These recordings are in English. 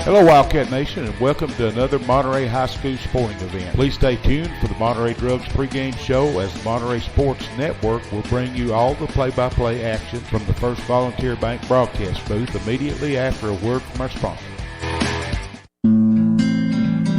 Hello, Wildcat Nation, and welcome to another Monterey High School sporting event. Please stay tuned for the Monterey Drugs pregame show as the Monterey Sports Network will bring you all the play-by-play action from the First Volunteer Bank broadcast booth immediately after a word from our sponsor.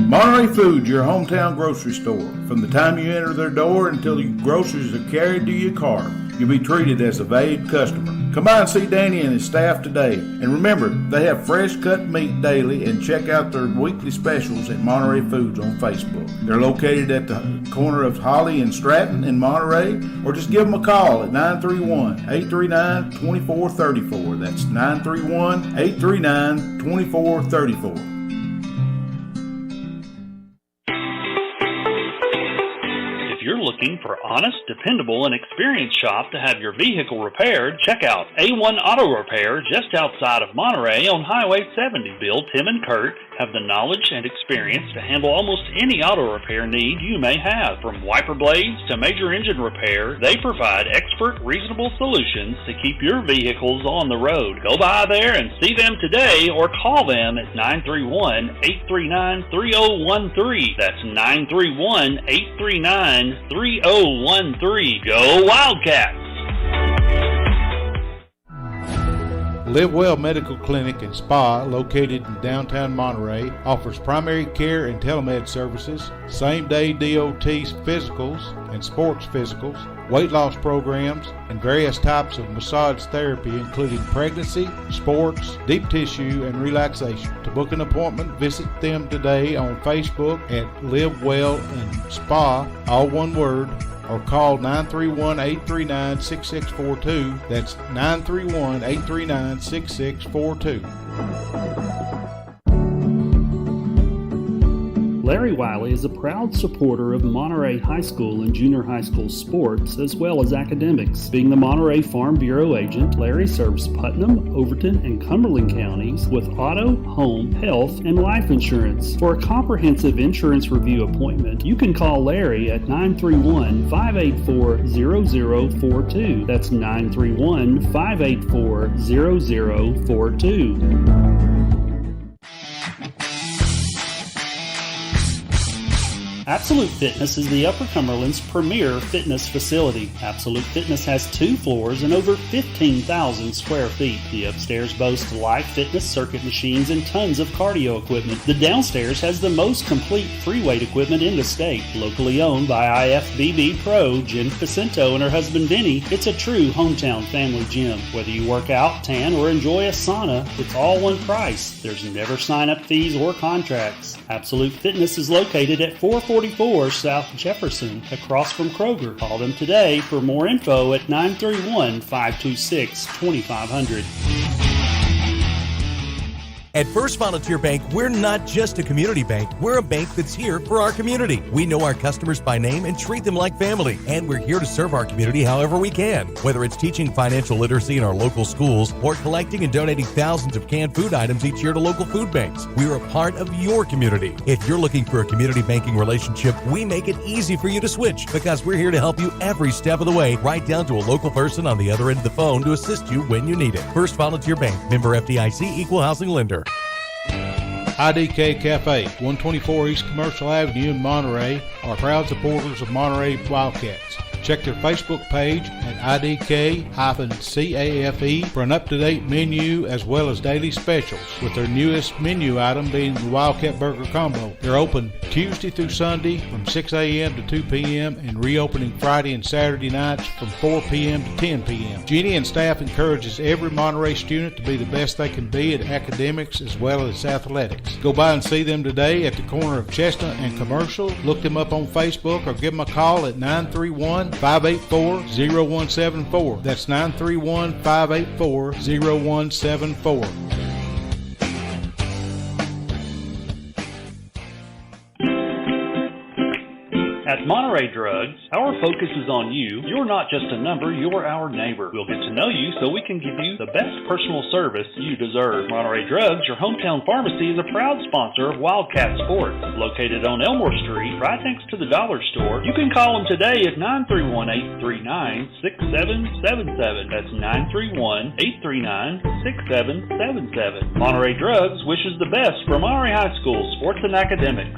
Monterey Foods, your hometown grocery store. From the time you enter their door until your groceries are carried to your car, you'll be treated as a valued customer. Come by and see Danny and his staff today. And remember, they have fresh cut meat daily, and check out their weekly specials at Monterey Foods on Facebook. They're located at the corner of Holly and Stratton in Monterey, or just give them a call at 931-839-2434. That's 931-839-2434. Looking for honest, dependable, and experienced shop to have your vehicle repaired, check out A1 Auto Repair just outside of Monterey on Highway 70. Bill, Tim, and Kurt have the knowledge and experience to handle almost any auto repair need you may have. From wiper blades to major engine repair, they provide expert, reasonable solutions to keep your vehicles on the road. Go by there and see them today or call them at 931-839-3013. That's 931-839-3013. Go Wildcats! Live Well Medical Clinic and Spa, located in downtown Monterey, offers primary care and telemed services, same-day DOT physicals and sports physicals, weight loss programs, and various types of massage therapy, including pregnancy, sports, deep tissue, and relaxation. To book an appointment, visit them today on Facebook at Live Well and Spa, all one word, or call 931-839-6642. That's 931-839-6642. Larry Wiley is a proud supporter of Monterey High School and junior high school sports, as well as academics. Being the Monterey Farm Bureau agent, Larry serves Putnam, Overton, and Cumberland counties with auto, home, health, and life insurance. For a comprehensive insurance review appointment, you can call Larry at 931-584-0042. That's 931-584-0042. Absolute Fitness is the Upper Cumberland's premier fitness facility. Absolute Fitness has 2 floors and over 15,000 square feet. The upstairs boasts live fitness circuit machines and tons of cardio equipment. The downstairs has the most complete free weight equipment in the state. Locally owned by IFBB Pro Jen Facento and her husband Vinny, it's a true hometown family gym. Whether you work out, tan, or enjoy a sauna, it's all one price. There's never sign-up fees or contracts. Absolute Fitness is located at 444 South Jefferson, across from Kroger. Call them today for more info at 931-526-2500. At First Volunteer Bank, we're not just a community bank. We're a bank that's here for our community. We know our customers by name and treat them like family. And we're here to serve our community however we can. Whether it's teaching financial literacy in our local schools or collecting and donating thousands of canned food items each year to local food banks, we're a part of your community. If you're looking for a community banking relationship, we make it easy for you to switch because we're here to help you every step of the way, right down to a local person on the other end of the phone to assist you when you need it. First Volunteer Bank, member FDIC, equal housing lender. IDK Cafe, 124 East Commercial Avenue in Monterey, are proud supporters of Monterey Wildcats. Check their Facebook page at IDK-CAFE for an up-to-date menu as well as daily specials, with their newest menu item being the Wildcat Burger Combo. They're open Tuesday through Sunday from 6 a.m. to 2 p.m. and reopening Friday and Saturday nights from 4 p.m. to 10 p.m. Jenny and staff encourages every Monterey student to be the best they can be at academics as well as athletics. Go by and see them today at the corner of Chestnut and Commercial. Look them up on Facebook or give them a call at 931-584-0174. That's 931-584-0174. At Monterey Drugs, our focus is on you. You're not just a number, you're our neighbor. We'll get to know you so we can give you the best personal service you deserve. Monterey Drugs, your hometown pharmacy, is a proud sponsor of Wildcat Sports. Located on Elmore Street, right next to the dollar store. You can call them today at 931-839-6777. That's 931-839-6777. Monterey Drugs wishes the best for Monterey High School sports and academics.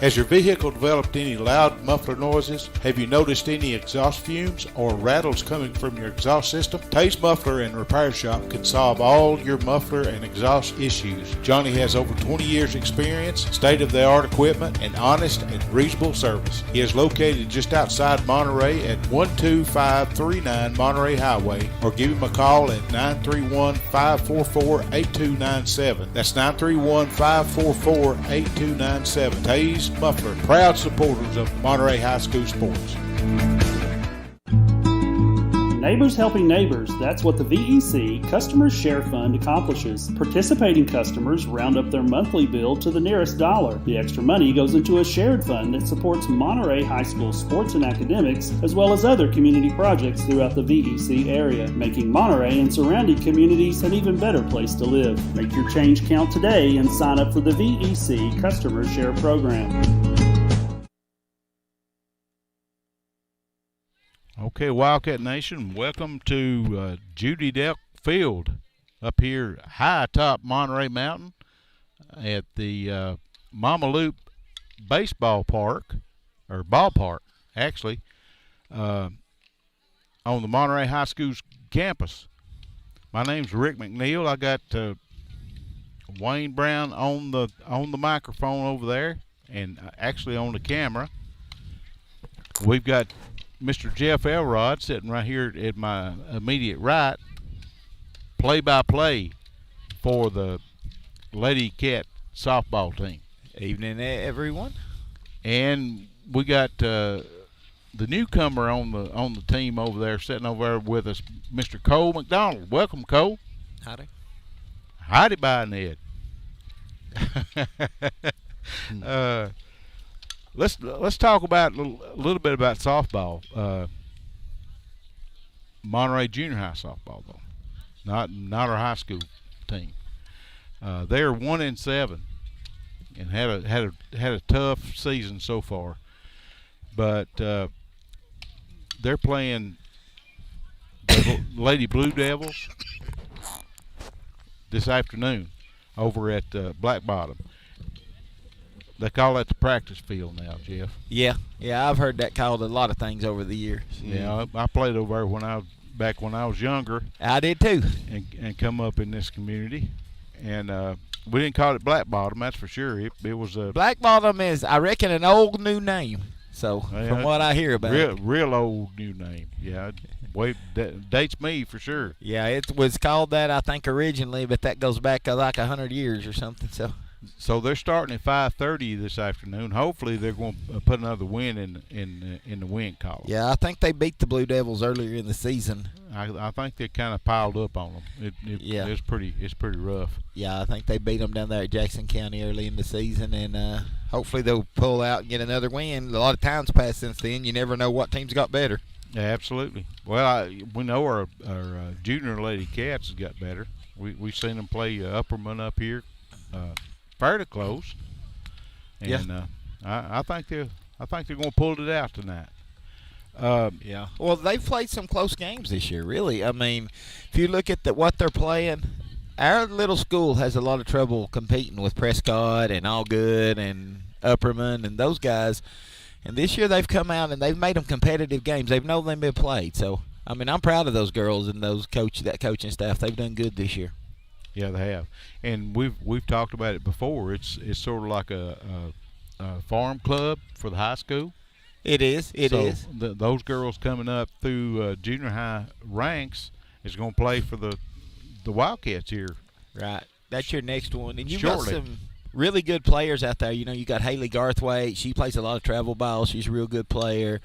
Has your vehicle developed any loud muffler noises? Have you noticed any exhaust fumes or rattles coming from your exhaust system? Tay's Muffler and Repair Shop can solve all your muffler and exhaust issues. Johnny has over 20 years experience, state-of-the-art equipment, and honest and reasonable service. He is located just outside Monterey at 12539 Monterey Highway, or give him a call at 931-544-8297. That's 931-544-8297. Tay's Muffler, proud supporters of Monterey High School sports. Neighbors helping neighbors, that's what the VEC Customers Share Fund accomplishes. Participating customers round up their monthly bill to the nearest dollar. The extra money goes into a shared fund that supports Monterey High School sports and academics, as well as other community projects throughout the VEC area, making Monterey and surrounding communities an even better place to live. Make your change count today and sign up for the VEC Customers Share Program. Okay, Wildcat Nation, welcome to Judy Delk Field up here high atop Monterey Mountain at the Mama Loop Baseball Park, or ballpark, actually, on the Monterey High School's campus. My name's Rick McNeil. I got Wayne Brown on the microphone over there, and actually on the camera. We've got Mr. Jeff Elrod sitting right here at my immediate right, play-by-play for the Lady Cat softball team. Evening, everyone. And we got the newcomer on the team over there, sitting over there with us, Mr. Cole McDonald. Welcome, Cole. Howdy. Howdy, by Ned. Let's talk about a little bit about softball. Monterey Junior High softball, though, not our high school team. They're 1-7 and had a tough season so far, but they're playing the Lady Blue Devils this afternoon over at Black Bottom. They call that the practice field now, Jeff. Yeah, I've heard that called a lot of things over the years. Yeah, I played over there when I was younger. I did too. And come up in this community, and we didn't call it Black Bottom, that's for sure. It was a Black Bottom is, I reckon, an old new name. So from what I hear about it, real old new name. Yeah, dates me for sure. Yeah, it was called that, I think, originally, but that goes back like 100 years or something. So they're starting at 5:30 this afternoon. Hopefully they're going to put another win in the win column. Yeah, I think they beat the Blue Devils earlier in the season. I think they kind of piled up on them. It's pretty rough. Yeah, I think they beat them down there at Jackson County early in the season, and hopefully they'll pull out and get another win. A lot of time's passed since then. You never know what team's got better. Yeah, absolutely. Well, we know our junior Lady Cats has got better. We've seen them play Upperman up here. Fairly close, and I think they're going to pull it out tonight. Yeah. Well, they've played some close games this year. Really, I mean, if you look at what they're playing, our little school has a lot of trouble competing with Prescott and Allgood and Upperman and those guys. And this year they've come out and they've made them competitive games. They've known they've been played. So, I mean, I'm proud of those girls and that coaching staff. They've done good this year. Yeah, they have, and we've talked about it before. It's sort of like a farm club for the high school. It is. It is. Those girls coming up through junior high ranks is going to play for the Wildcats here. Right. That's your next one, and you've shortly. got some really good players out there. You know, you got Haley Garthwaite. She plays a lot of travel ball. She's a real good player.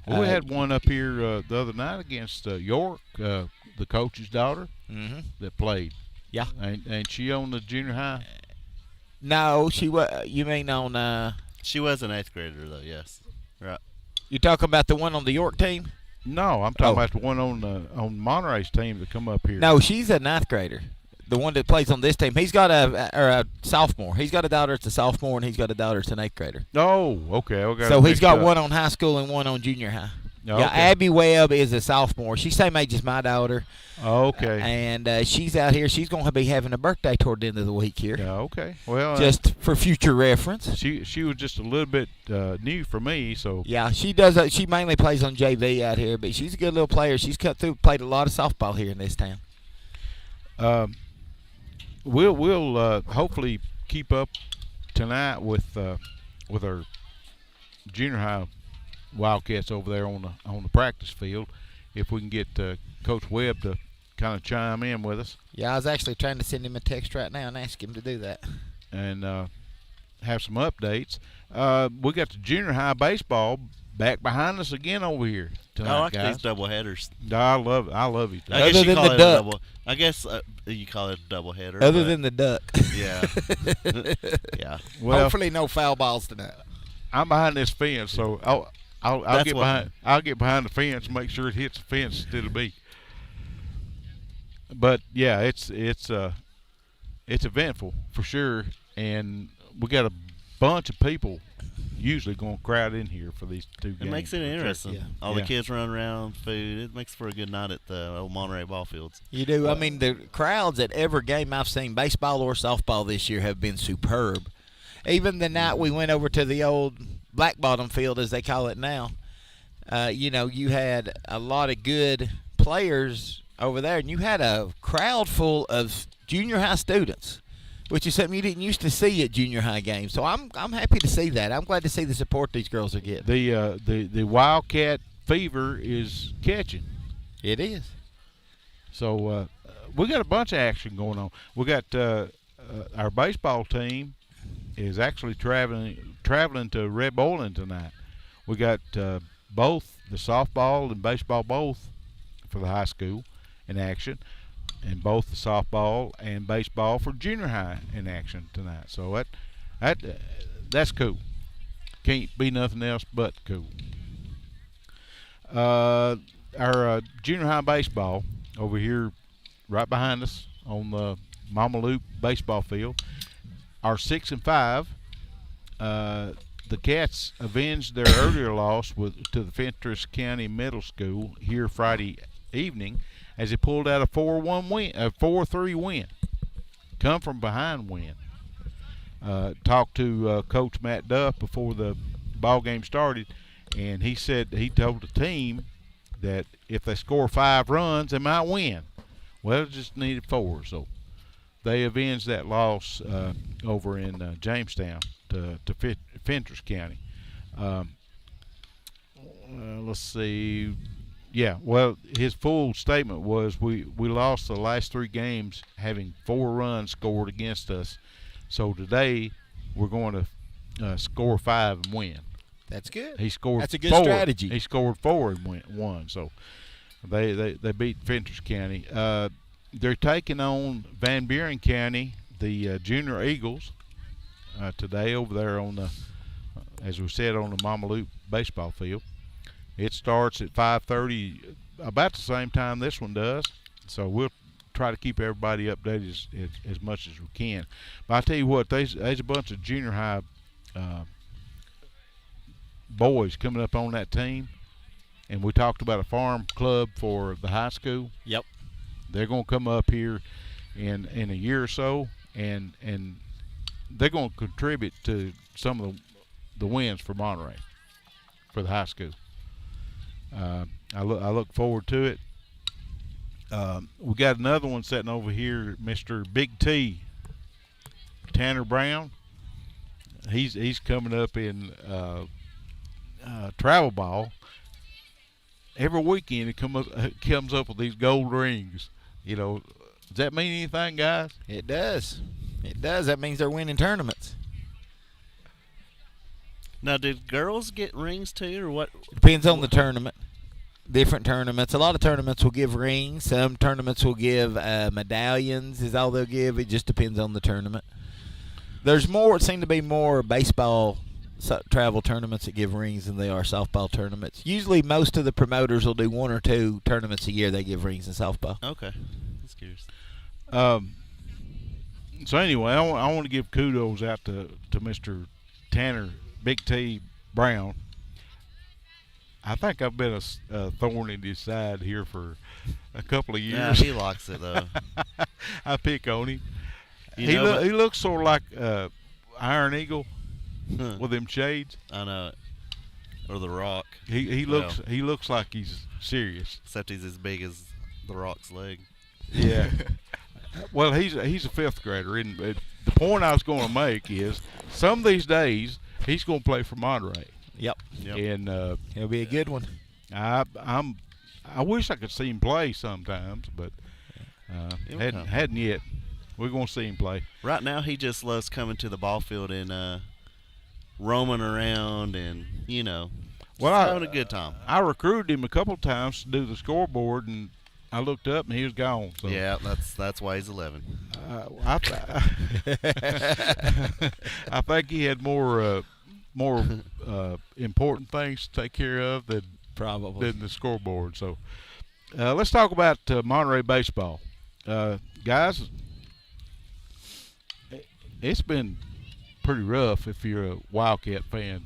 Well, we had one up here the other night against York, the coach's daughter, that played. Yeah. Ain't she on the junior high No, she was. You mean on? She was an 8th grader though. Yes. Right. You talking about the one on the York team? No, I'm talking about the one on Monterey's team that come up here. No, she's a 9th grader. The one that plays on this team. He's got a sophomore. He's got a daughter that's a sophomore, and he's got a daughter that's an 8th grader. Oh, okay. So he's got one on high school and one on junior high. Oh, yeah, okay. Abby Webb is a sophomore. She's same age as my daughter. Okay. And she's out here. She's going to be having a birthday toward the end of the week here. Yeah, okay. Well, just for future reference. She was just a little bit new for me, so. Yeah, she does. She mainly plays on JV out here, but she's a good little player. She's cut through, played a lot of softball here in this town. We'll hopefully keep up tonight with our junior high Wildcats over there on the practice field. If we can get Coach Webb to kind of chime in with us. Yeah, I was actually trying to send him a text right now and ask him to do that. And have some updates. We got the junior high baseball back behind us again over here tonight, I like guys. these double headers. I love it. I guess Other you than call the it a duck. double. I guess you call it a double header. Other than the duck. Yeah. Yeah. Well, hopefully no foul balls tonight. I'm behind this fence, so I'll get behind. I'll get behind the fence and make sure it hits the fence instead of me. But yeah, it's eventful for sure, and we got a bunch of people usually going to crowd in here for these two games. It makes it interesting. Yeah. All the kids run around, food. It makes for a good night at the old Monterey ball fields. You do. I mean, the crowds at every game I've seen, baseball or softball this year, have been superb. Even the night we went over to the old Black Bottom field, as they call it now, you had a lot of good players over there, and you had a crowd full of junior high students, which is something you didn't used to see at junior high games. So I'm happy to see that. I'm glad to see the support these girls are getting. The Wildcat fever is catching. It is. So we got a bunch of action going on. We got our baseball team is actually traveling to Red Bowling tonight. We got both the softball and baseball both for the high school in action, and both the softball and baseball for junior high in action tonight. So that's cool. Can't be nothing else but cool. Our junior high baseball over here right behind us on the Mama Loop baseball field are 6-5. The Cats avenged their earlier loss to the Fentress County Middle School here Friday evening as they pulled out a 4-3 win. Come from behind win. Talked to Coach Matt Duff before the ball game started, and he said he told the team that if they score 5 runs, they might win. Well, it just needed 4, so they avenged that loss over in Jamestown to Fentress County. Let's see. Yeah, well, his full statement was we lost the last 3 games having 4 runs scored against us. So today we're going to score 5 and win. That's good. He scored. That's a good 4. strategy. He scored 4 and won. So they beat Fentress County. They're taking on Van Buren County, the Junior Eagles, today over there on the, as we said, on the Mama Loop baseball field. It starts at 5:30, about the same time this one does. So we'll try to keep everybody updated as much as we can. But I tell you what, there's a bunch of junior high boys coming up on that team, and we talked about a farm club for the high school. Yep. They're going to come up here in a year or so, and they're going to contribute to some of the wins for Monterey for the high school. I look forward to it. We got another one sitting over here, Mr. Big T, Tanner Brown. He's coming up in travel ball. Every weekend he comes up with these gold rings. You know, does that mean anything, guys? It does. It does. That means they're winning tournaments. Now, did girls get rings too, or what? Depends on the tournament. Different tournaments. A lot of tournaments will give rings. Some tournaments will give medallions is all they'll give. It just depends on the tournament. There's more. It seemed to be more baseball travel tournaments that give rings than they are softball tournaments. Usually, most of the promoters will do 1 or 2 tournaments a year. They give rings in softball. Okay, that's curious. So anyway, I want to give kudos out to Mr. Tanner Big T Brown. I think I've been a thorn in his side here for a couple of Yeah, years. he likes it though. I pick on him. You He know, but- he looks sort of like Iron Eagle with them shades. I know it. Or The Rock. He looks like he's serious. Except he's as big as The Rock's leg. Yeah. Well, he's a 5th grader, and the point I was going to make is some of these days he's going to play for Monterey. Yep. And It'll be a good one. I wish I could see him play sometimes, but He'll come. hadn't yet. We're going to see him play. Right now, he just loves coming to the ball field and roaming around and, having a good time. I recruited him a couple of times to do the scoreboard, and I looked up and he was gone. So Yeah, that's why he's 11. I think he had more important things to take care of than the scoreboard. So let's talk about Monterey baseball, guys. It's been pretty rough if you're a Wildcat fan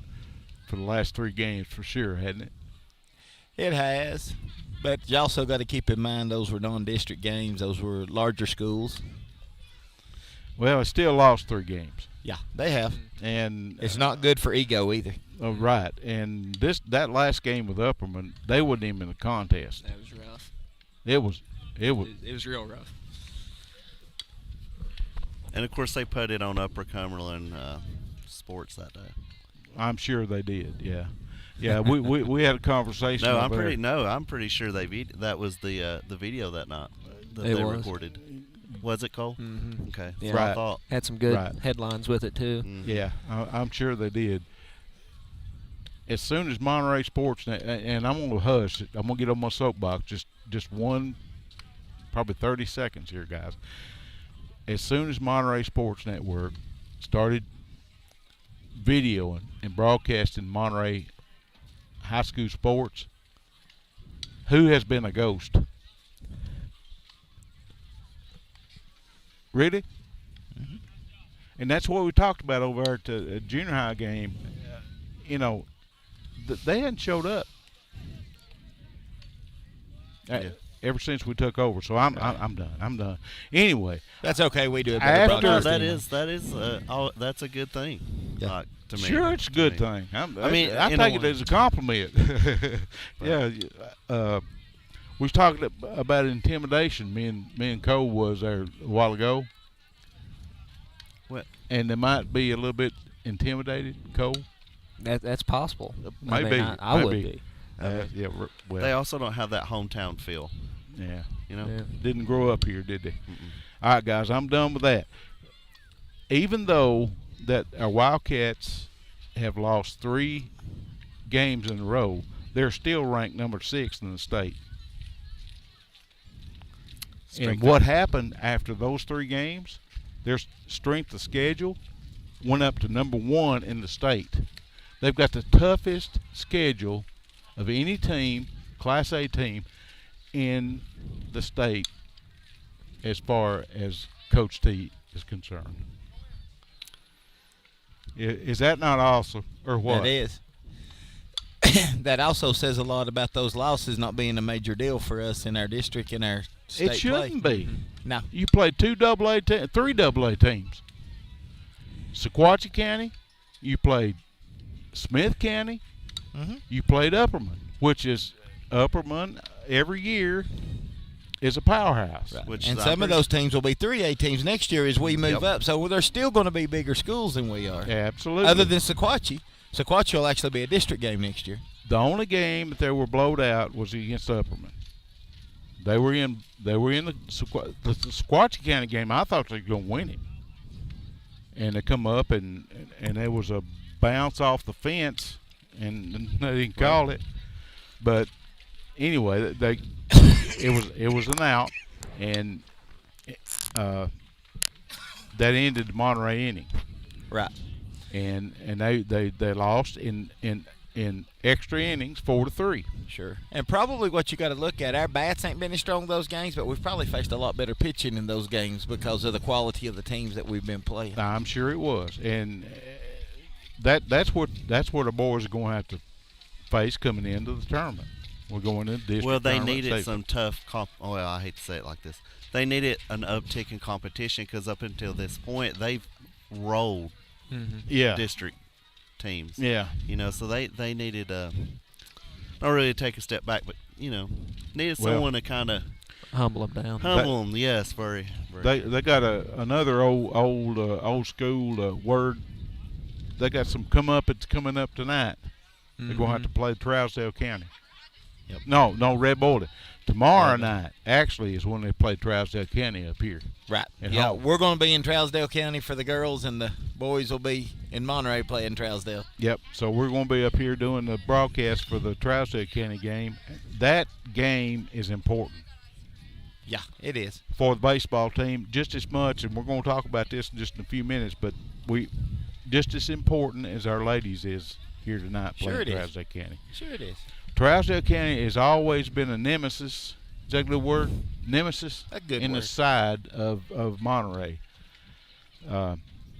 for the last 3 games for sure, hasn't it? It has. But you also got to keep in mind those were non-district games. Those were larger schools. Well, it still lost 3 games. Yeah, they have. And It's not good for ego either. right. And that last game with Upperman, they wasn't even in the contest. That was rough. It was It was real rough. And, of course, they put it on Upper Cumberland Sports that day. I'm sure they did. Yeah. Yeah, we had a conversation. No, over there. I'm pretty sure that was the video that night that It they was. recorded. Was it, Cole? Mm-hmm. Okay. Yeah. That's what I Right. thought. Had some good Right. headlines with it too. Mhm. Yeah, I'm sure they did. As soon as Monterey Sports, and I'm gonna hush. I'm gonna get on my soapbox. Just one, probably 30 seconds here, guys. As soon as Monterey Sports Network started videoing and broadcasting Monterey high school sports, who has been a ghost? Really? Mm-hmm. And that's what we talked about over there at the junior high game. They hadn't showed up ever since we took over. So I'm done. I'm done. Anyway, That's okay. We do it After- better. No, broadcasting. that is that's a good thing. Yeah. To me. sure, it's a good To me. thing. I in take a it way. as a compliment. Yeah. We was talking about intimidation. Me and Cole was there a while ago. What? And they might be a little bit intimidated, Cole. That's possible. Maybe. I would Maybe. be. Yeah. Well. They also don't have that hometown feel. Yeah. Yeah. Didn't grow up here, did they? All right, guys, I'm done with that. Even though that our Wildcats have lost 3 games in a row, they're still ranked number 6 in the state. And what happened after those 3 games, their strength of schedule went up to number 1 in the state. They've got the toughest schedule of any team, Class A team, in the state as far as Coach T is concerned. Is that not awesome, or what? That is. That also says a lot about those losses not being a major deal for us in our district and our state It shouldn't play. be. No. You played 3 AA teams. Sequatchie County, you played Smith County, Mhm. you played Upperman, which is Upperman every year is a powerhouse. Right. Which And I'm some of pretty- those teams will be 3A teams next year as we move Yep. up. So they're still going to be bigger schools than we are. Absolutely. Other than Sequatchie. Sequatchie will actually be a district game next year. The only game that they were blowed out was against Upperman. They were in the Sequatchie County game. I thought they were going to win it, and they come up and there was a bounce off the fence, and they didn't call it. But anyway, it was an out, and that ended the Monterey inning. Right. And they lost in extra innings 4-3. Sure. And probably what you got to look at, our bats ain't been as strong those games, but we've probably faced a lot better pitching in those games because of the quality of the teams that we've been playing. I'm sure it was, and that's what the boys are going to have to face coming into the tournament. We're going into district. Well, they tournament needed safety. some tough well, I hate to say it like this. They needed an uptick in competition because up until this point, they've rolled district teams. Yeah. So they needed not really to take a step back, but needed someone to kind of humble them down. Humble them, yes, very. They got another old school word. They got some it's coming up tonight. They're going to have to play Trousdale County. Yep. No, Red Boulder. Tomorrow night actually is when they play Trousdale County up here. Right. Yeah, home. We're going to be in Trousdale County for the girls, and the boys will be in Monterey playing Trousdale. Yep. So we're going to be up here doing the broadcast for the Trousdale County game. That game is important. Yeah, it is. For the baseball team, just as much, and we're going to talk about this in just a few minutes, but just as important as our ladies is here tonight playing Trousdale County. Sure it is. Trousdale County has always been a nemesis. Is that a good word? Nemesis? A good in word. the side of Monterey.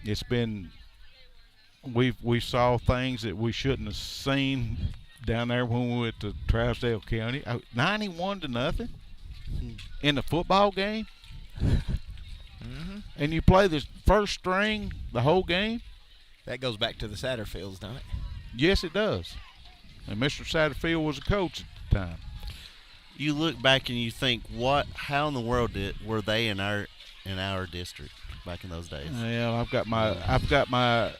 It's been we saw things that we shouldn't have seen down there when we went to Trousdale County. 91-0 in the football game. And you play the first string the whole game. That goes back to the Satterfields, doesn't it? Yes, it does. And Mr. Satterfield was a coach at the time. You look back and you think, how in the world were they in our district back in those days? Well, I've got my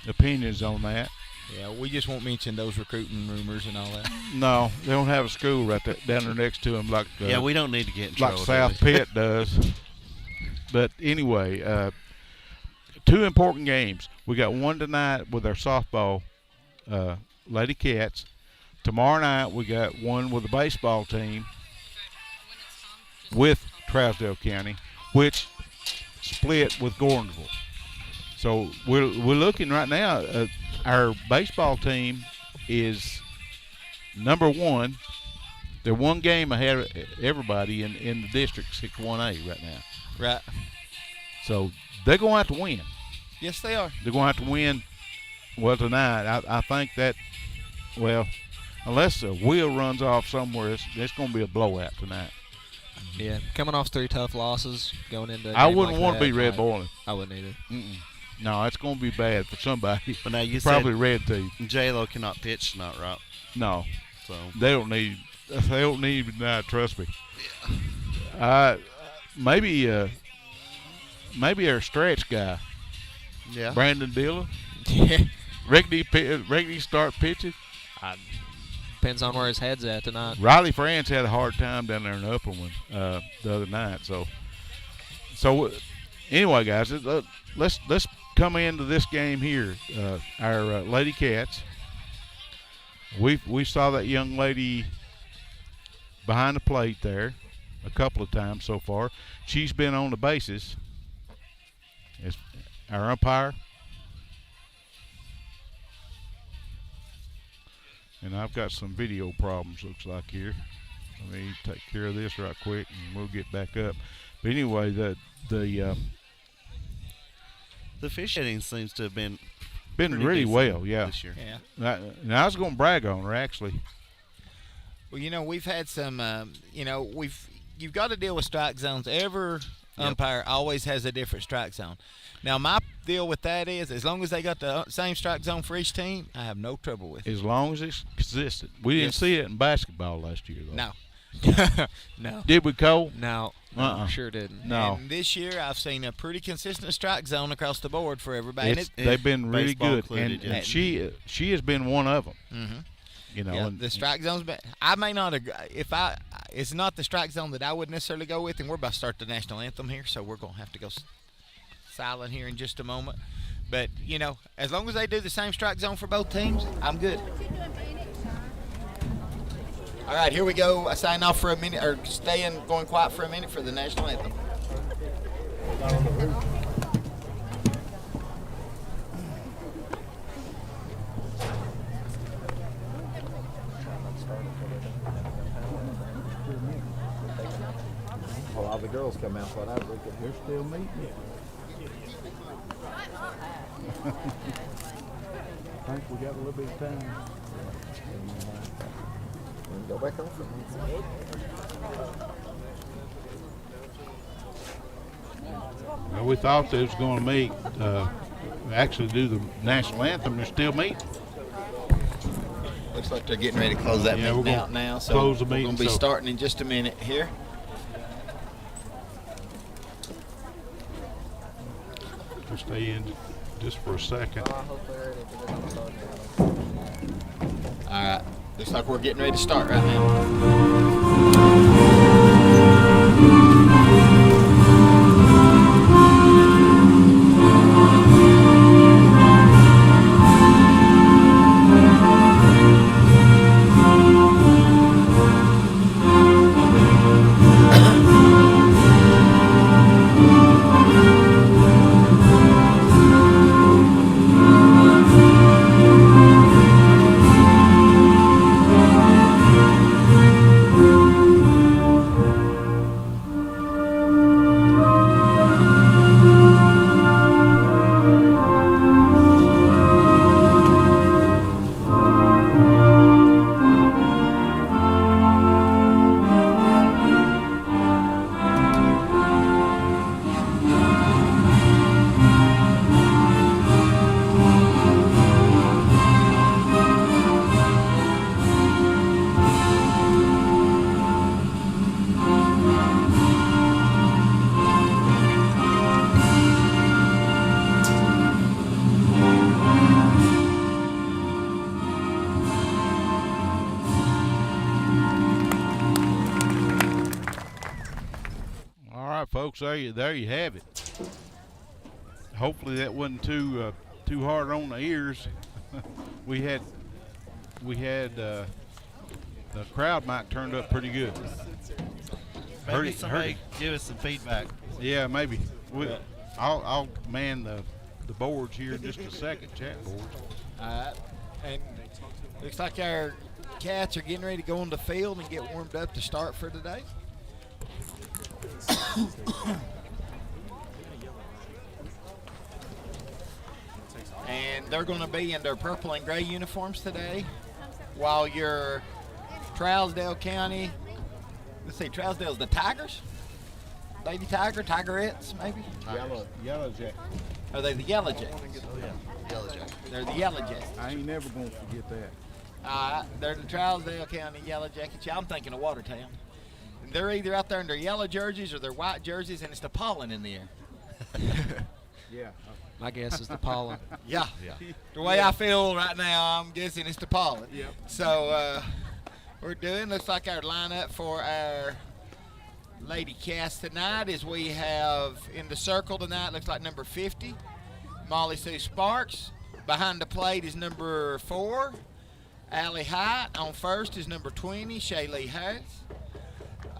opinions on that. Yeah, we just won't mention those recruiting rumors and all that. No, they don't have a school right there, down there next to them like yeah, we don't need to get in trouble. Like South Pitt does. But anyway, two important games. We got one tonight with our softball Lady Cats. Tomorrow night we got one with the baseball team with Trousdale County, which split with Gordonsville. So we're looking right now. Our baseball team is number one. They're one game ahead of everybody in the district 6-1A right now. Right. So they're going to have to win. Yes, they are. They're going to have to win. Well, tonight, I think that, unless the wheel runs off somewhere, it's going to be a blowout tonight. Yeah, coming off 3 tough losses, going into a I game wouldn't like want to that, be red boiling. I wouldn't either. No, it's going to be bad for somebody. But now you probably said red teeth. J-Lo cannot pitch tonight, right? No, so they don't need tonight. Trust me. Maybe our stretch guy. Yeah. Brandon Dillon. Yeah. Regney start pitching. Depends on where his head's at tonight. Riley France had a hard time down there in the upper one the other night. So anyway, guys, let's come into this game here. Our Lady Cats. We saw that young lady behind the plate there a couple of times so far. She's been on the bases as our umpire. And I've got some video problems, looks like here. Let me take care of this right quick, and we'll get back up. But anyway, the officiating seems to have been really well, yeah. This year. Yeah. And I was going to brag on her actually. Well, we've had some. You've got to deal with strike zones. Every umpire always has a different strike zone. Now, my deal with that is, as long as they got the same strike zone for each team, I have no trouble with it. As long as it's consistent. We didn't see it in basketball last year, though. No. No. Did we, Cole? No. Sure didn't. No. And this year, I've seen a pretty consistent strike zone across the board for everybody. They've been really good, included, and she has been one of them. Mm-hmm. Yeah, the strike zone's been. I may not agree it's not the strike zone that I would necessarily go with, and we're about to start the national anthem here, so we're going to have to go silent here in just a moment. But as long as they do the same strike zone for both teams, I'm good. All right, here we go. I sign off for a minute, or going quiet for a minute for the national anthem. Well, all the girls come out, but I look at they're still meeting. I think we got a little bit of time. Go back on. Well, we thought they was going to meet, actually do the national anthem. They're still meeting. Looks like they're getting ready to close that meeting out now. So close the we're meeting, going to be starting in just a minute here. We'll stay in just for a second. All right. Looks like we're getting ready to start right now. Folks, there you have it. Hopefully that wasn't too hard on the ears. we had the crowd mic turned up pretty good. Maybe somebody give us some feedback. Yeah, maybe. I'll man the boards here in just a second, chat boards. And looks like our Cats are getting ready to go on the field and get warmed up to start for today. And they're going to be in their purple and gray uniforms today, while your Trousdale County, let's see, Trousdale's the Tigers? Lady Tiger, Tigerettes, maybe? Yellow Jacket. Are they the Yellow Jackets? Yellow Jacket. They're the Yellow Jackets. I ain't never going to forget that. They're the Trousdale County Yellow Jackets. Yeah, I'm thinking of Watertown. They're either out there in their yellow jerseys or their white jerseys, and it's the pollen in the air. Yeah. My guess is the pollen. Yeah. The way I feel right now, I'm guessing it's the pollen. Yep. So looks like our lineup for our Lady Cats tonight is we have in the circle tonight, looks like number 50, Molly Sue Sparks. Behind the plate is number 4, Allie Hyatt. On first is number 20, Shaylee Harris.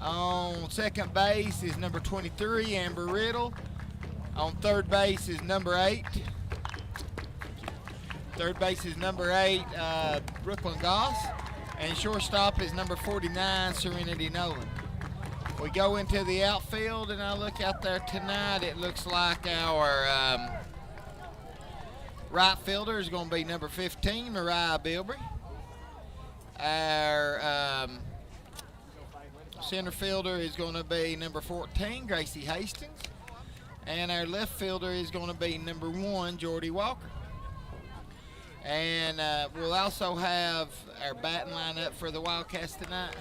On second base is number 23, Amber Riddle. On third base is number 8. Third base is number 8, Brooklyn Goss. And shortstop is number 49, Serenity Nolan. We go into the outfield, and I look out there tonight. It looks like our right fielder is going to be number 15, Mariah Bilbrey. Our center fielder is going to be number 14, Gracie Hastings. And our left fielder is going to be number 1, Jordy Walker. And we'll also have our batting lineup for the Wildcats tonight.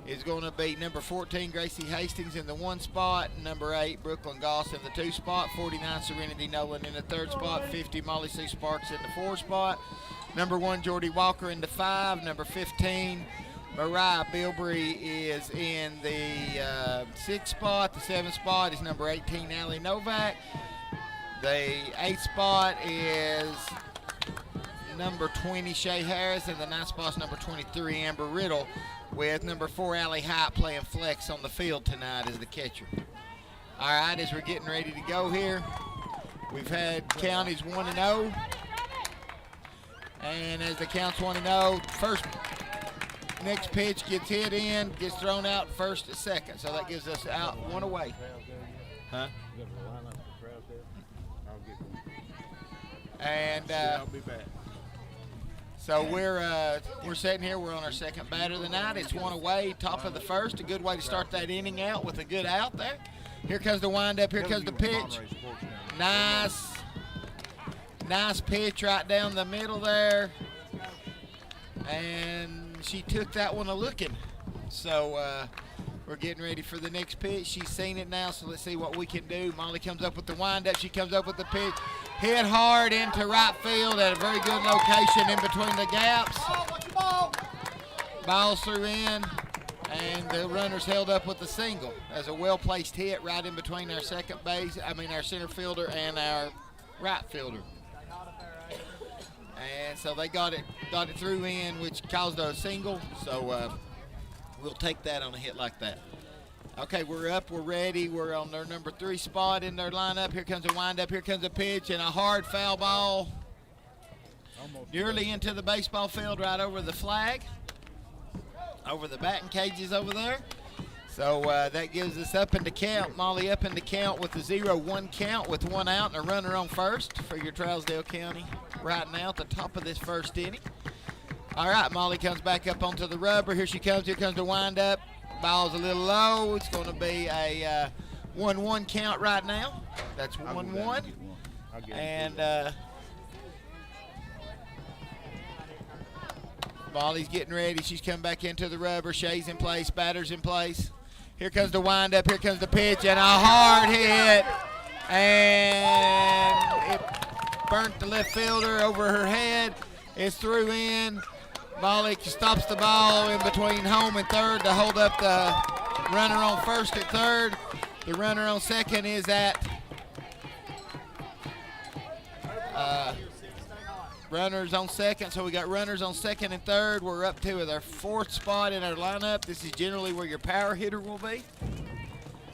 Is going to be number 14, Gracie Hastings in the 1 spot, number 8, Brooklyn Goss in the 2 spot, 49, Serenity Nolan in the 3rd spot, 50, Molly Sue Sparks in the 4 spot, number 1, Jordy Walker in the 5, number 15, Mariah Bilbrey is in the 6th spot, the 7th spot is number 18, Allie Novak, the 8th spot is number 20, Shay Harris, and the 9th spot is number 23, Amber Riddle, with number 4, Allie Hyatt playing flex on the field tonight as the catcher. All right, as we're getting ready to go here, we've had counties 1-0. And as the count's 1-0, next pitch gets hit in, gets thrown out first to second. So that gives us out 1 away. Huh? And I'll be back. so we're sitting here. We're on our second batter of the night. It's 1 away, top of the first. A good way to start that inning out with a good out there. Here comes the windup. Here comes the pitch. Nice pitch right down the middle there. And she took that one a looking. So we're getting ready for the next pitch. She's seen it now, so let's see what we can do. Molly comes up with the windup. She comes up with the pitch. Hit hard into right field at a very good location in between the gaps. Ball's through in, and the runner's held up with the single. That's a well-placed hit right in between our our center fielder and our right fielder. And so they got it through in, which caused a single. So we'll take that on a hit like that. Okay, we're up, we're ready. We're on their number 3 spot in their lineup. Here comes a windup, here comes a pitch, and a hard foul ball. Nearly into the baseball field right over the flag. Over the batting cages over there. So that gives us up in the count. Molly up in the count with a 0-1 count with 1 out and a runner on first for your Trousdale County right now at the top of this first inning. All right, Molly comes back up onto the rubber. Here she comes. Here comes the windup. Ball's a little low. It's going to be a 1-1 count right now. That's 1-1. And Molly's getting ready. She's come back into the rubber. Shay's in place. Batter's in place. Here comes the windup. Here comes the pitch. And a hard hit. And it burnt the left fielder over her head. It's through in. Molly stops the ball in between home and third to hold up the runner on first at third. The runner on second is at runners on second. So we got runners on second and third. We're up to their 4th spot in our lineup. This is generally where your power hitter will be.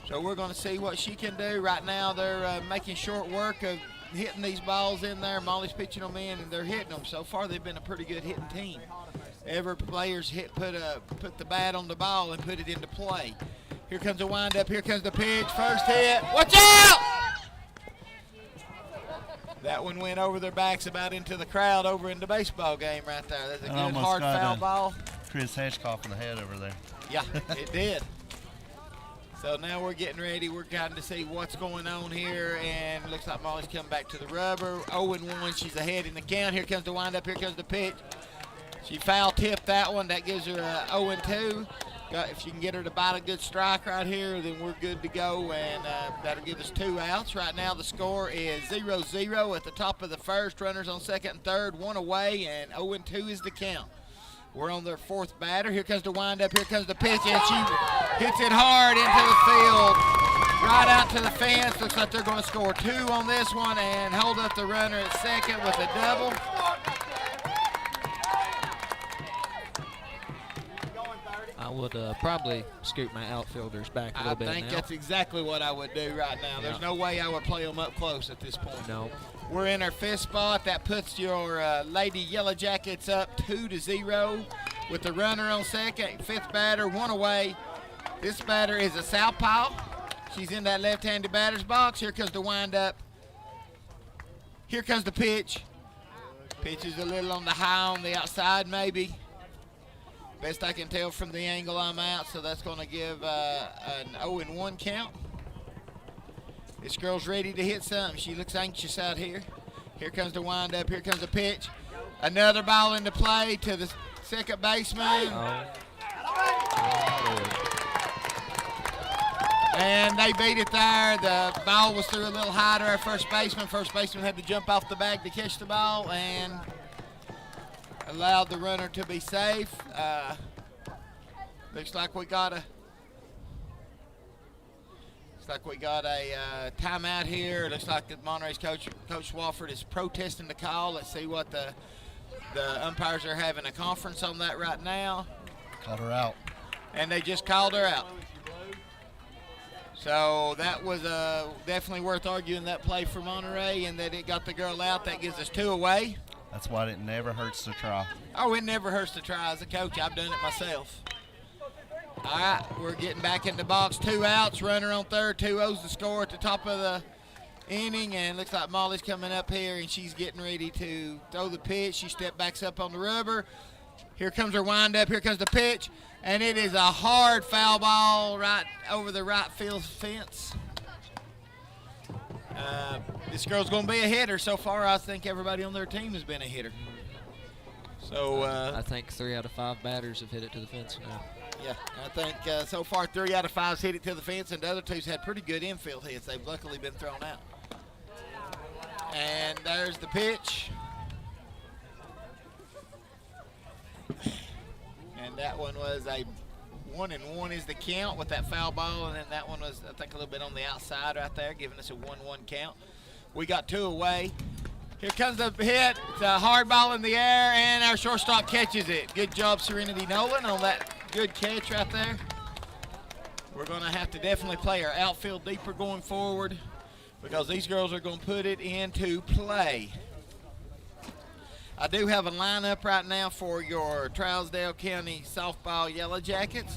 So we're going to see what she can do. Right now they're making short work of hitting these balls in there. Molly's pitching them in, and they're hitting them. So far, they've been a pretty good hitting team. Every player's put the bat on the ball and put it into play. Here comes the windup. Here comes the pitch. First hit. Watch out! That one went over their backs about into the crowd over in the baseball game right there. That's a good hard foul ball. Chris Hedgecock in the head over there. Yeah, it did. So now we're getting ready. We're trying to see what's going on here, and it looks like Molly's coming back to the rubber. 0-1, she's ahead in the count. Here comes the windup. Here comes the pitch. She foul tipped that one. That gives her a 0-2. If she can get her to bite a good strike right here, then we're good to go, and that'll give us 2 outs. Right now the score is 0-0 at the top of the first. Runners on second and third, 1 away, and 0-2 is the count. We're on their 4th batter. Here comes the windup. Here comes the pitch, and she hits it hard into the field, right out to the fence. Looks like they're going to score 2 on this one and hold up the runner at second with a double. I would probably scoot my outfielders back a little bit now. I think that's exactly what I would do right now. There's no way I would play them up close at this point. No. We're in our 5th spot. That puts your Lady Yellow Jackets up 2-0 with the runner on second. 5th batter, 1 away. This batter is a southpaw. She's in that left-handed batter's box. Here comes the windup. Here comes the pitch. Pitch is a little on the high on the outside maybe. Best I can tell from the angle I'm out, so that's going to give an 0-1 count. This girl's ready to hit something. She looks anxious out here. Here comes the windup. Here comes the pitch. Another ball into play to the second baseman. And they beat it there. The ball was through a little high to our first baseman. First baseman had to jump off the bag to catch the ball and allowed the runner to be safe. Looks like we got a timeout here. It looks like the Monterey's Coach Swafford is protesting the call. Let's see what the umpires are having a conference on that right now. Called her out. And they just called her out. So that was definitely worth arguing that play for Monterey, and that it got the girl out. That gives us 2 away. That's why it never hurts to try. Oh, it never hurts to try. As a coach, I've done it myself. All right, we're getting back in the box. 2 outs, runner on third, 2-0's the score at the top of the inning, and looks like Molly's coming up here, and she's getting ready to throw the pitch. She backs up on the rubber. Here comes her windup. Here comes the pitch, and it is a hard foul ball right over the right field fence. This girl's going to be a hitter. So far, I think everybody on their team has been a hitter. So I think 3 out of 5 batters have hit it to the fence now. Yeah, I think so far 3 out of 5's hit it to the fence, and the other 2's had pretty good infield hits. They've luckily been thrown out. And there's the pitch. And that one was a 1-1 is the count with that foul ball, and then that one was, I think, a little bit on the outside right there, giving us a 1-1 count. We got 2 away. Here comes the hit. It's a hard ball in the air, and our shortstop catches it. Good job, Serenity Nolan, on that good catch right there. We're going to have to definitely play our outfield deeper going forward, because these girls are going to put it into play. I do have a lineup right now for your Trousdale County softball Yellow Jackets,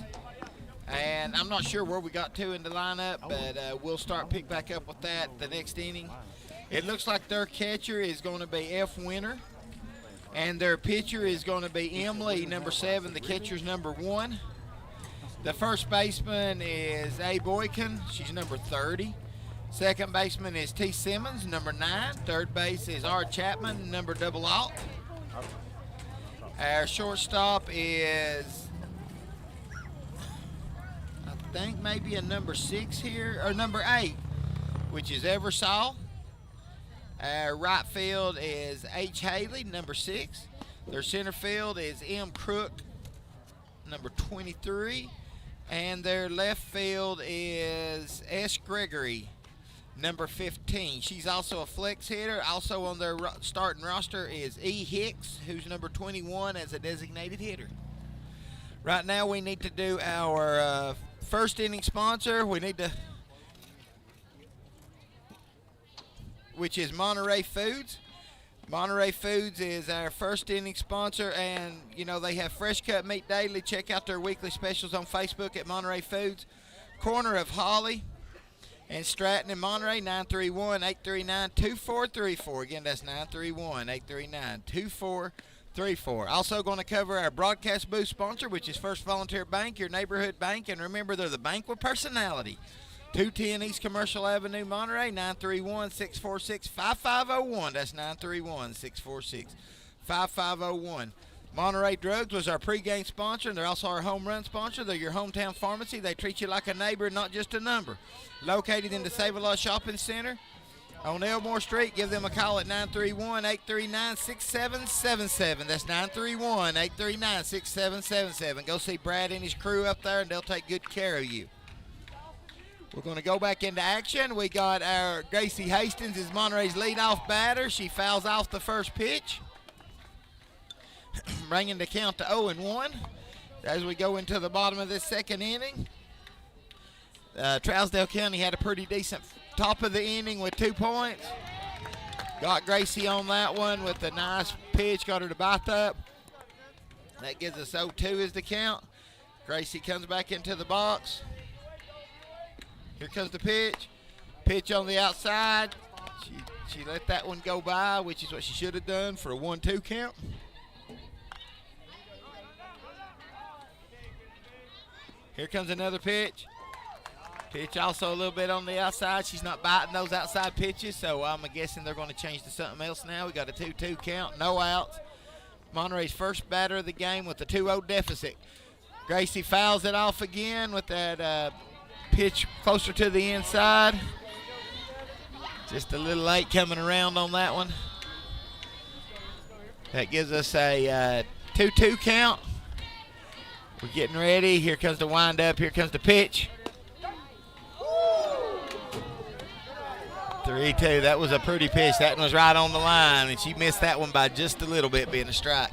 and I'm not sure where we got to in the lineup, but we'll pick back up with that the next inning. It looks like their catcher is going to be F. Winter, and their pitcher is going to be M. Lee, number 7. The catcher's number 1. The first baseman is A. Boykin. She's number 30. Second baseman is T. Simmons, number 9. Third base is R. Chapman, number 00. Our shortstop is, I think, maybe a number 6 here, or number 8, which is Eversole. Our right field is H. Haley, number 6. Their center field is M. Crook, number 23. And their left field is S. Gregory, number 15. She's also a flex hitter. Also on their starting roster is E. Hicks, who's number 21 as a designated hitter. Right now we need to do our first inning sponsor. We need to, which is Monterey Foods. Monterey Foods is our first inning sponsor, and you know they have fresh cut meat daily. Check out their weekly specials on Facebook at Monterey Foods. Corner of Holly and Stratton in Monterey, 931-839-2434. Again, that's 931-839-2434. Also going to cover our broadcast booth sponsor, which is First Volunteer Bank, your neighborhood bank, and remember, they're the bank with personality. 210 East Commercial Avenue, Monterey, 931-646-5501. That's 931-646-5501. Monterey Drugs was our pregame sponsor, and they're also our home run sponsor. They're your hometown pharmacy. They treat you like a neighbor, not just a number. Located in the Save-A-Lot Shopping Center on Elmore Street. Give them a call at 931-839-6777. That's 931-839-6777. Go see Brad and his crew up there, and they'll take good care of you. We're going to go back into action. We got our Gracie Hastings is Monterey's leadoff batter. She fouls off the first pitch, bringing the count to 0-1 as we go into the bottom of this second inning. Trousdale County had a pretty decent top of the inning with 2 points. Got Gracie on that one with a nice pitch, got her to bite up. That gives us 0-2 is the count. Gracie comes back into the box. Here comes the pitch. Pitch on the outside. She let that one go by, which is what she should have done for a 1-2 count. Here comes another pitch. Pitch also a little bit on the outside. She's not biting those outside pitches, so I'm guessing they're going to change to something else now. We got a 2-2 count, no outs. Monterey's first batter of the game with a 2-0 deficit. Gracie fouls it off again with that pitch closer to the inside. Just a little late coming around on that one. That gives us a 2-2 count. We're getting ready. Here comes the windup. Here comes the pitch. 3-2. That was a pretty pitch. That one was right on the line, and she missed that one by just a little bit, being a strike.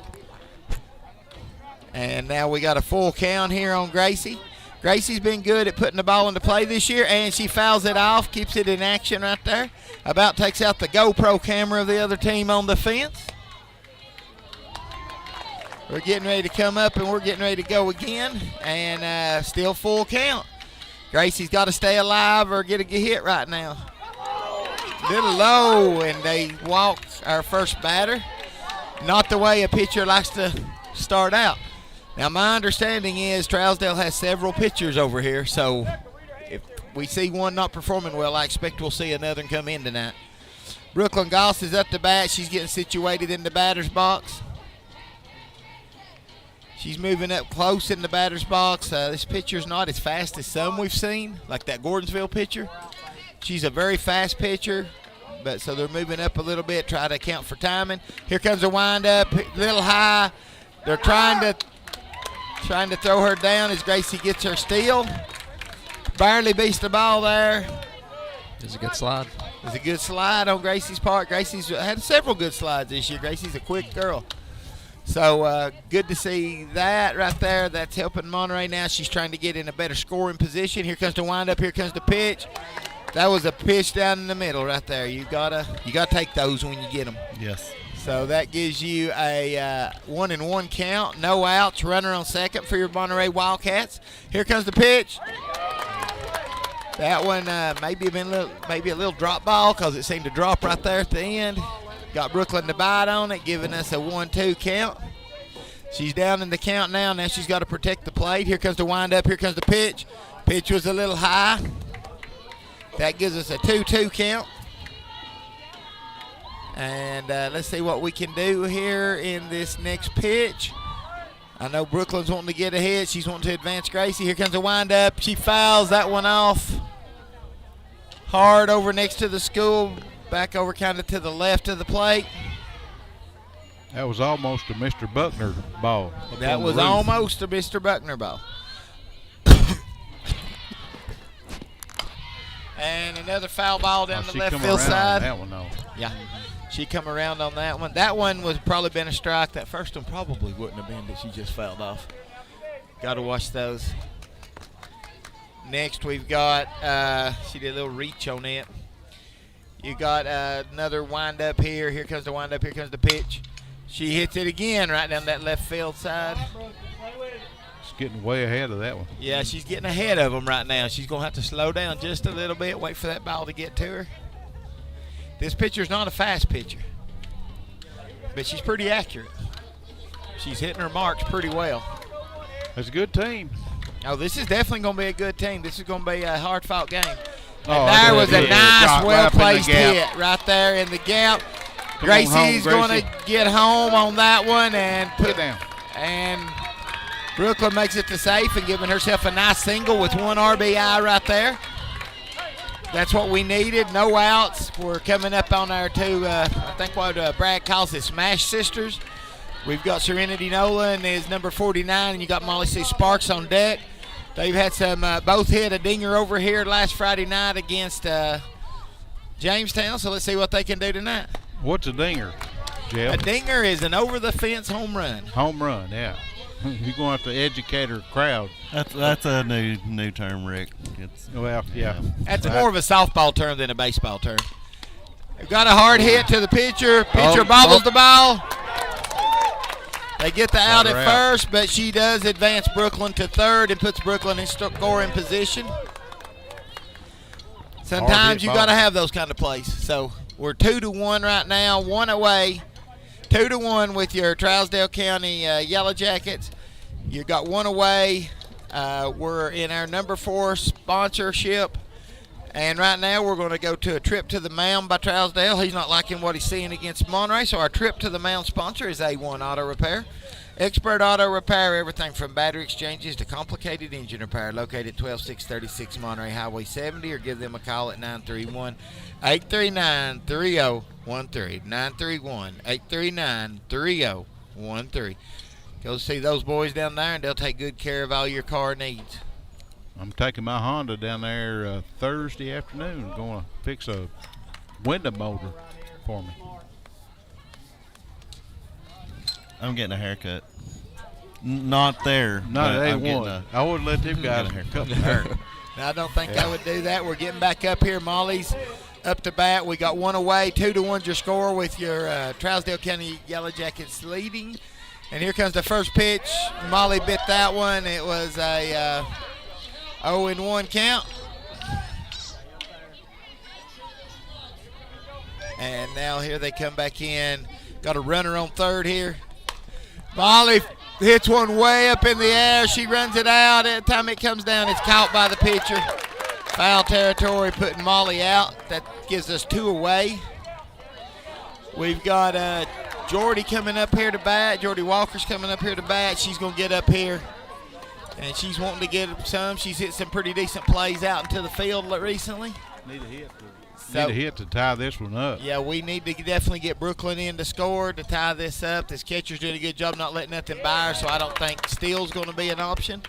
And now we got a full count here on Gracie. Gracie's been good at putting the ball into play this year, and she fouls it off, keeps it in action right there. About takes out the GoPro camera of the other team on the fence. We're getting ready to come up, and we're getting ready to go again, and still full count. Gracie's got to stay alive or get a hit right now. Little low, and they walk our first batter. Not the way a pitcher likes to start out. Now, my understanding is Trousdale has several pitchers over here, so if we see one not performing well, I expect we'll see another come in tonight. Brooklyn Goss is up to bat. She's getting situated in the batter's box. She's moving up close in the batter's box. This pitcher's not as fast as some we've seen, like that Gordonsville pitcher. She's a very fast pitcher, but so they're moving up a little bit, try to account for timing. Here comes a windup, a little high. They're trying to throw her down as Gracie gets her steal. Barely beats the ball there. It's a good slide. It's a good slide on Gracie's part. Gracie's had several good slides this year. Gracie's a quick girl. So good to see that right there. That's helping Monterey now. She's trying to get in a better scoring position. Here comes the windup. Here comes the pitch. That was a pitch down in the middle right there. You gotta take those when you get them. Yes. So that gives you a 1-1 count, no outs, runner on second for your Monterey Wildcats. Here comes the pitch. That one maybe a little drop ball because it seemed to drop right there at the end. Got Brooklyn to bite on it, giving us a 1-2 count. She's down in the count now. Now she's got to protect the plate. Here comes the windup. Here comes the pitch. Pitch was a little high. That gives us a 2-2 count. And let's see what we can do here in this next pitch. I know Brooklyn's wanting to get ahead. She's wanting to advance Gracie. Here comes the windup. She fouls that one off. Hard over next to the school. Back over kind of to the left of the plate. That was almost a Mr. Buckner ball. That was almost a Mr. Buckner ball. And another foul ball down the left field side. That one, though. Yeah, she come around on that one. That one was probably been a strike. That first one probably wouldn't have been that she just fouled off. Got to watch those. Next we've got, she did a little reach on it. You got another windup here. Here comes the windup. Here comes the pitch. She hits it again right down that left field side. Getting way ahead of that one. Yeah, she's getting ahead of them right now. She's going to have to slow down just a little bit, wait for that ball to get to her. This pitcher's not a fast pitcher, but she's pretty accurate. She's hitting her marks pretty well. That's a good team. Oh, this is definitely going to be a good team. This is going to be a hard-fought game. Oh, there was a nice, well-placed hit right there in the gap. Gracie's going to get home on that one and put it down. And Brooklyn makes it to safe and giving herself a nice single with one RBI right there. That's what we needed. No outs. We're coming up on our two, I think what Brad calls it, Smash Sisters. We've got Serenity Nolan is number 49, and you got Molly C. Sparks on deck. They've had some, both hit a dinger over here last Friday night against Jamestown, so let's see what they can do tonight. What's a dinger, Jeff? A dinger is an over-the-fence home run. Home run, yeah. You're going to have to educate our crowd. That's a new term, Rick. Yeah. That's more of a softball term than a baseball term. They've got a hard hit to the pitcher. Pitcher bobbles the ball. They get the out at first, but she does advance Brooklyn to third and puts Brooklyn in scoring position. Sometimes you got to have those kind of plays. So we're 2-1 right now, one away. 2-1 with your Trousdale County Yellow Jackets. You got one away. We're in our number 4 sponsorship. And right now we're going to go to a trip to the mound by Trousdale. He's not liking what he's seeing against Monterey, so our trip to the mound sponsor is A1 Auto Repair. Expert auto repair, everything from battery exchanges to complicated engine repair. Located at 12636 Monterey Highway 70, or give them a call at 931-839-3013. 931-839-3013. Go see those boys down there, and they'll take good care of all your car needs. I'm taking my Honda down there Thursday afternoon, going to fix a window motor for me. I'm getting a haircut. Not there. Not but at I'm getting A1. I would let them guys cut my hair. I don't think I would do that. We're getting back up here. Molly's up to bat. We got one away. 2-1 your score with your Trousdale County Yellow Jackets leading. And here comes the first pitch. Molly bit that one. It was a 0-1 count. And now here they come back in. Got a runner on third here. Molly hits one way up in the air. She runs it out. At the time it comes down, it's caught by the pitcher. Foul territory, putting Molly out. That gives us 2 away. We've got Jordy coming up here to bat. Jordy Walker's coming up here to bat. She's going to get up here, and she's wanting to get some. She's hit some pretty decent plays out into the field recently. Need a hit to tie this one up. Yeah, we need to definitely get Brooklyn in to score to tie this up. This catcher's doing a good job not letting nothing by her, so I don't think steal's going to be an option.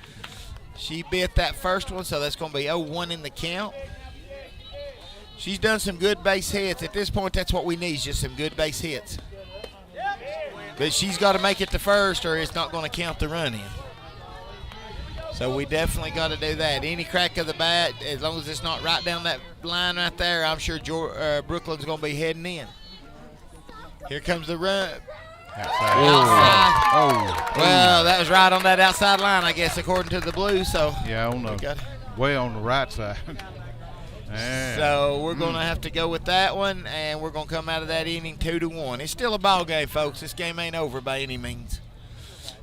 She bit that first one, so that's going to be 0-1 in the count. She's done some good base hits. At this point, that's what we need, is just some good base hits. But she's got to make it to first, or it's not going to count the run in. So we definitely got to do that. Any crack of the bat, as long as it's not right down that line right there, I'm sure Brooklyn's going to be heading in. Here comes the run. Outside. Oh. Well, that was right on that outside line, I guess, according to the Blues. So yeah, way on the right side. So we're going to have to go with that one, and we're going to come out of that inning 2-1. It's still a ball game, folks. This game ain't over by any means.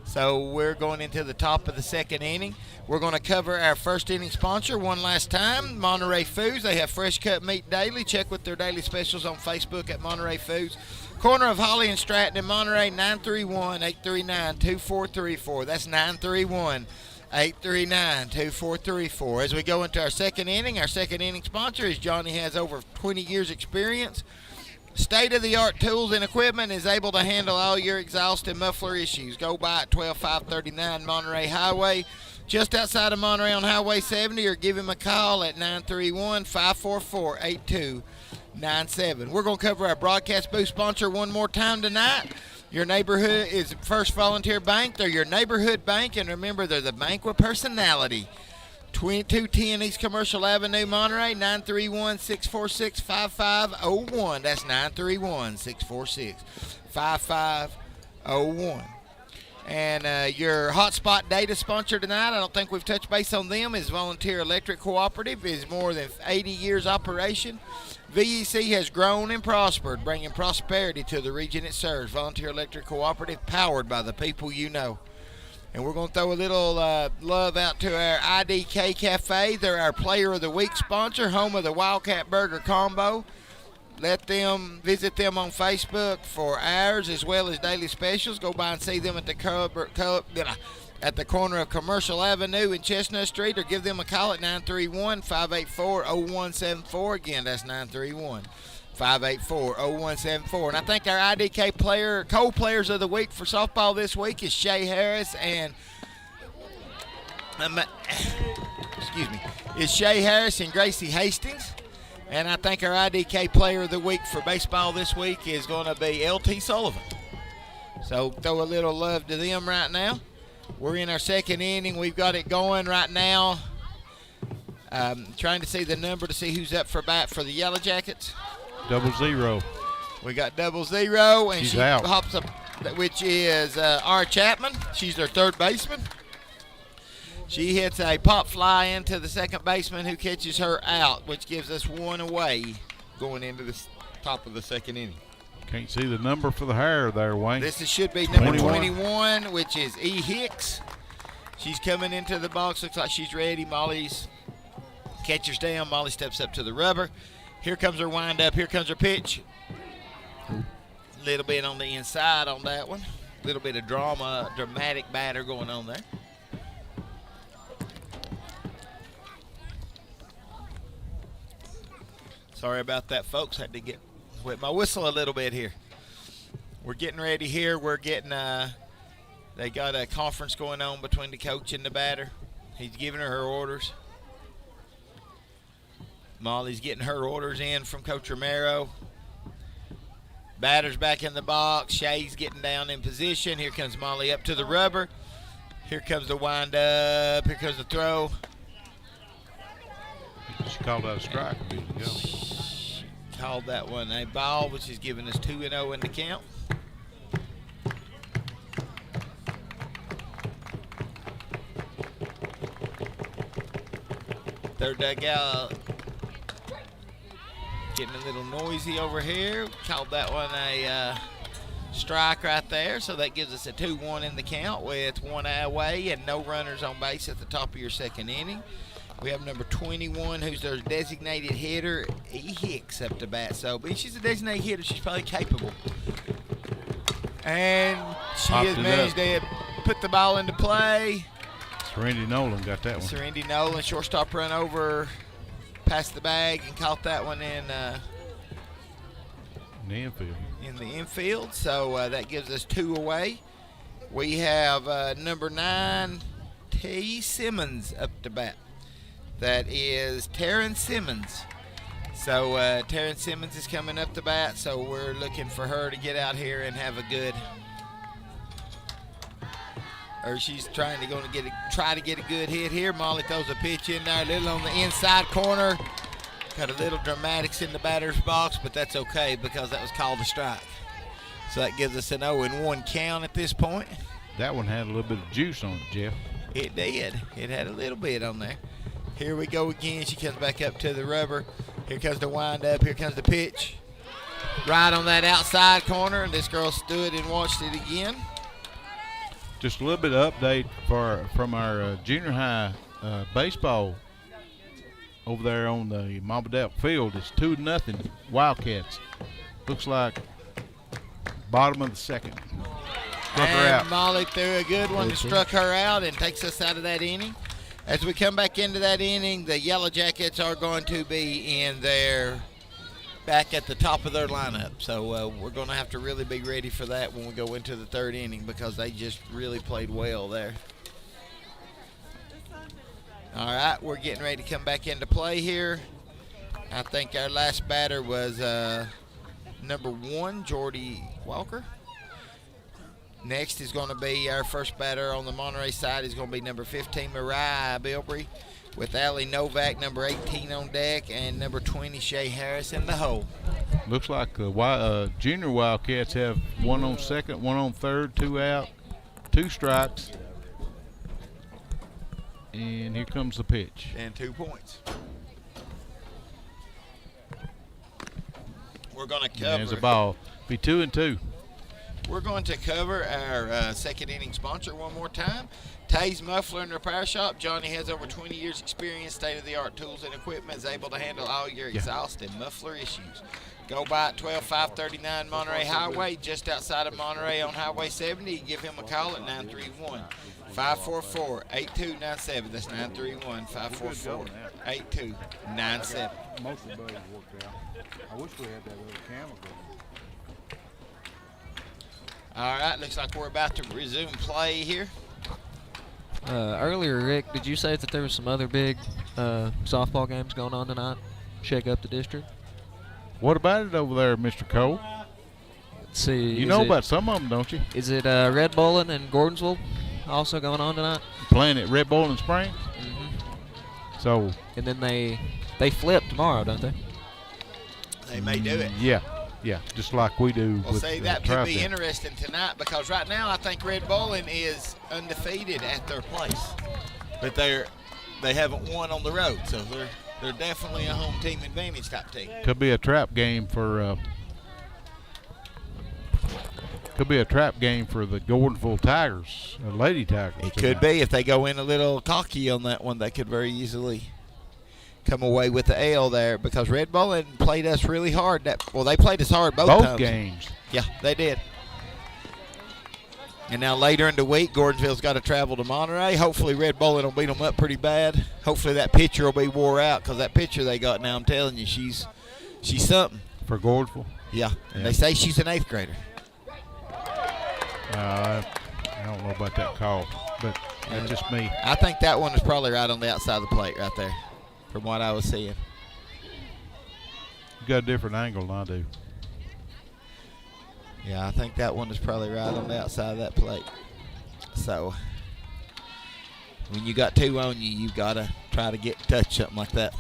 So we're going into the top of the second inning. We're going to cover our first inning sponsor one last time, Monterey Foods. They have fresh cut meat daily. Check with their daily specials on Facebook at Monterey Foods. Corner of Holly and Stratton in Monterey, 931-839-2434. That's 931-839-2434. As we go into our second inning sponsor is Johnny, has over 20 years experience. State-of-the-art tools and equipment, is able to handle all your exhaust and muffler issues. Go by at 12539 Monterey Highway, just outside of Monterey on Highway 70, or give him a call at 931-544-8297. We're going to cover our broadcast booth sponsor one more time tonight. Your neighborhood is First Volunteer Bank. They're your neighborhood bank, and remember, they're the bank with personality. 2210 East Commercial Avenue, Monterey, 931-646-5501. That's 931-646-5501. And your hotspot data sponsor tonight, I don't think we've touched base on them, is Volunteer Electric Cooperative. Is more than 80 years operation. VEC has grown and prospered, bringing prosperity to the region it serves. Volunteer Electric Cooperative, powered by the people you know. And we're going to throw a little love out to our IDK Cafe. They're our Player of the Week sponsor, home of the Wildcat Burger Combo. Visit them on Facebook for ours as well as daily specials. Go by and see them at the corner of Commercial Avenue and Chestnut Street, or give them a call at 931-584-0174. Again, that's 931-584-0174. And I think our IDK player, co-players of the week for softball this week is Shay Harris and Shay Harris and Gracie Hastings. And I think our IDK player of the week for baseball this week is going to be LT Sullivan. So throw a little love to them right now. We're in our second inning. We've got it going right now. Trying to see the number to see who's up for bat for the Yellow Jackets. 00. We got 00, and she's out. Hops up, which is R. Chapman. She's their third baseman. She hits a pop fly into the second baseman, who catches her out, which gives us one away going into the top of the second inning. Can't see the number for the hair there, Wayne. Should be number 21, which is E. Hicks. She's coming into the box. Looks like she's ready. Molly's catcher's down. Molly steps up to the rubber. Here comes her windup. Here comes her pitch. A little bit on the inside on that one. A little bit of dramatic batter going on there. Sorry about that, folks. Had to get with my whistle a little bit here. We're getting ready here. We're getting they got a conference going on between the coach and the batter. He's giving her orders. Molly's getting her orders in from Coach Romero. Batter's back in the box. Shay's getting down in position. Here comes Molly up to the rubber. Here comes the wind up. Here comes the throw. She called that a strike a bit ago. Called that one a ball, which is giving us 2-0 in the count. Third dugout getting a little noisy over here. Called that one a strike right there, so that gives us a 2-1 in the count with one away and no runners on base at the top of your second inning. We have number 21, who's their designated hitter, E. Hicks, up to bat. So, but she's a designated hitter. She's probably capable. And she has managed to put the ball into play. Serenity Nolan got that one. Serenity Nolan, shortstop run over, past the bag, and caught that one in the infield. In the infield. So that gives us 2 away. We have number 9, T. Simmons, up to bat. That is Taryn Simmons. So Taryn Simmons is coming up to bat, so we're looking for her to get out here and have a good, or she's trying to try to get a good hit here. Molly throws a pitch in there, a little on the inside corner. Got a little dramatics in the batter's box, but that's okay because that was called a strike. So that gives us an 0-1 count at this point. That one had a little bit of juice on it, Jeff. It did. It had a little bit on there. Here we go again. She comes back up to the rubber. Here comes the wind up. Here comes the pitch. Right on that outside corner, and this girl stood and watched it again. Just a little bit of update from our junior high baseball over there on the Mama Delk field. It's 2-0 Wildcats. Looks like bottom of the second. Struck her out. Molly threw a good one and struck her out and takes us out of that inning. As we come back into that inning, the Yellow Jackets are going to be in their back at the top of their lineup. So we're going to have to really be ready for that when we go into the third inning because they just really played well there. All right, we're getting ready to come back into play here. I think our last batter was number 1, Jordy Walker. Next is going to be our first batter on the Monterey side is going to be number 15, Mariah Bilbrey, with Allie Novak, number 18 on deck, and number 20, Shay Harris in the hole. Looks like the junior Wildcats have 1 on second, 1 on third, 2 out, 2 strikes. And here comes the pitch. And 2 points. We're going to cover. There's a ball. Be 2-2. We're going to cover our second inning sponsor one more time. Tay's Muffler and Repair Shop. Johnny has over 20 years experience, state-of-the-art tools and equipment, is able to handle all your exhaust and muffler issues. Go by at 12539 Monterey Highway, just outside of Monterey on Highway 70. Give him a call at 931-544-8297. That's 931-544-8297. Most of the buddies worked out. I wish we had that little camera going. All right, looks like we're about to resume play here. Earlier, Rick, did you say that there was some other big softball games going on tonight? Shake up the district? What about it over there, Mr. Cole? Let's see. You know about some of them, don't you? Is it Red Bowling and Gordonsville also going on tonight? Playing at Red Bowling Springs? Mm-hmm. So. And then they flip tomorrow, don't they? They may do it. Yeah, just like we do. Well, with that could be Trousdale. interesting tonight because right now I think Red Bowling is undefeated at their place, but they haven't won on the road, so they're definitely a home team advantage type team. Could be a trap game for. Could be a trap game for the Gordonsville Tigers, Lady Tigers. It could be if they go in a little cocky on that one. They could very easily come away with the L there because Red Bowling played us really hard. They played us hard both times. Games. Yeah, they did. And now later in the week, Gordonsville's got to travel to Monterey. Hopefully Red Bowling will beat them up pretty bad. Hopefully that pitcher will be wore out because that pitcher they got now, I'm telling you, she's something. For Gordonsville? Yeah, and they say she's an 8th grader. I don't know about that call, but that's just me. I think that one is probably right on the outside of the plate right there. From what I was seeing. You got a different angle than I do. Yeah, I think that one is probably right on the outside of that plate. So, When you got 2 on you, you got to try to touch something like that.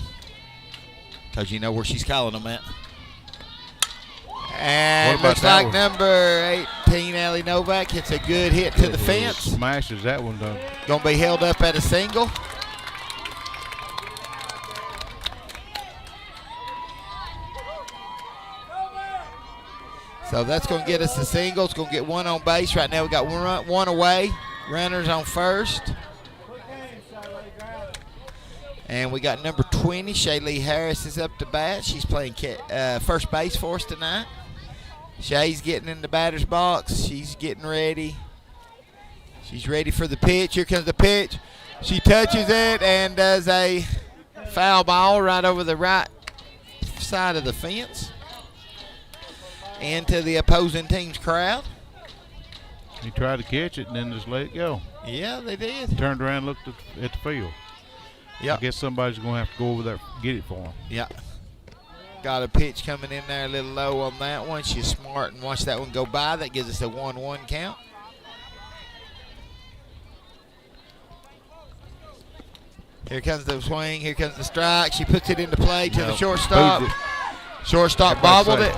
Because you know where she's calling them at. And looks like number 18, Allie Novak, hits a good hit to the fence. Smashes that one down. Going to be held up at a single. So that's going to get us a single. It's going to get 1 on base. Right now we got one away. Runners on first. And we got number 20, Shaylee Harris is up to bat. She's playing first base for us tonight. Shay's getting in the batter's box. She's getting ready. She's ready for the pitch. Here comes the pitch. She touches it and does a foul ball right over the right side of the fence into the opposing team's crowd. He tried to catch it and then just let it go. Yeah, they did. Turned around and looked at the field. Yep. I guess somebody's going to have to go over there and get it for him. Yeah. Got a pitch coming in there a little low on that one. She's smart and watched that one go by. That gives us a 1-1 count. Here comes the swing. Here comes the strike. She puts it into play to the shortstop. Shortstop bobbled it.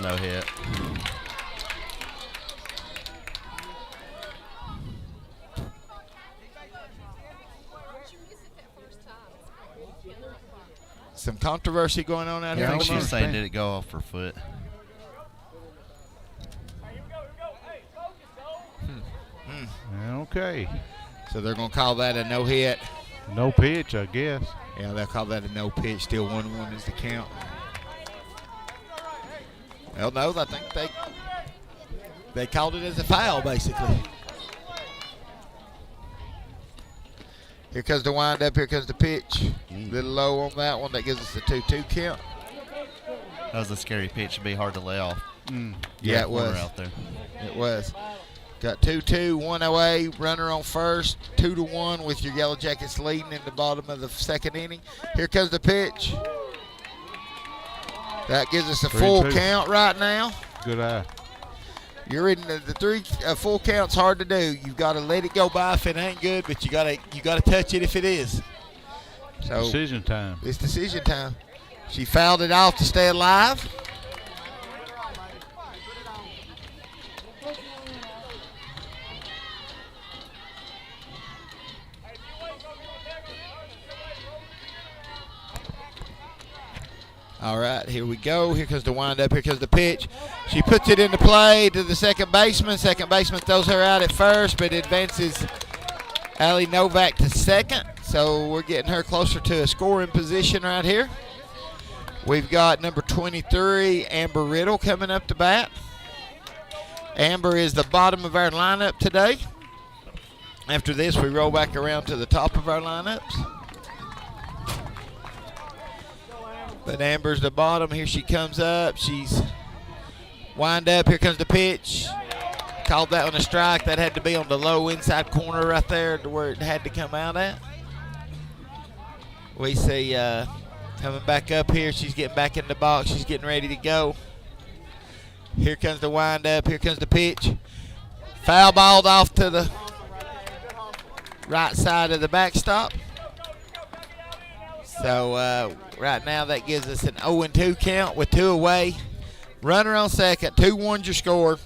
No hit. Some controversy going on out here. I think she was saying, did it go off her foot? Okay. So they're going to call that a no hit. No pitch, I guess. Yeah, they'll call that a no pitch. Still 1-1 is the count. Well, no, I think they called it as a foul, basically. Here comes the windup. Here comes the pitch. A little low on that one. That gives us a 2-2 count. That was a scary pitch. It'd be hard to lay off. Yeah, it was. Out there. It was. Got 2-2, 1 away, runner on first, 2-1 with your Yellow Jackets leading in the bottom of the second inning. Here comes the pitch. That gives us a full count right now. Good eye. You're in the three full count's hard to do. You've got to let it go by if it ain't good, but you got to touch it if it is. So decision time. It's decision time. She fouled it off to stay alive. All right, here we go. Here comes the windup. Here comes the pitch. She puts it into play to the second baseman. Second baseman throws her out at first, but advances Allie Novak to second. So we're getting her closer to a scoring position right here. We've got number 23, Amber Riddle, coming up to bat. Amber is the bottom of our lineup today. After this, we roll back around to the top of our lineups. But Amber's the bottom. Here she comes up. She's wind up. Here comes the pitch. Called that one a strike. That had to be on the low inside corner right there to where it had to come out at. We see coming back up here. She's getting back in the box. She's getting ready to go. Here comes the wind up. Here comes the pitch. Foul balled off to the right side of the backstop. So right now that gives us an 0-2 count with 2 away. Runner on second. 2-1's your score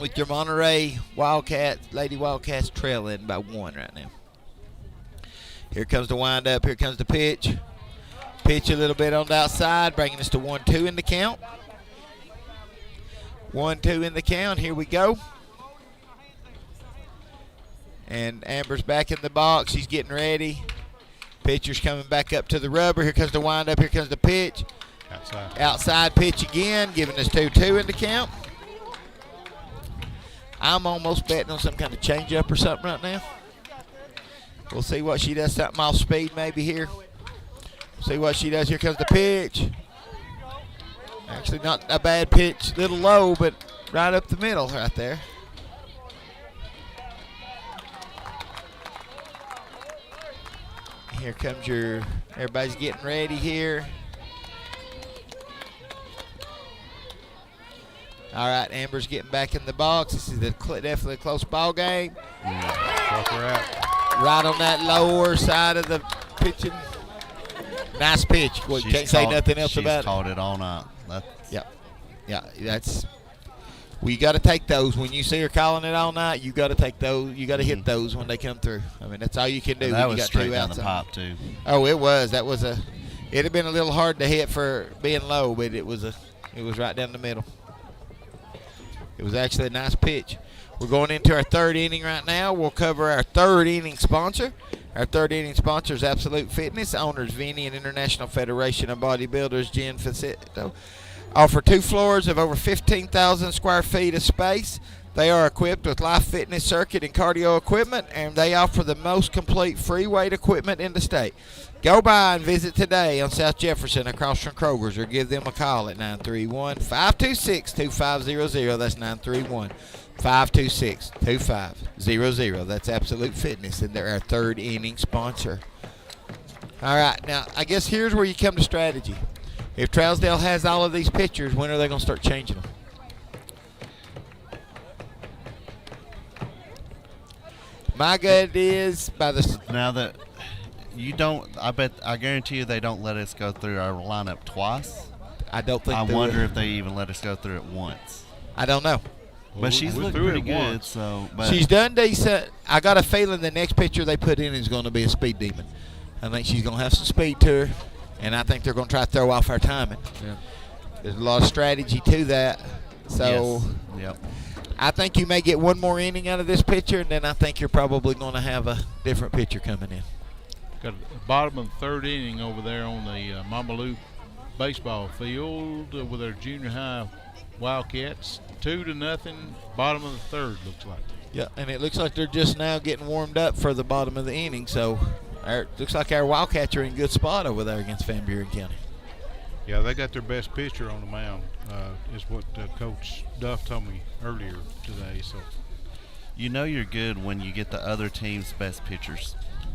with your Monterey Wildcats, Lady Wildcats trailing by 1 right now. Here comes the windup. Here comes the pitch. Pitch a little bit on the outside, bringing us to 1-2 in the count. 1-2 in the count. Here we go. And Amber's back in the box. She's getting ready. Pitcher's coming back up to the rubber. Here comes the windup. Here comes the pitch. Outside pitch again, giving us 2-2 in the count. I'm almost betting on some kind of changeup or something right now. We'll see what she does. Something off speed maybe here. See what she does. Here comes the pitch. Actually not a bad pitch. Little low, but right up the middle right there. Here comes everybody's getting ready here. All right, Amber's getting back in the box. This is definitely a close ball game. what we're at. Right on that lower side of the pitching. Nice pitch. Well, you can't say nothing else about it. She's called it all night. Yeah, that's. Well, you got to take those when you see her calling it all night. You got to take those. You got to hit those when they come through. I mean, that's all you can do. And that when was you got straight 2 down outs the on. pipe too. Oh, it was. That was a. It'd have been a little hard to hit for being low, but it was right down the middle. It was actually a nice pitch. We're going into our 3rd inning right now. We'll cover our 3rd inning sponsor. Our 3rd inning sponsor is Absolute Fitness. Owners Vinny and International Federation of Bodybuilders Jen Facetto. Offer 2 floors of over 15,000 square feet of space. They are equipped with life fitness circuit and cardio equipment, and they offer the most complete free weight equipment in the state. Go by and visit today on South Jefferson across from Kroger's, or give them a call at 931-526-2500. That's 931-526-2500. That's Absolute Fitness, and they're our 3rd inning sponsor. All right, now I guess here's where you come to strategy. If Trousdale has all of these pitchers, when are they going to start changing them? My gut is by the now that you don't, I guarantee you they don't let us go through our lineup twice. I don't think. I wonder if they even let us go through it once. I don't know. But she's looking pretty good, so. But she's done decent. I got a feeling the next pitcher they put in is going to be a speed demon. I think she's going to have some speed to her. And I think they're going to try to throw off our timing. Yeah. There's a lot of strategy to that. So yes. Yep. I think you may get one more inning out of this pitcher, and then I think you're probably going to have a different pitcher coming in. Got the bottom of the 3rd inning over there on the Mamalou baseball field with our junior high Wildcats. 2-0, bottom of the 3rd, looks like. Yeah, and it looks like they're just now getting warmed up for the bottom of the inning. So looks like our Wildcats are in good spot over there against Van Buren County. Yeah, they got their best pitcher on the mound, is what Coach Duff told me earlier today. So, you know you're good when you get the other team's best pitchers.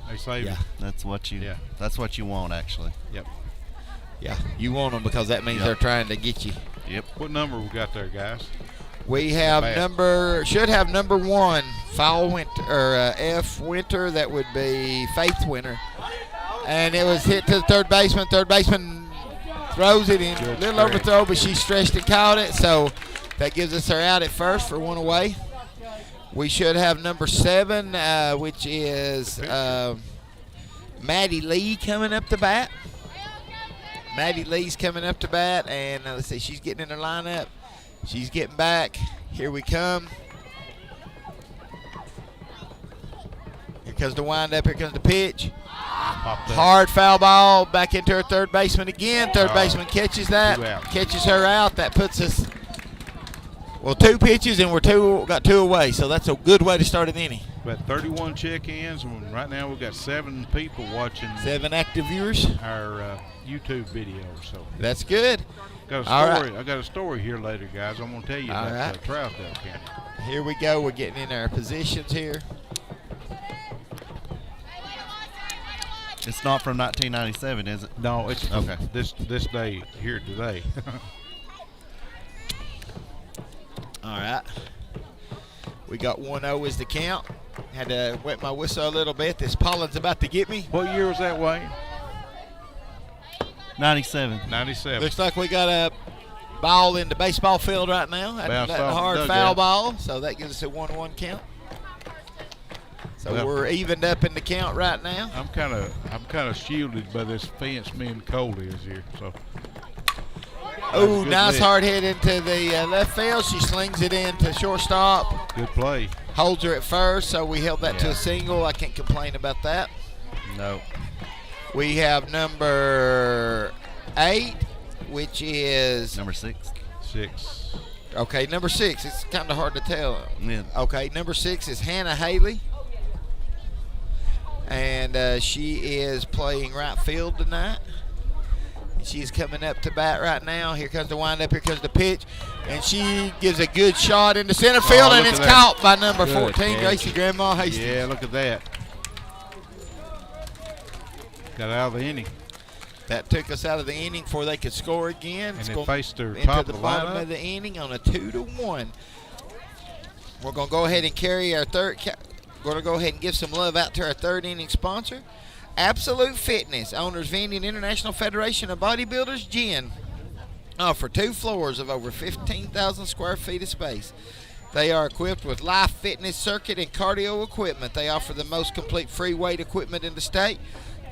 They save it. That's what you. Yeah. That's what you want, actually. Yep. Yeah, you want them because that means they're trying to get you. Yep. What number we got there, guys? We have should have number 1, Foul Winter, or F Winter. That would be Faith Winter. And it was hit to the 3rd baseman. 3rd baseman throws it in. A little overthrow, but she stretched and caught it. So that gives us her out at first for 1 away. We should have number 7, which is Maddie Lee coming up to bat. Maddie Lee's coming up to bat, and let's see, she's getting in her lineup. She's getting back. Here we come. Here comes the windup. Here comes the pitch. Hard foul ball. Back into her 3rd baseman again. 3rd baseman catches that. Catches her out. That puts us, 2 pitches, and got 2 away. So that's a good way to start an inning. About 31 check-ins, and right now we've got 7 people watching. 7 active viewers. Our YouTube video. So that's good. Got a story. I got a story here later, guys. I'm going to tell you about Trousdale County. Here we go. We're getting in our positions here. It's not from 1997, is it? No, it's okay. This day here today. All right. We got 1-0 as the count. Had to wet my whistle a little bit. This pollen's about to get me. What year was that, Wayne? 97. 97. Looks like we got a ball in the baseball field right now. That's a hard foul ball, so that gives us a 1-1 count. So we're evened up in the count right now. I'm kind of shielded by this fence me and Cole is here. So. Oh, nice hard hit into the left field. She slings it into shortstop. Good play. Holds her at first, so we held that to a single. I can't complain about that. No. We have number 8, which is number 6. 6. Okay, number 6. It's kind of hard to tell. Yeah. Okay, number 6 is Hannah Haley, and she is playing right field tonight. She's coming up to bat right now. Here comes the windup. Here comes the pitch. And she gives a good shot into center field, and it's caught by number 14, Gracie Grandma Hastings. Yeah, look at that. Got out of the inning. That took us out of the inning before they could score again. And it faced their into top the of the bottom lineup. of the inning on a 2-1. We're going to go ahead and carry our going to go ahead and give some love out to our third inning sponsor, Absolute Fitness, owners of Indian International Federation of Bodybuilders Gym. Offer 2 floors of over 15,000 square feet of space. They are equipped with life fitness circuit and cardio equipment. They offer the most complete free weight equipment in the state.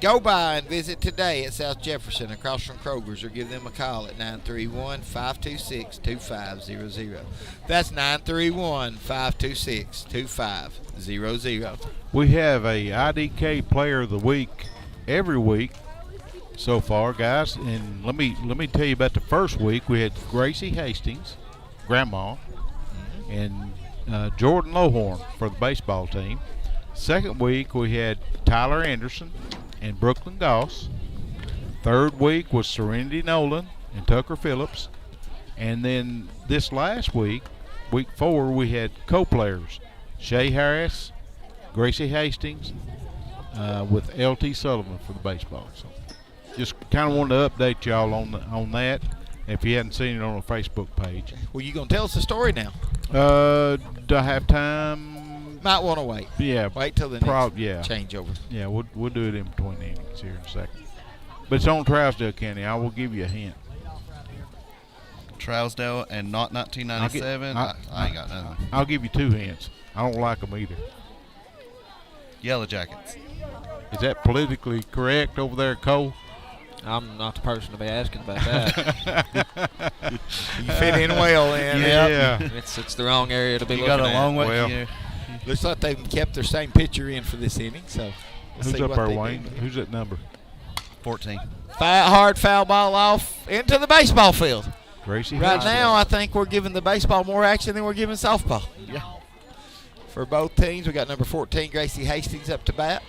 Go by and visit today at South Jefferson across from Kroger's, or give them a call at 931-526-2500. That's 931-526-2500. We have a IDK Player of the Week every week so far, guys. And let me tell you about the first week. We had Gracie Hastings, Grandma, and Jordan Lohorn for the baseball team. Second week we had Tyler Anderson and Brooklyn Goss. Third week was Serenity Nolan and Tucker Phillips. And then this last week, week 4, we had co-players Shay Harris, Gracie Hastings, with LT Sullivan for the baseball. So just kind of wanted to update y'all on that if you hadn't seen it on the Facebook page. Well, you going to tell us the story now? Do I have time? Might want to wait. Yeah. Wait till the next changeover. Yeah, we'll do it in between innings here in a second. But it's on Trousdale County. I will give you a hint. Trousdale and not 1997. I ain't got nothing. I'll give you 2 hints. I don't like them either. Yellow Jackets. Is that politically correct over there, Cole? I'm not the person to be asking about that. You fit in well, then. Yeah. It's the wrong area to be looking got a at. long way. Well, Yeah. Looks like they've kept their same pitcher in for this inning. So let's who's see up what there, they Wayne? do. Who's that number? 14. Hard foul ball off into the baseball field. Gracie Right Hastings. now, I think we're giving the baseball more action than we're giving softball. Yeah. For both teams, we got number 14, Gracie Hastings, up to bat.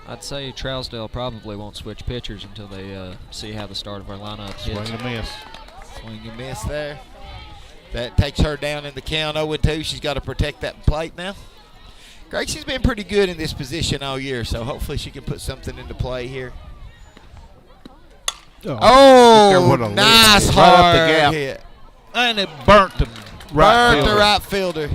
I'd say Trousdale probably won't switch pitchers until they see how the start of our lineup Swing hits. and a miss. Swing and miss there. That takes her down in the count 0-2. She's got to protect that plate now. Gracie's been pretty good in this position all year, so hopefully she can put something into play here. Oh, what a nice lift. hard Right up the gap. hit. And it burnt the right Burnt fielder. the right fielder.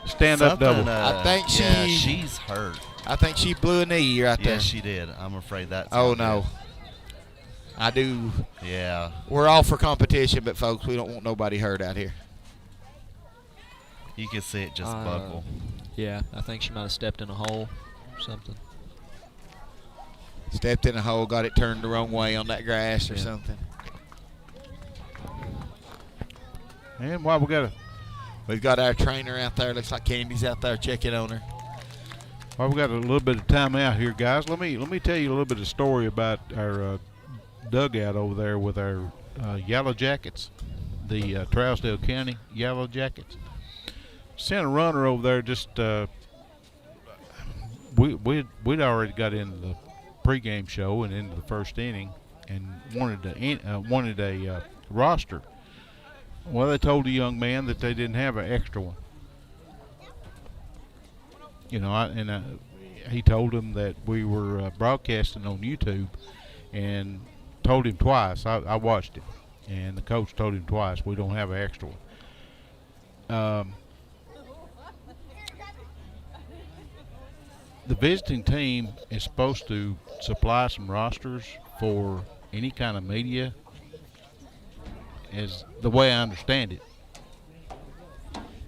Stand up double. I think she's hurt. I think she blew a knee right there. Yeah, she did. I'm afraid that's. Oh, not no. good. I do. Yeah. We're all for competition, but, folks, we don't want nobody hurt out here. You can see it just buckle. Yeah, I think she might have stepped in a hole or something. Stepped in a hole, got it turned the wrong way on that grass or something. And while we've got our trainer out there. Looks like Candy's out there checking on her. Well, we got a little bit of time out here, guys. Let me tell you a little bit of story about our dugout over there with our Yellow Jackets, the Trousdale County Yellow Jackets. Sent a runner over there. Just we'd already got into the pregame show and into the first inning, and wanted a roster. Well, they told the young man that they didn't have an extra one. You know, he told him that we were broadcasting on YouTube, and told him twice. I watched it, and the coach told him twice, we don't have an extra one. The visiting team is supposed to supply some rosters for any kind of media, as the way I understand it.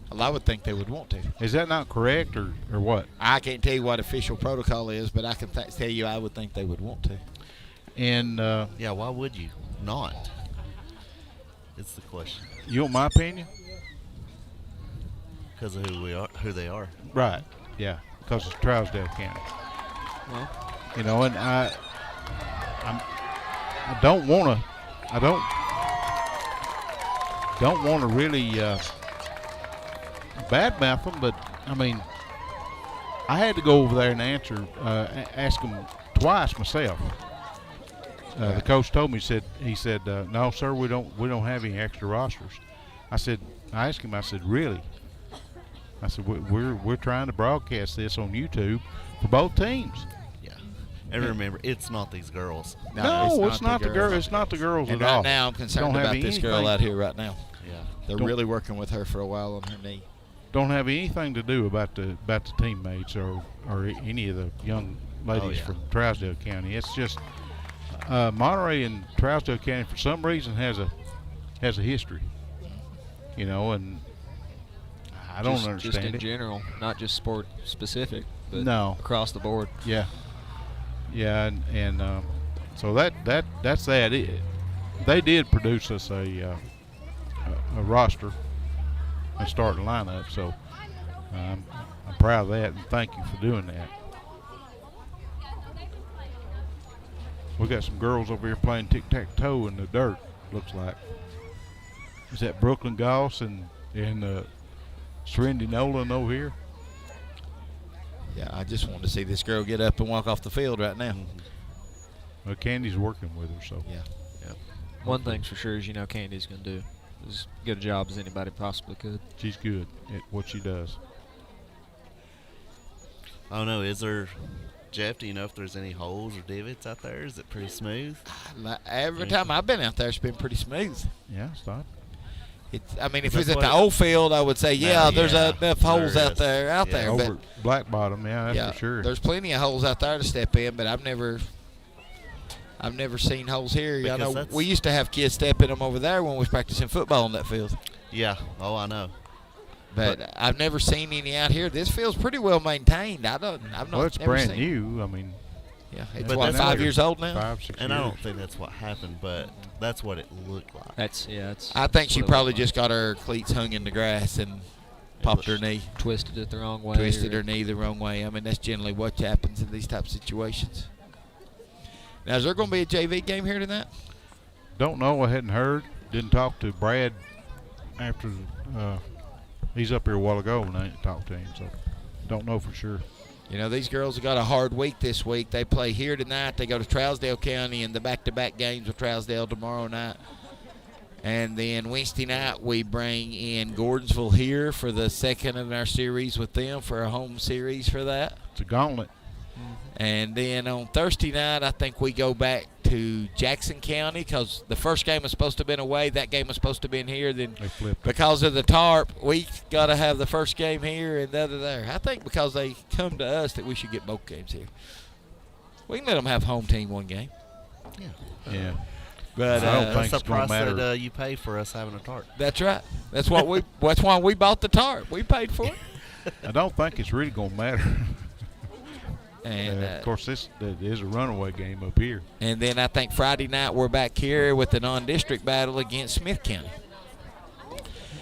Well, I would think they would want to. Is that not correct, or what? I can't tell you what official protocol is, but I can tell you I would think they would want to. And yeah, why would you not? It's the question. You want my opinion? Because of who they are. Right. Yeah. Because it's Trousdale County. Well, you know, and I don't want to really badmouth them, but I mean, I had to go over there and ask them twice myself. The coach told me, he said, no, sir, we don't have any extra rosters. I asked him, I said, really? I said, we're trying to broadcast this on YouTube for both teams. Yeah, and remember, it's not these girls. No, it's not the girls. It's not the girls and at all. right now, I'm concerned about this girl out here right now. Yeah, they're really working with her for a while on her knee. don't have anything to do about the teammates or any of the young ladies from Trousdale County. It's just Monterey and Trousdale County for some reason has a history, and I don't understand just in it. general, not just sport specific, but across the board. Yeah, and so that's that. They did produce us a roster and starting lineup, so I'm proud of that, and thank you for doing that. We got some girls over here playing tic-tac-toe in the dirt, looks like. Is that Brooklyn Goss and Serenity Nolan over here? Yeah, I just want to see this girl get up and walk off the field right now. Well, Candy's working with her, so. Yeah. One thing's for sure is Candy's going to do as good a job as anybody possibly could. She's good at what she does. I don't know. Is there, Jeff, do you know if there's any holes or divots out there? Is it pretty smooth? Every time I've been out there, it's been pretty smooth. Yeah, it's not. If it was at the old field, I would say, there's enough holes out there. Over but Black Bottom, that's for sure. There's plenty of holes out there to step in, but I've never seen holes here. I know we used to have kids step in them over there when we was practicing football on that field. Yeah. Oh, I know. But I've never seen any out here. This field's pretty well maintained. It's brand new. I mean, yeah, it's 5 years old now. 5, 6 and years. I don't think that's what happened, but that's what it looked like. I think she probably just got her cleats hung in the grass and popped her knee. Twisted it the wrong way. Twisted her knee the wrong way. I mean, that's generally what happens in these type of situations. Now, is there going to be a JV game here tonight? Don't know. I hadn't heard. Didn't talk to Brad after he's up here a while ago and I didn't talk to him, so don't know for sure. These girls have got a hard week this week. They play here tonight. They go to Trousdale County in the back-to-back games with Trousdale tomorrow night. And then Wednesday night we bring in Gordonsville here for the second of our series with them for a home series for that. It's a gauntlet. And then on Thursday night, I think we go back to Jackson County because the first game was supposed to have been away. That game was supposed to have been here. Then because of the tarp, we got to have the first game here and the other there. I think because they come to us that we should get both games here. We can let them have home team one game. Yeah. But I don't think that's it's the price matter. that you pay for us having a tarp. That's right. That's why we bought the tarp. We paid for it. I don't think it's really going to matter. And of course, this is a runaway game up here. And then I think Friday night we're back here with the non-district battle against Smith County.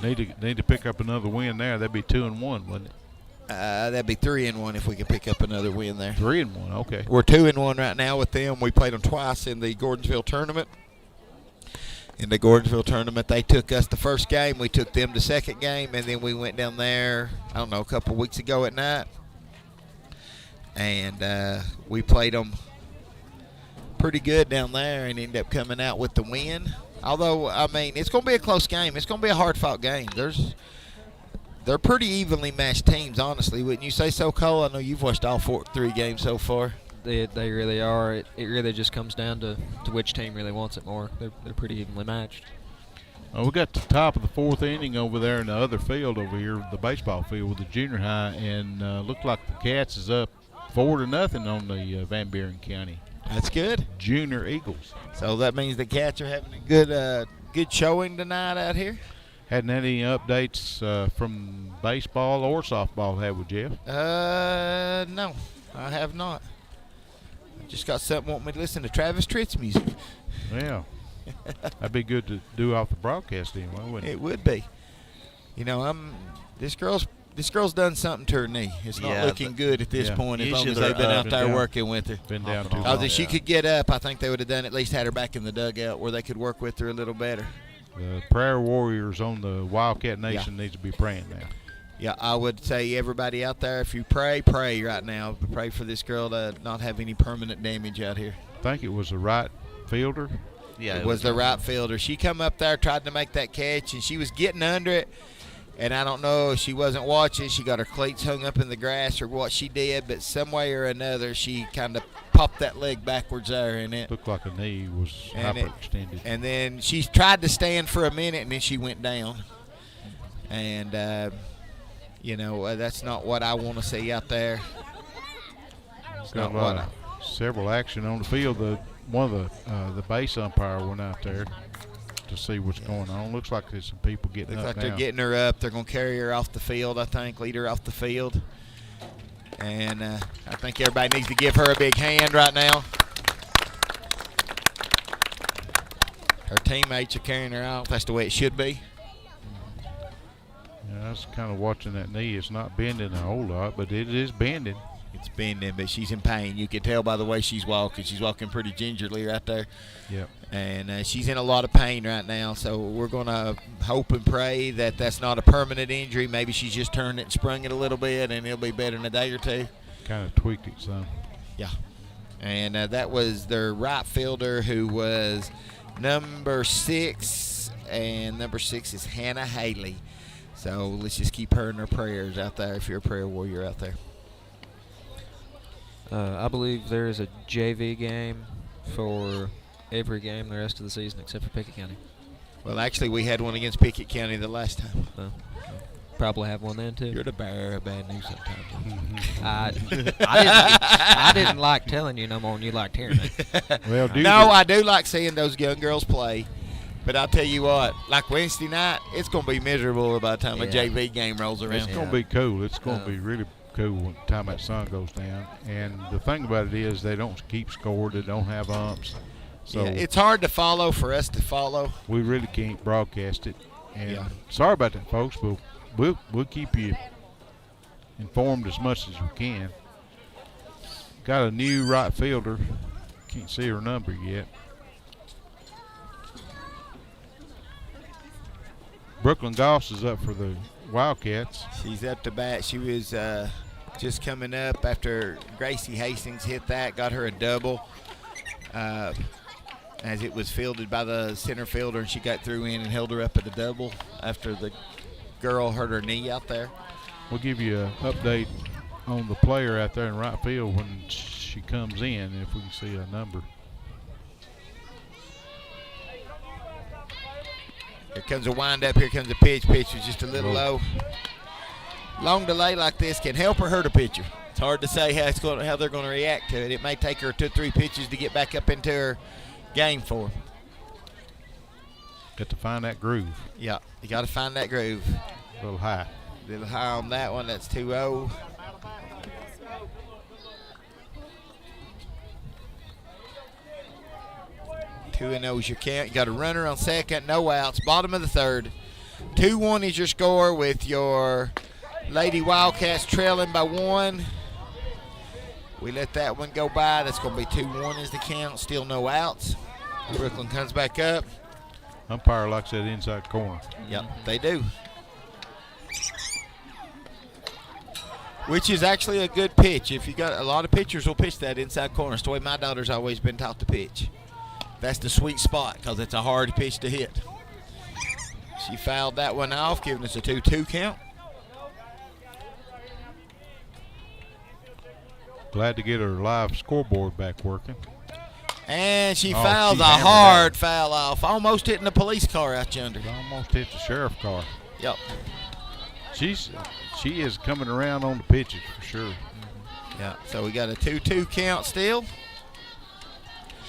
Need to pick up another win there. That'd be 2-1, wouldn't it? That'd be 3-1 if we could pick up another win there. 3-1, okay. We're 2-1 right now with them. We played them twice in the Gordonsville tournament. In the Gordonsville tournament, they took us the first game. We took them the second game, and then we went down there, a couple of weeks ago at night. And we played them pretty good down there and ended up coming out with the win. Although, it's going to be a close game. It's going to be a hard-fought game. They're pretty evenly matched teams, honestly. Wouldn't you say so, Cole? I know you've watched all 3 games so far. They really are. It really just comes down to which team really wants it more. They're pretty evenly matched. We got the top of the 4th inning over there in the other field over here, the baseball field with the junior high, and looked like the Cats is up 4-0 on the Van Buren County. That's good. Junior Eagles. So that means the Cats are having a good showing tonight out here. Hadn't had any updates from baseball or softball, have we, Jeff? No, I have not. I just got something wanting me to listen to Travis Tritt's music. Yeah. That'd be good to do off the broadcast anyway, wouldn't it? It would be. This girl's done something to her knee. It's not looking good at this point as long as they've been out there working with her. Been down too long. Because if she could get up, I think they would have done at least had her back in the dugout where they could work with her a little better. The prayer warriors on the Wildcat Nation needs to be praying now. Yeah, I would say everybody out there, if you pray right now. Pray for this girl to not have any permanent damage out here. I think it was the right fielder. Yeah, it was the right fielder. She come up there, tried to make that catch, and she was getting under it. And I don't know if she wasn't watching. She got her cleats hung up in the grass or what she did, but some way or another she kind of popped that leg backwards there. And it looked like a knee was hyperextended. And then she tried to stand for a minute, and then she went down. And That's not what I want to see out there. It's Got not what several action on the field. One of the base umpire went out there to see what's going on. Looks like there's some people getting Looks up like now. they're getting her up. They're going to carry her off the field, I think, lead her off the field. And I think everybody needs to give her a big hand right now. Her teammates are carrying her out. That's the way it should be. Yeah, I was kind of watching that knee. It's not bending a whole lot, but it is bending. It's bending, but she's in pain. You can tell by the way she's walking. She's walking pretty gingerly right there. Yep. And she's in a lot of pain right now, so we're going to hope and pray that that's not a permanent injury. Maybe she's just turned it and sprung it a little bit, and it'll be better in a day or two. Kind of tweaked it some. Yeah. And that was their right fielder, who was number 6, and number 6 is Hannah Haley. So let's just keep her in our prayers out there if you're a prayer warrior out there. I believe there is a JV game for every game the rest of the season except for Pickett County. Well, actually, we had one against Pickett County the last time. Probably have one then, too. You're the bearer of bad news sometimes. I didn't like telling you no more than you liked hearing it. Well, I do like seeing those young girls play. But I'll tell you what, like Wednesday night, it's going to be miserable by the time a JV game rolls around. It's going to be cool. It's going to be really cool when the time that sun goes down. And the thing about it is they don't keep score. They don't have umps. So it's hard to follow for us to follow. We really can't broadcast it. And sorry about that, folks, but we'll keep you informed as much as we can. Got a new right fielder. Can't see her number yet. Brooklyn Goss is up for the Wildcats. She's up to bat. She was just coming up after Gracie Hastings hit that, got her a double as it was fielded by the center fielder, and she got through in and held her up at a double after the girl hurt her knee out there. We'll give you an update on the player out there in right field when she comes in, if we can see a number. Here comes a windup. Here comes a pitch. Pitch was just a little low. Long delay like this can help or hurt a pitcher. It's hard to say how they're going to react to it. It may take her 2 or 3 pitches to get back up into her game form. Got to find that groove. Yeah, you got to find that groove. A little high. A little high on that one. That's 2-0. Two and 0 is your count. You got a runner on second, no outs. Bottom of the third. 2-1 is your score with your Lady Wildcats trailing by 1. We let that one go by. That's going to be 2-1 is the count. Still no outs. Brooklyn comes back up. Umpire likes that inside corner. Yep, they do. Which is actually a good pitch. If you got a lot of pitchers will pitch that inside corner. It's the way my daughter's always been taught to pitch. That's the sweet spot because it's a hard pitch to hit. She fouled that one off, giving us a 2-2 count. Glad to get her live scoreboard back working. And she fouls a hard foul off, almost hitting the police car out yonder. Almost hit the sheriff car. Yep. She is coming around on the pitches for sure. Yeah. So we got a 2-2 count still.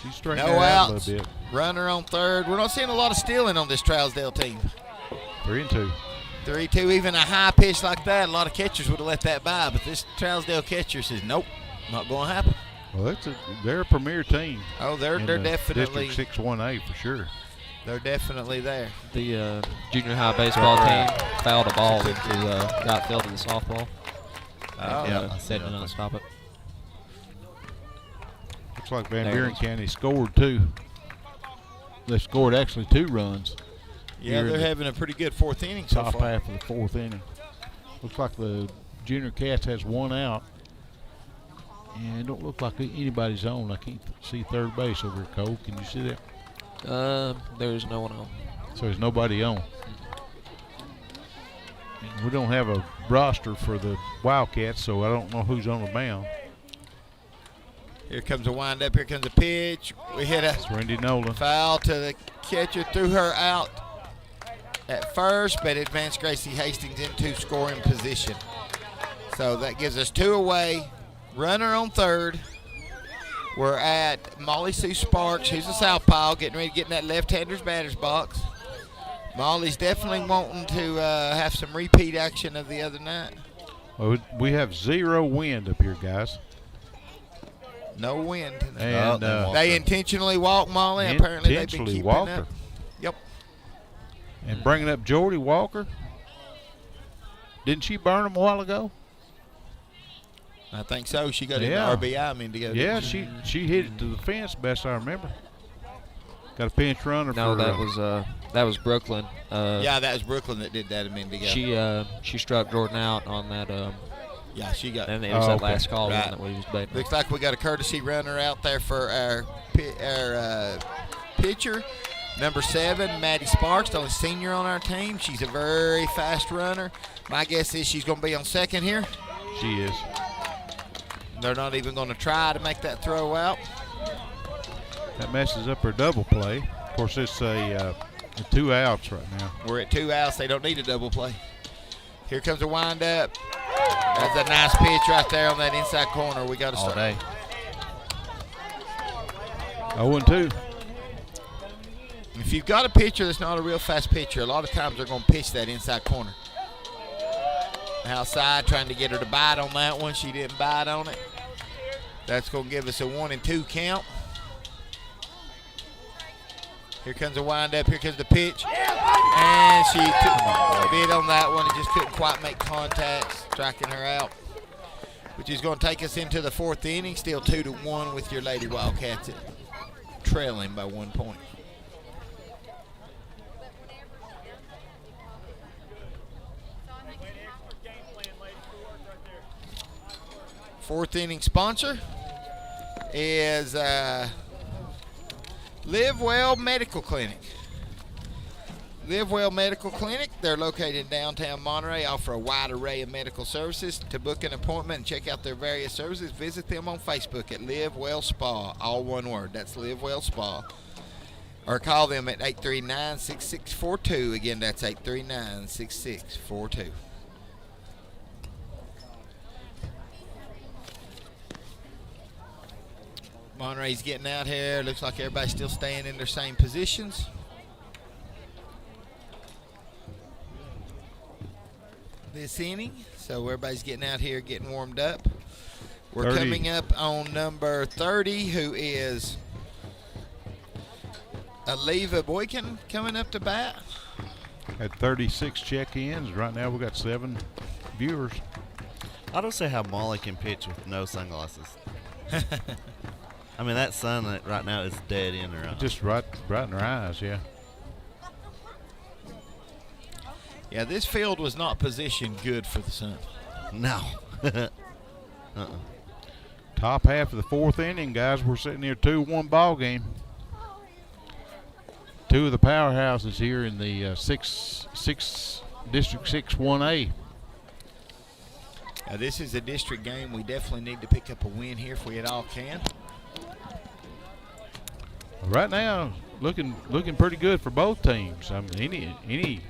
She's straightening out outs. a little bit. Runner on third. We're not seeing a lot of stealing on this Trousdale team. 3-2. 3-2. Even a high pitch like that, a lot of catchers would have let that by. But this Trousdale catcher says, nope, not going to happen. Well, they're a premier team. Oh, they're definitely District 6-1A for sure. They're definitely there. The junior high baseball team fouled a ball into right field of the softball. They did not stop it. Looks like Van Buren County scored 2. They scored actually 2 runs. Yeah, they're having a pretty good 4th inning so far. Top half of the 4th inning. Looks like the Junior Cats has 1 out. And it don't look like anybody's on. I can't see third base over here, Cole. Can you see that? There's no one on. So there's nobody on. And we don't have a roster for the Wildcats, so I don't know who's on the mound. Here comes a windup. Here comes a pitch. We hit a Randy Nolan. foul to the catcher. Threw her out. at first, but advanced Gracie Hastings into scoring position. So that gives us 2 away. Runner on third. We're at Molly Sue Sparks, who's a southpaw, getting ready to get in that left-hander's batter's box. Molly's definitely wanting to have some repeat action of the other night. Well, we have 0 wind up here, guys. No wind. And they intentionally walk Molly. Apparently they've been keeping walk up. her. Yep. And bringing up Jordy Walker. Didn't she burn him a while ago? I think so. She got in the RBI to go. Yeah, she hit it to the fence, best I remember. Got a pinch runner. No, for, that was Brooklyn. Yeah, that was Brooklyn that did that a minute ago. She struck Jordan out on that. Yeah, she got. And it was that last call that we was betting. Looks like we got a courtesy runner out there for our pitcher, number 7, Maddie Sparks, the only senior on our team. She's a very fast runner. My guess is she's going to be on second here. She is. They're not even going to try to make that throw out. That messes up her double play. Of course, it's a 2 outs right now. We're at 2 outs. They don't need a double play. Here comes a windup. That's a nice pitch right there on that inside corner. We got to start. All day. 0-2. If you've got a pitcher that's not a real fast pitcher, a lot of times they're going to pitch that inside corner. Outside, trying to get her to bite on that one. She didn't bite on it. That's going to give us a 1-2 count. Here comes a windup. Here comes the pitch. And she took a bit on that one and just couldn't quite make contact, striking her out. Which is going to take us into the 4th inning. Still 2-1 with your Lady Wildcats trailing by 1 point. Fourth inning sponsor is Live Well Medical Clinic. Live Well Medical Clinic, they're located in downtown Monterey, offer a wide array of medical services. To book an appointment and check out their various services, visit them on Facebook at Live Well Spa, all one word. That's Live Well Spa. Or call them at 839-6642. Again, that's 839-6642. Monterey's getting out here. Looks like everybody's still staying in their same positions. This inning. So everybody's getting out here, getting warmed up. We're 30. coming up on number 30, who is Aliva Boykin coming up to bat. Had 36 check-ins. Right now we got 7 viewers. I don't see how Molly can pitch with no sunglasses. I mean, that sun right now is dead in her eyes. Just right in her eyes, yeah. Yeah, this field was not positioned good for the sun. No. Top half of the 4th inning, guys. We're sitting here 2-1 ball game. 2 of the powerhouses here in the District 6 1A. Now, this is a district game. We definitely need to pick up a win here if we at all can. Right now, looking pretty good for both teams. I mean, any.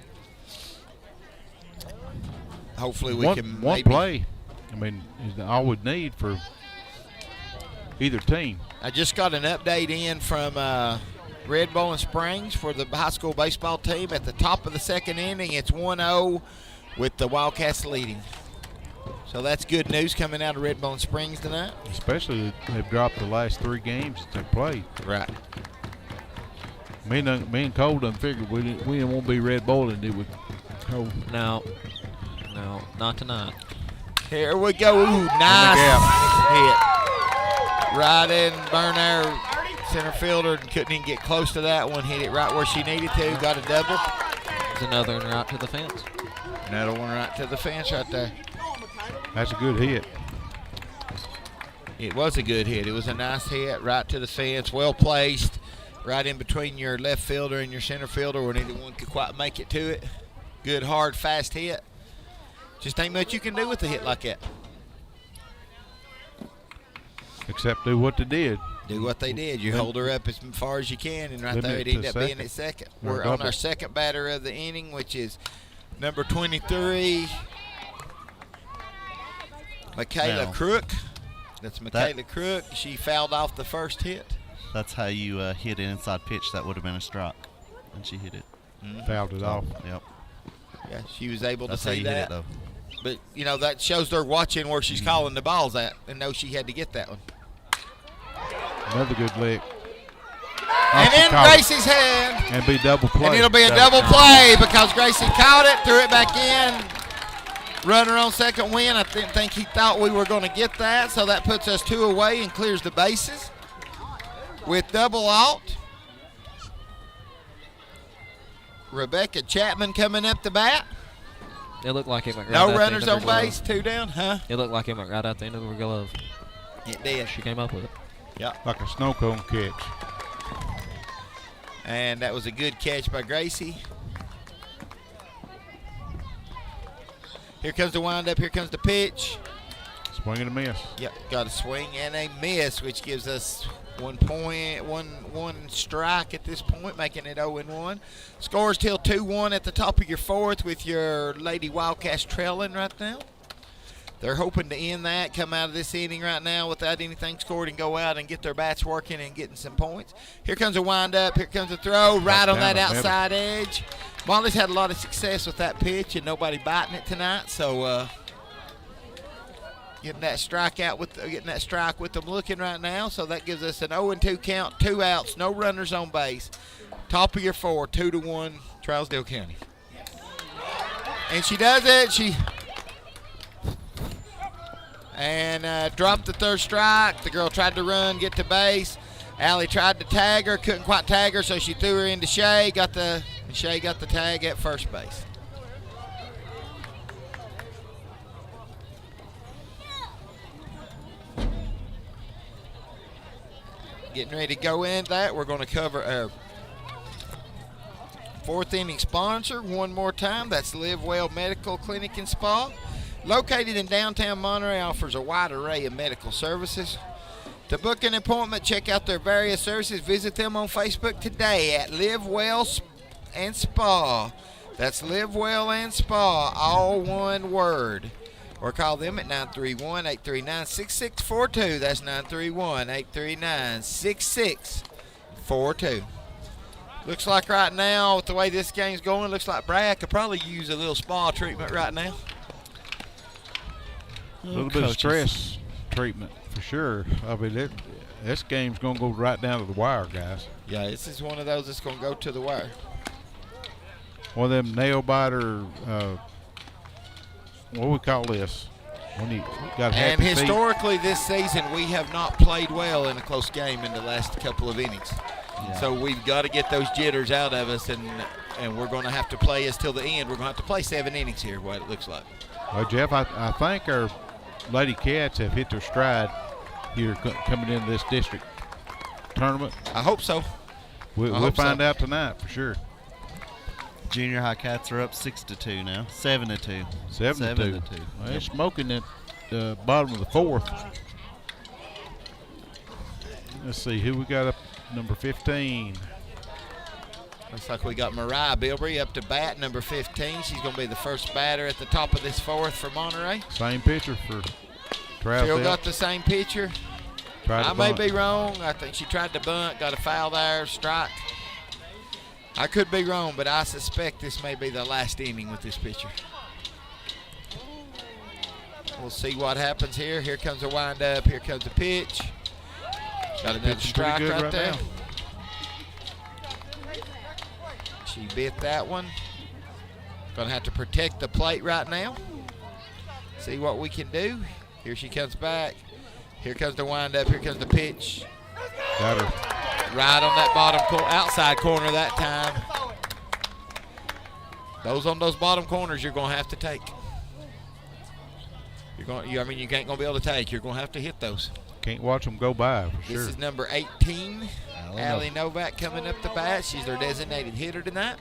Hopefully we can one play. I mean, is all we need for either team. I just got an update in from Red Bowling Springs for the high school baseball team. At the top of the 2nd inning, it's 1-0 with the Wildcats leading. So that's good news coming out of Red Bowling Springs tonight. Especially that they've dropped the last 3 games that they played. Right. Me and Cole done figured we didn't want to be Red Bowling, did we? Cole? No, not tonight. Here we go. Ooh, nice hit. Right in, burn our center fielder. Couldn't even get close to that one. Hit it right where she needed to. Got a double. There's another one right to the fence. Another one right to the fence right there. That's a good hit. It was a good hit. It was a nice hit right to the fence. Well placed. Right in between your left fielder and your center fielder where neither one could quite make it to it. Good, hard, fast hit. Just ain't much you can do with a hit like that. Except do what they did. do what they did. You hold her up as far as you can, and right there it ended up being at second. We're on our second batter of the inning, which is number 23, Michaela Crook. That's Michaela Crook. She fouled off the first hit. That's how you hit an inside pitch. That would have been a strike, and she hit it. Fouled it off. Yep. Yeah, she was able to That's how see you that. hit it, though. But, you know, that shows they're watching where she's calling the balls at and know she had to get that one. Another good lick. And in Gracie's hand. And be double play. And it'll be a double play because Gracie caught it, threw it back in. Runner on second win. I didn't think he thought we were going to get that, so that puts us 2 away and clears the bases with double out. Rebecca Chapman coming up the bat. It looked like it went right No out runners the end on of her base, 2 down, huh? It looked like it went right out the end of her glove. It did. She came up with it. Yeah. Like a snow cone catch. And that was a good catch by Gracie. Here comes the windup. Here comes the pitch. Swing and a miss. Yep, got a swing and a miss, which gives us 1 point, one strike at this point, making it 0-1. Score still 2-1 at the top of your fourth with your Lady Wildcats trailing right now. They're hoping to end that, come out of this inning right now without anything scored and go out and get their bats working and getting some points. Here comes a windup. Here comes a throw right on that outside edge. Molly's had a lot of success with that pitch and nobody biting it tonight, so getting that strike with them looking right now. So that gives us an 0-2 count, 2 outs, no runners on base. Top of your 4, 2-1, Trousdale County. And she does it. And dropped the third strike. The girl tried to run, get to base. Allie tried to tag her, couldn't quite tag her, so she threw her into Shay. Shay got the tag at first base. Getting ready to go in that. We're going to cover our 4th inning sponsor one more time. That's Live Well Medical Clinic and Spa. Located in downtown Monterey, offers a wide array of medical services. To book an appointment, check out their various services. Visit them on Facebook today at Live Well and Spa. That's Live Well and Spa, all one word. Or call them at 931-839-6642. That's 931-839-6642. Looks like right now, with the way this game's going, looks like Brad could probably use a little spa treatment right now. A little bit of stress treatment for sure. I mean, this game's going to go right down to the wire, guys. Yeah, this is one of those that's going to go to the wire. One of them nail biter, what do we call this? When you got and historically this season, we have not played well in a close game in the last couple of innings. Yeah. So we've got to get those jitters out of us, and we're going to have to play us till the end. We're going to have to play 7 innings here, what it looks like. Well, Jeff, I think our Lady Cats have hit their stride here coming into this district tournament. I hope so. We'll find out tonight for sure. Junior high Cats are up 6-2 now. 7-2. 7-2. Well, they're smoking at the bottom of the 4th. Let's see who we got up. Number 15. Looks like we got Mariah Bilbrey up to bat, number 15. She's going to be the first batter at the top of this 4th for Monterey. Same pitcher for Trousdale. Still got the same pitcher. I may be wrong. I think she tried to bunt, got a foul there, strike. I could be wrong, but I suspect this may be the last inning with this pitcher. We'll see what happens here. Here comes a windup. Here comes a pitch. Got another strike right there. Now. She bit that one. Gonna have to protect the plate right now. See what we can do. Here she comes back. Here comes the windup. Here comes the pitch. Got her. Right on that bottom outside corner that time. Those on those bottom corners you're gonna have to take. You ain't gonna be able to take. You're gonna have to hit those. Can't watch them go by for sure. This is number 18, Allie Novak coming up the bat. She's their designated hitter tonight.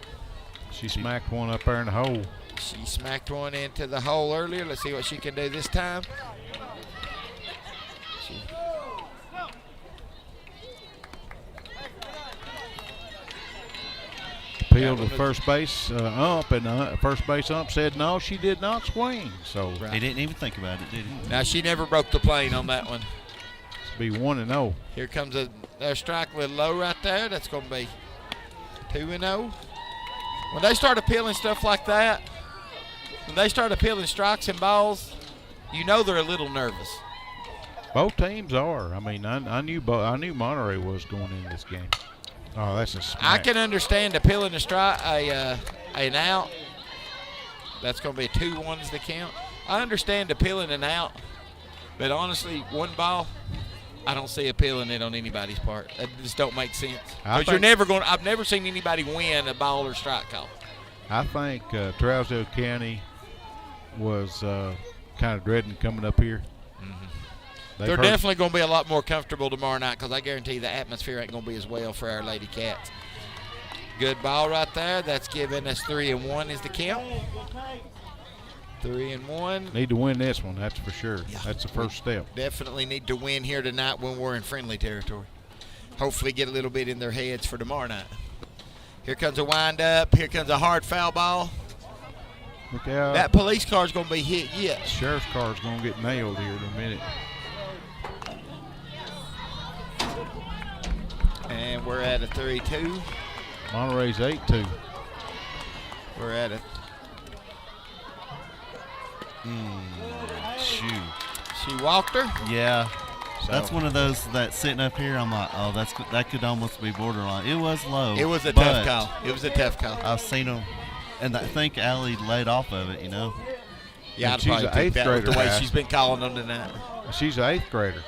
She smacked one up there in the hole. She smacked one into the hole earlier. Let's see what she can do this time. appealed to first base ump, and first base ump said no, she did not swing. So he didn't even think about it, did he? Now she never broke the plane on that one. It's be 1-0. Here comes their strike a little low right there. That's going to be 2-0. When they start appealing stuff like that, when they start appealing strikes and balls, you know they're a little nervous. Both teams are. I mean, I knew Monterey was going in this game. Oh, that's a smack. I can understand appealing a strike, an out. That's going to be 2-1 is the count. I understand appealing an out, but honestly, one ball, I don't see appealing it on anybody's part. It just don't make sense. Because I've never seen anybody win a ball or strike call. I think Trousdale County was kind of dreading coming up here. They're definitely going to be a lot more comfortable tomorrow night because I guarantee the atmosphere ain't going to be as well for our Lady Cats. Good ball right there. That's giving us 3-1 is the count. 3-1. Need to win this one, that's for sure. Yeah. That's the first step. Definitely need to win here tonight when we're in friendly territory. Hopefully get a little bit in their heads for tomorrow night. Here comes a wind-up. Here comes a hard foul ball. Look out. That police car's going to be hit yet. Sheriff's car's going to get nailed here in a minute. And we're at a 3-2. Monterey's 8-2. We're at a. Shoot. She walked her? Yeah. So. That's one of those that sitting up here, I'm like, oh, that could almost be borderline. It was low. It was a tough call. It was a tough call. I've seen them, and I think Allie laid off of it, Yeah, I'd she's probably an pick eighth that with the grader way now. she's been calling them tonight. She's an 8th grader.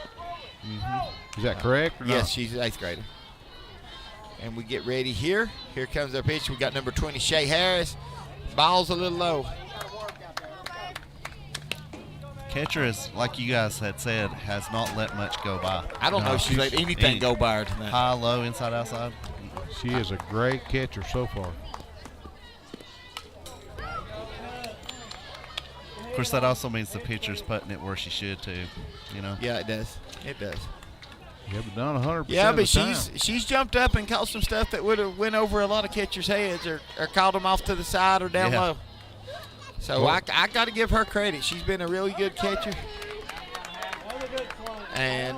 Is that correct or not? Yes, she's an 8th grader. And we get ready here. Here comes our pitch. We got number 20, Shay Harris. Ball's a little low. Catcher is, like you guys had said, has not let much go by. I don't know if she's let anything go by her tonight. High, low, inside, outside. She is a great catcher so far. Of course, that also means the pitcher's putting it where she should too. Yeah, it does. It does. Yeah, but not 100% Yeah, of the but time. she's jumped up and caught some stuff that would have went over a lot of catchers' heads or caught them off to the side or down low. So I got to give her credit. She's been a really good catcher. And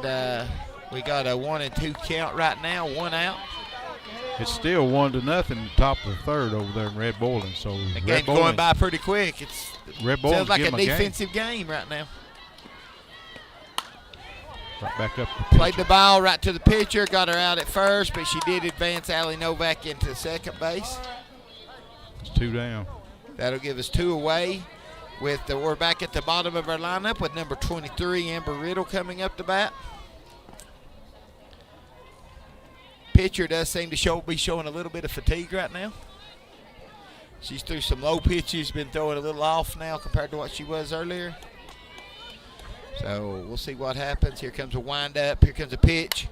we got a 1-2 count right now, 1 out. It's still 1-0, top of the third over there in Red Boiling. So The game's going by pretty quick. It sounds like a defensive game right now. Right back up. Played the ball right to the pitcher, got her out at first, but she did advance Allie Novak into second base. It's 2 down. That'll give us 2 away. We're back at the bottom of our lineup with number 23, Amber Riddle, coming up to bat. Pitcher does seem to be showing a little bit of fatigue right now. She's threw some low pitches, been throwing a little off now compared to what she was earlier. So we'll see what happens. Here comes a wind-up. Here comes a pitch.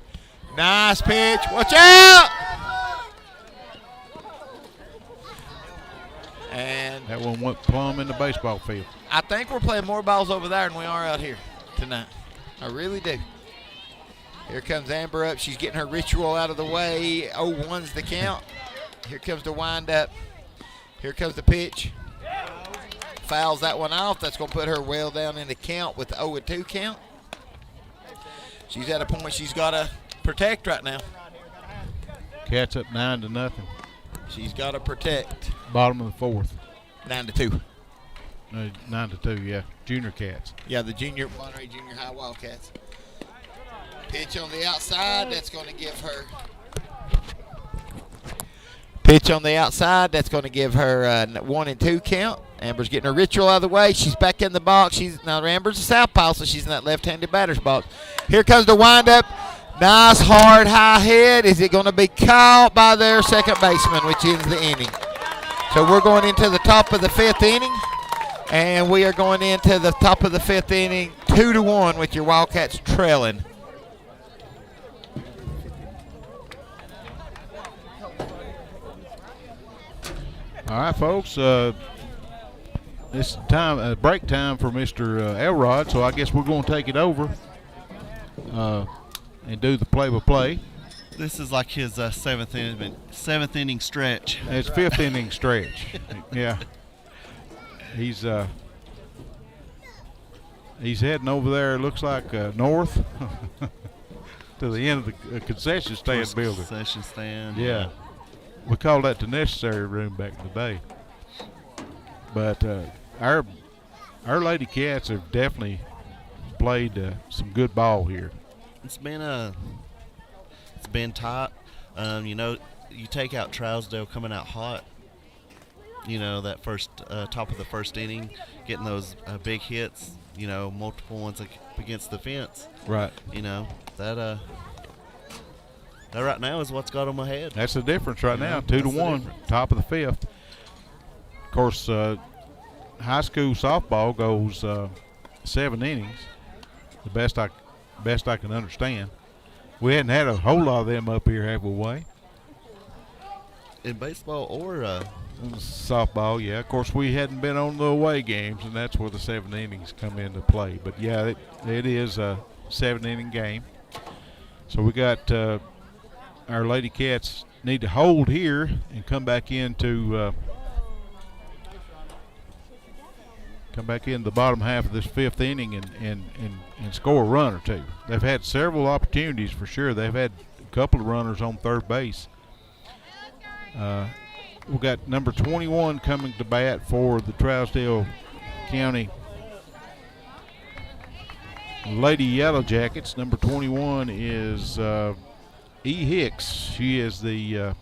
Nice pitch. Watch out! And that one went plumb in the baseball field. I think we're playing more balls over there than we are out here tonight. I really do. Here comes Amber up. She's getting her ritual out of the way. 0-1's the count. Here comes the wind-up. Here comes the pitch. Fouls that one off. That's going to put her well down in the count with the 0-2 count. She's at a point she's got to protect right now. Cats up 9-0. She's got to protect. Bottom of the 4th. 9-2. 9-2, yeah. Junior Cats. Yeah, the Monterey Junior High Wildcats. Pitch on the outside. That's going to give her. Pitch on the outside. That's going to give her a 1-2 count. Amber's getting her ritual out of the way. She's back in the box. Now Amber's a southpaw, so she's in that left-handed batter's box. Here comes the windup. Nice hard high hit. Is it going to be caught by their second baseman, which ends the inning? So we're going into the top of the 5th inning, and we are going into the top of the 5th inning, 2-1 with your Wildcats trailing. All right, folks. It's time, break time for Mr. Elrod, so I guess we're going to take it over and do the play-by-play. This is like his seventh inning stretch. It's fifth inning stretch. Yeah. He's heading over there, looks like north to the end of the concession stand building. Concession stand. Yeah. We called that the necessary room back in the day. But our Lady Cats have definitely played some good ball here. It's been tight. You know, you take out Trousdale coming out hot. You know, that first top of the first inning, getting those big hits. You know, multiple ones against the fence. Right. You know, that right now is what's got them ahead. That's the difference right now, 2-1, top of the fifth. Of course, high school softball goes 7 innings, the best I can understand. We hadn't had a whole lot of them up here, have we? In baseball or softball, yeah. Of course, we hadn't been on the away games, and that's where the 7 innings come into play. But yeah, it is a 7-inning game. So we got our Lady Cats need to hold here and come back into the bottom half of this 5th inning and score a run or two. They've had several opportunities for sure. They've had a couple of runners on third base. We've got number 21 coming to bat for the Trousdale County Lady Yellow Jackets. Number 21 is E. Hicks. She is the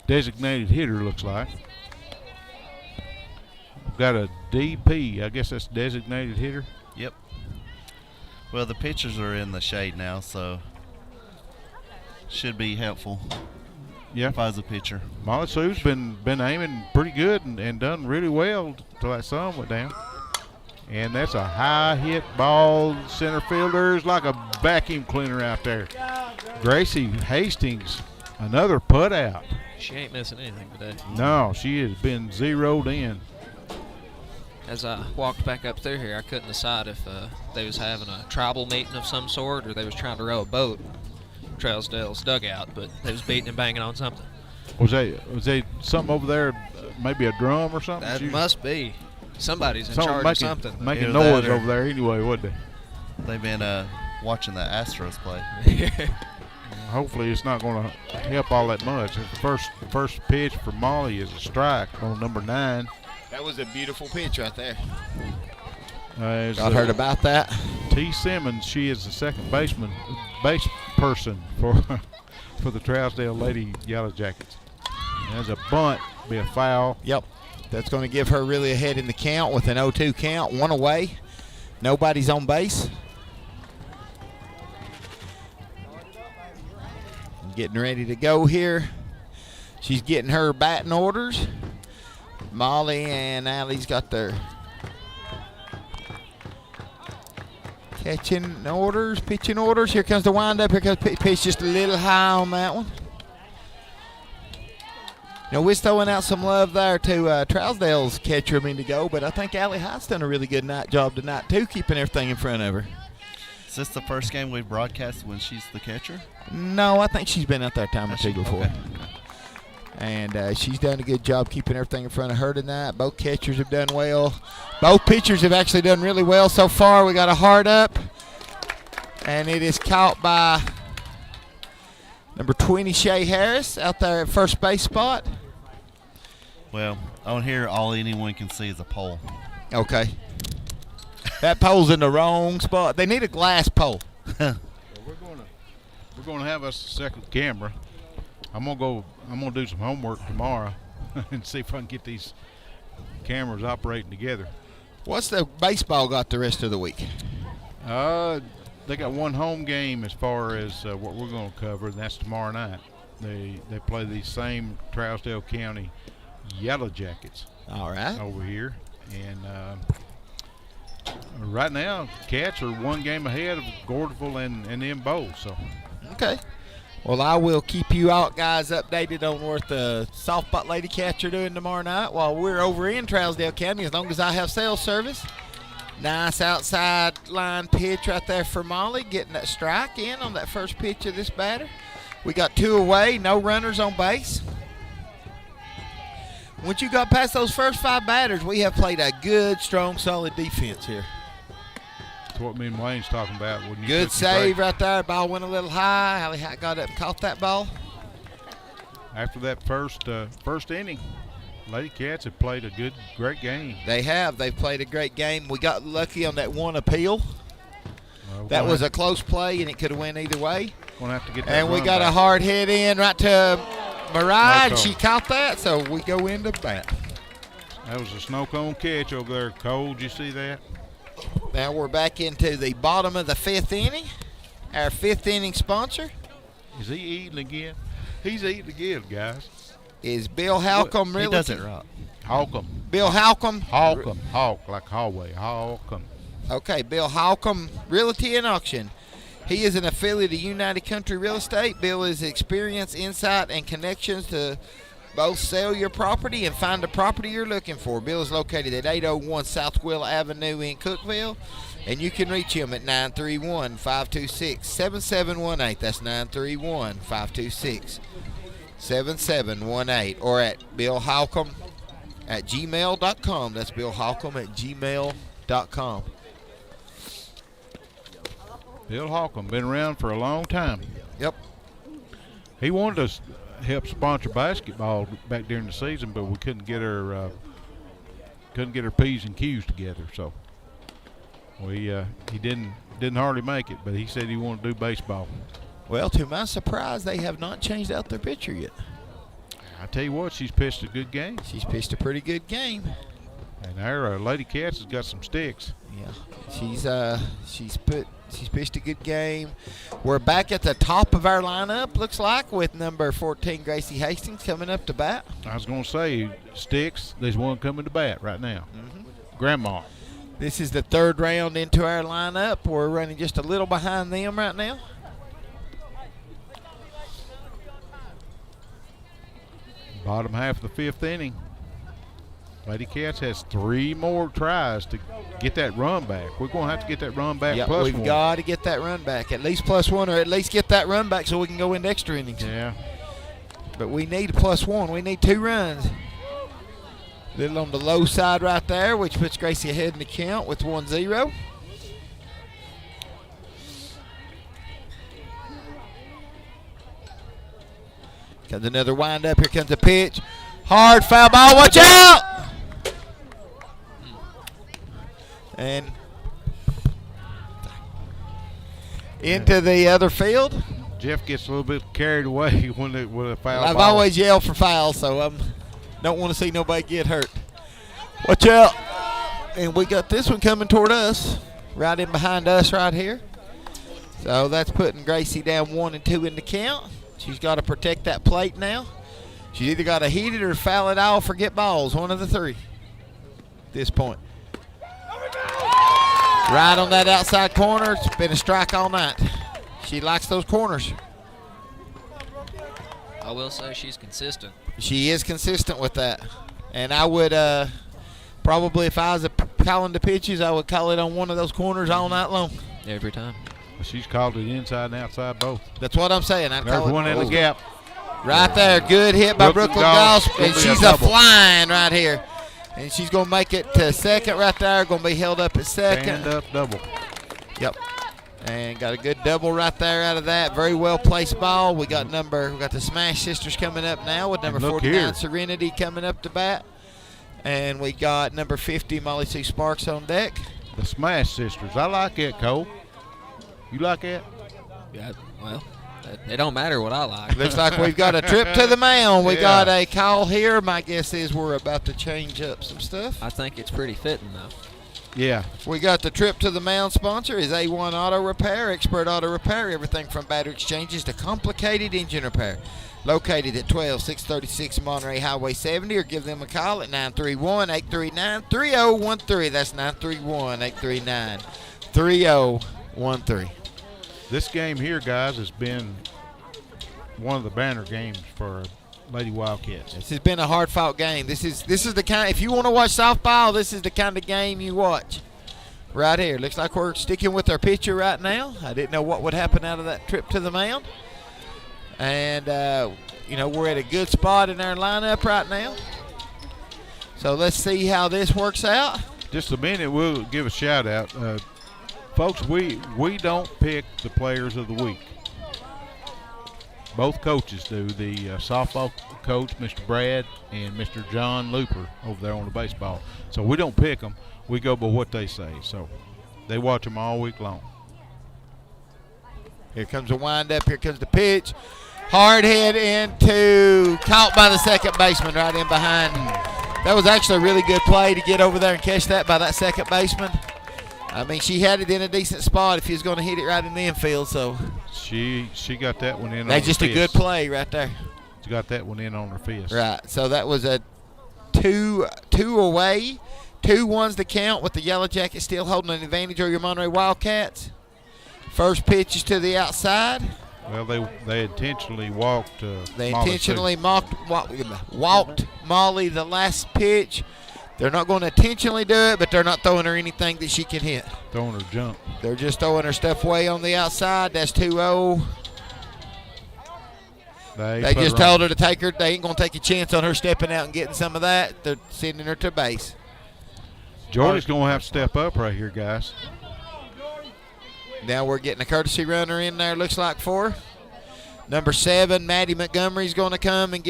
designated hitter, looks like. We've got a DP. I guess that's designated hitter. Yep. Well, the pitchers are in the shade now, so should be helpful. Yeah. If I was a pitcher. Molly Sue's been aiming pretty good and done really well till that sun went down. And that's a high hit ball. Center fielder's like a vacuum cleaner out there. Gracie Hastings, another put out. She ain't missing anything today. No, she has been zeroed in. As I walked back up through here, I couldn't decide if they was having a tribal meeting of some sort or they was trying to row a boat. Trousdale's dugout, but they was beating and banging on something. Was they something over there, maybe a drum or something? That must be. Somebody's in charge of something. Making noise over there anyway, wouldn't they? They've been watching the Astros play. Hopefully it's not going to help all that much. The first pitch for Molly is a strike on number 9. That was a beautiful pitch right there. Y'all heard about that? T. Simmons, she is the second base person for the Trousdale Lady Yellow Jackets. There's a bunt, be a foul. Yep. That's going to give her really ahead in the count with an 0-2 count, 1 away. Nobody's on base. Getting ready to go here. She's getting her batting orders. Molly and Allie's got their catching orders, pitching orders. Here comes the windup. Here comes pitch just a little high on that one. You know, we're throwing out some love there to Trousdale's catcher a minute ago, but I think Allie Hyde's done a really good job tonight, too, keeping everything in front of her. Is this the first game we've broadcast when she's the catcher? No, I think she's been out there a time or two before. Okay. And she's done a good job keeping everything in front of her tonight. Both catchers have done well. Both pitchers have actually done really well so far. We got a hard up, and it is caught by number 20, Shay Harris, out there at first base spot. Well, on here, all anyone can see is a pole. Okay. That pole's in the wrong spot. They need a glass pole. We're going to have us a second camera. I'm gonna do some homework tomorrow and see if I can get these cameras operating together. What's the baseball got the rest of the week? They got one home game as far as what we're going to cover, and that's tomorrow night. They play the same Trousdale County Yellow Jackets. All right. Over here, and right now, Cats are one game ahead of Gordonville and them both. So. Okay. Well, I will keep you out guys updated on what the softball Lady Cats are doing tomorrow night while we're over in Trousdale County, as long as I have cell service. Nice outside line pitch right there for Molly, getting that strike in on that first pitch of this batter. We got 2 away, no runners on base. Once you got past those first 5 batters, we have played a good, strong, solid defense here. That's what me and Wayne's talking about. When you Good took the save break. right there. Ball went a little high. Hallie Hack got up and caught that ball. After that first inning, Lady Cats have played a great game. They have. They've played a great game. We got lucky on that one appeal. That was a close play, and it could have went either way. Gonna have to get that And we run got back. a hard hit in right to Mariah, and Snow she cone. caught that, so we go into bat. That was a snow cone catch over there. Cole, did you see that? Now we're back into the bottom of the 5th inning. Our 5th inning sponsor Is he eating again? He's eating again, guys. is Bill Halcomb He Realty. does it right. Holcomb. Bill Halcomb. Holcomb. Hawk, like hallway. Holcomb. Okay, Bill Holcomb Realty and Auction. He is an affiliate of United Country Real Estate. Bill is experience, insight, and connections to both sell your property and find the property you're looking for. Bill is located at 801 South Will Avenue in Cookeville, and you can reach him at 931-526-7718. That's 931-526-7718, or at billholcomb@gmail.com. That's billholcomb@gmail.com. Bill Holcomb, been around for a long time. Yep. He wanted us to help sponsor basketball back during the season, but we couldn't get our P's and Q's together. So he didn't hardly make it, but he said he wanted to do baseball. Well, to my surprise, they have not changed out their pitcher yet. I tell you what, she's pitched a good game, She's pitched a pretty good game. and our Lady Cats has got some sticks. Yeah, she's pitched a good game. We're back at the top of our lineup, looks like, with number 14 Gracie Hastings coming up to bat. I was going to say, sticks, there's one coming to bat right now. Grandma. This is the 3rd round into our lineup. We're running just a little behind them right now. Bottom half of the 5th inning. Lady Cats has 3 more tries to get that run back. We're going to have to get that run back Yeah, plus we've 1. got to get that run back, at least +1, or at least get that run back so we can go into extra innings. Yeah. But we need a +1. We need 2 runs. Little on the low side right there, which puts Gracie ahead in the count with 1-0. Comes another windup. Here comes a pitch. Hard foul ball. Watch out! And into the other field. Jeff gets a little bit carried away with a foul I've ball. always yelled for fouls, so I don't want to see nobody get hurt. Watch out. And we got this one coming toward us, right in behind us right here. So that's putting Gracie down 1 and 2 in the count. She's got to protect that plate now. She's either got to heat it or foul it off or get balls, one of the 3 at this point. Right on that outside corner. It's been a strike all night. She likes those corners. I will say she's consistent. She is consistent with that. And I would probably, if I was calling the pitches, I would call it on one of those corners all night long. Every time. She's called it inside and outside both. That's what I'm saying. I'd There's call it one in the gap. right there. Good hit by Brooklyn Brooklyn Goss. Goss. Gonna And be a she's a double. flying right here. And she's going to make it to second right there. Going to be held up at second. Stand up double. Yep. And got a good double right there out of that. Very well placed ball. We got the Smash Sisters coming up now with number And look 49 here. Serenity coming up to bat. And we got number 50 Molly Sue Sparks on deck. The Smash Sisters. I like that, Cole. You like that? Yeah, well, it don't matter what I like. Looks like we've got a trip to the mound. We Yeah. got a call here. My guess is we're about to change up some stuff. I think it's pretty fitting, though. Yeah. We got the trip to the mound sponsor is A1 Auto Repair, Expert Auto Repair, everything from battery exchanges to complicated engine repair. Located at 12636 Monterey Highway 70, or give them a call at 931-839-3013. That's 931-839-3013. This game here, guys, has been one of the banner games for Lady Wildcats. This has been a hard-fought game. This is the kind. If you want to watch softball, this is the kind of game you watch. right here. Looks like we're sticking with our pitcher right now. I didn't know what would happen out of that trip to the mound. And, we're at a good spot in our lineup right now. So let's see how this works out. Just a minute, we'll give a shout out. Folks, we don't pick the players of the week. Both coaches do. The softball coach, Mr. Brad, and Mr. John Looper over there on the baseball. So we don't pick them. We go by what they say. So they watch them all week long. Here comes the windup. Here comes the pitch. Hard hit into, caught by the second baseman right in behind. That was actually a really good play to get over there and catch that by that second baseman. I mean, she had it in a decent spot if he was going to hit it right in the infield. So she got that one in. That's just a good play right there. She got that one in on her fist. Right. So that was a two away. 2-1's the count with the Yellow Jackets still holding an advantage over your Monterey Wildcats. First pitch is to the outside. Well, they intentionally walked. They Molly intentionally walked Molly the last pitch. They're not going to intentionally do it, but they're not throwing her anything that she can hit. Throwing her jump. They're just throwing her stuff way on the outside. That's 2-0. They just told her to take her. They ain't going to take a chance on her stepping out and getting some of that. They're sending her to base. Jordy's going to have to step up right here, guys. Now we're getting a courtesy runner in there, looks like, for her. Number 7, Maddie Montgomery's going to come and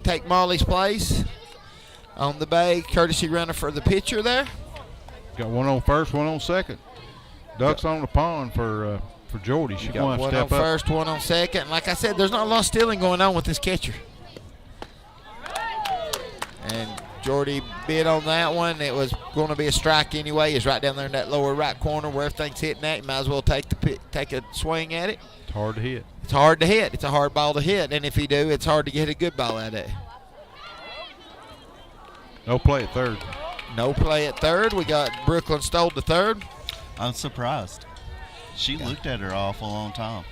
take Molly's place on the bay. Courtesy runner for the pitcher there. Got one on first, one on second. Ducks on the pond for Jordy. She's going to have to step up. One on first, one on second. And like I said, there's not a lot of stealing going on with this catcher. And Jordy bid on that one. It was going to be a strike anyway. It's right down there in that lower right corner where everything's hitting at. You might as well take a swing at it. It's hard to hit. It's hard to hit. It's a hard ball to hit. And if you do, it's hard to get a good ball at it. No play at third. No play at third. We got Brooklyn Stoll to third. I'm surprised. She looked at her awful long time.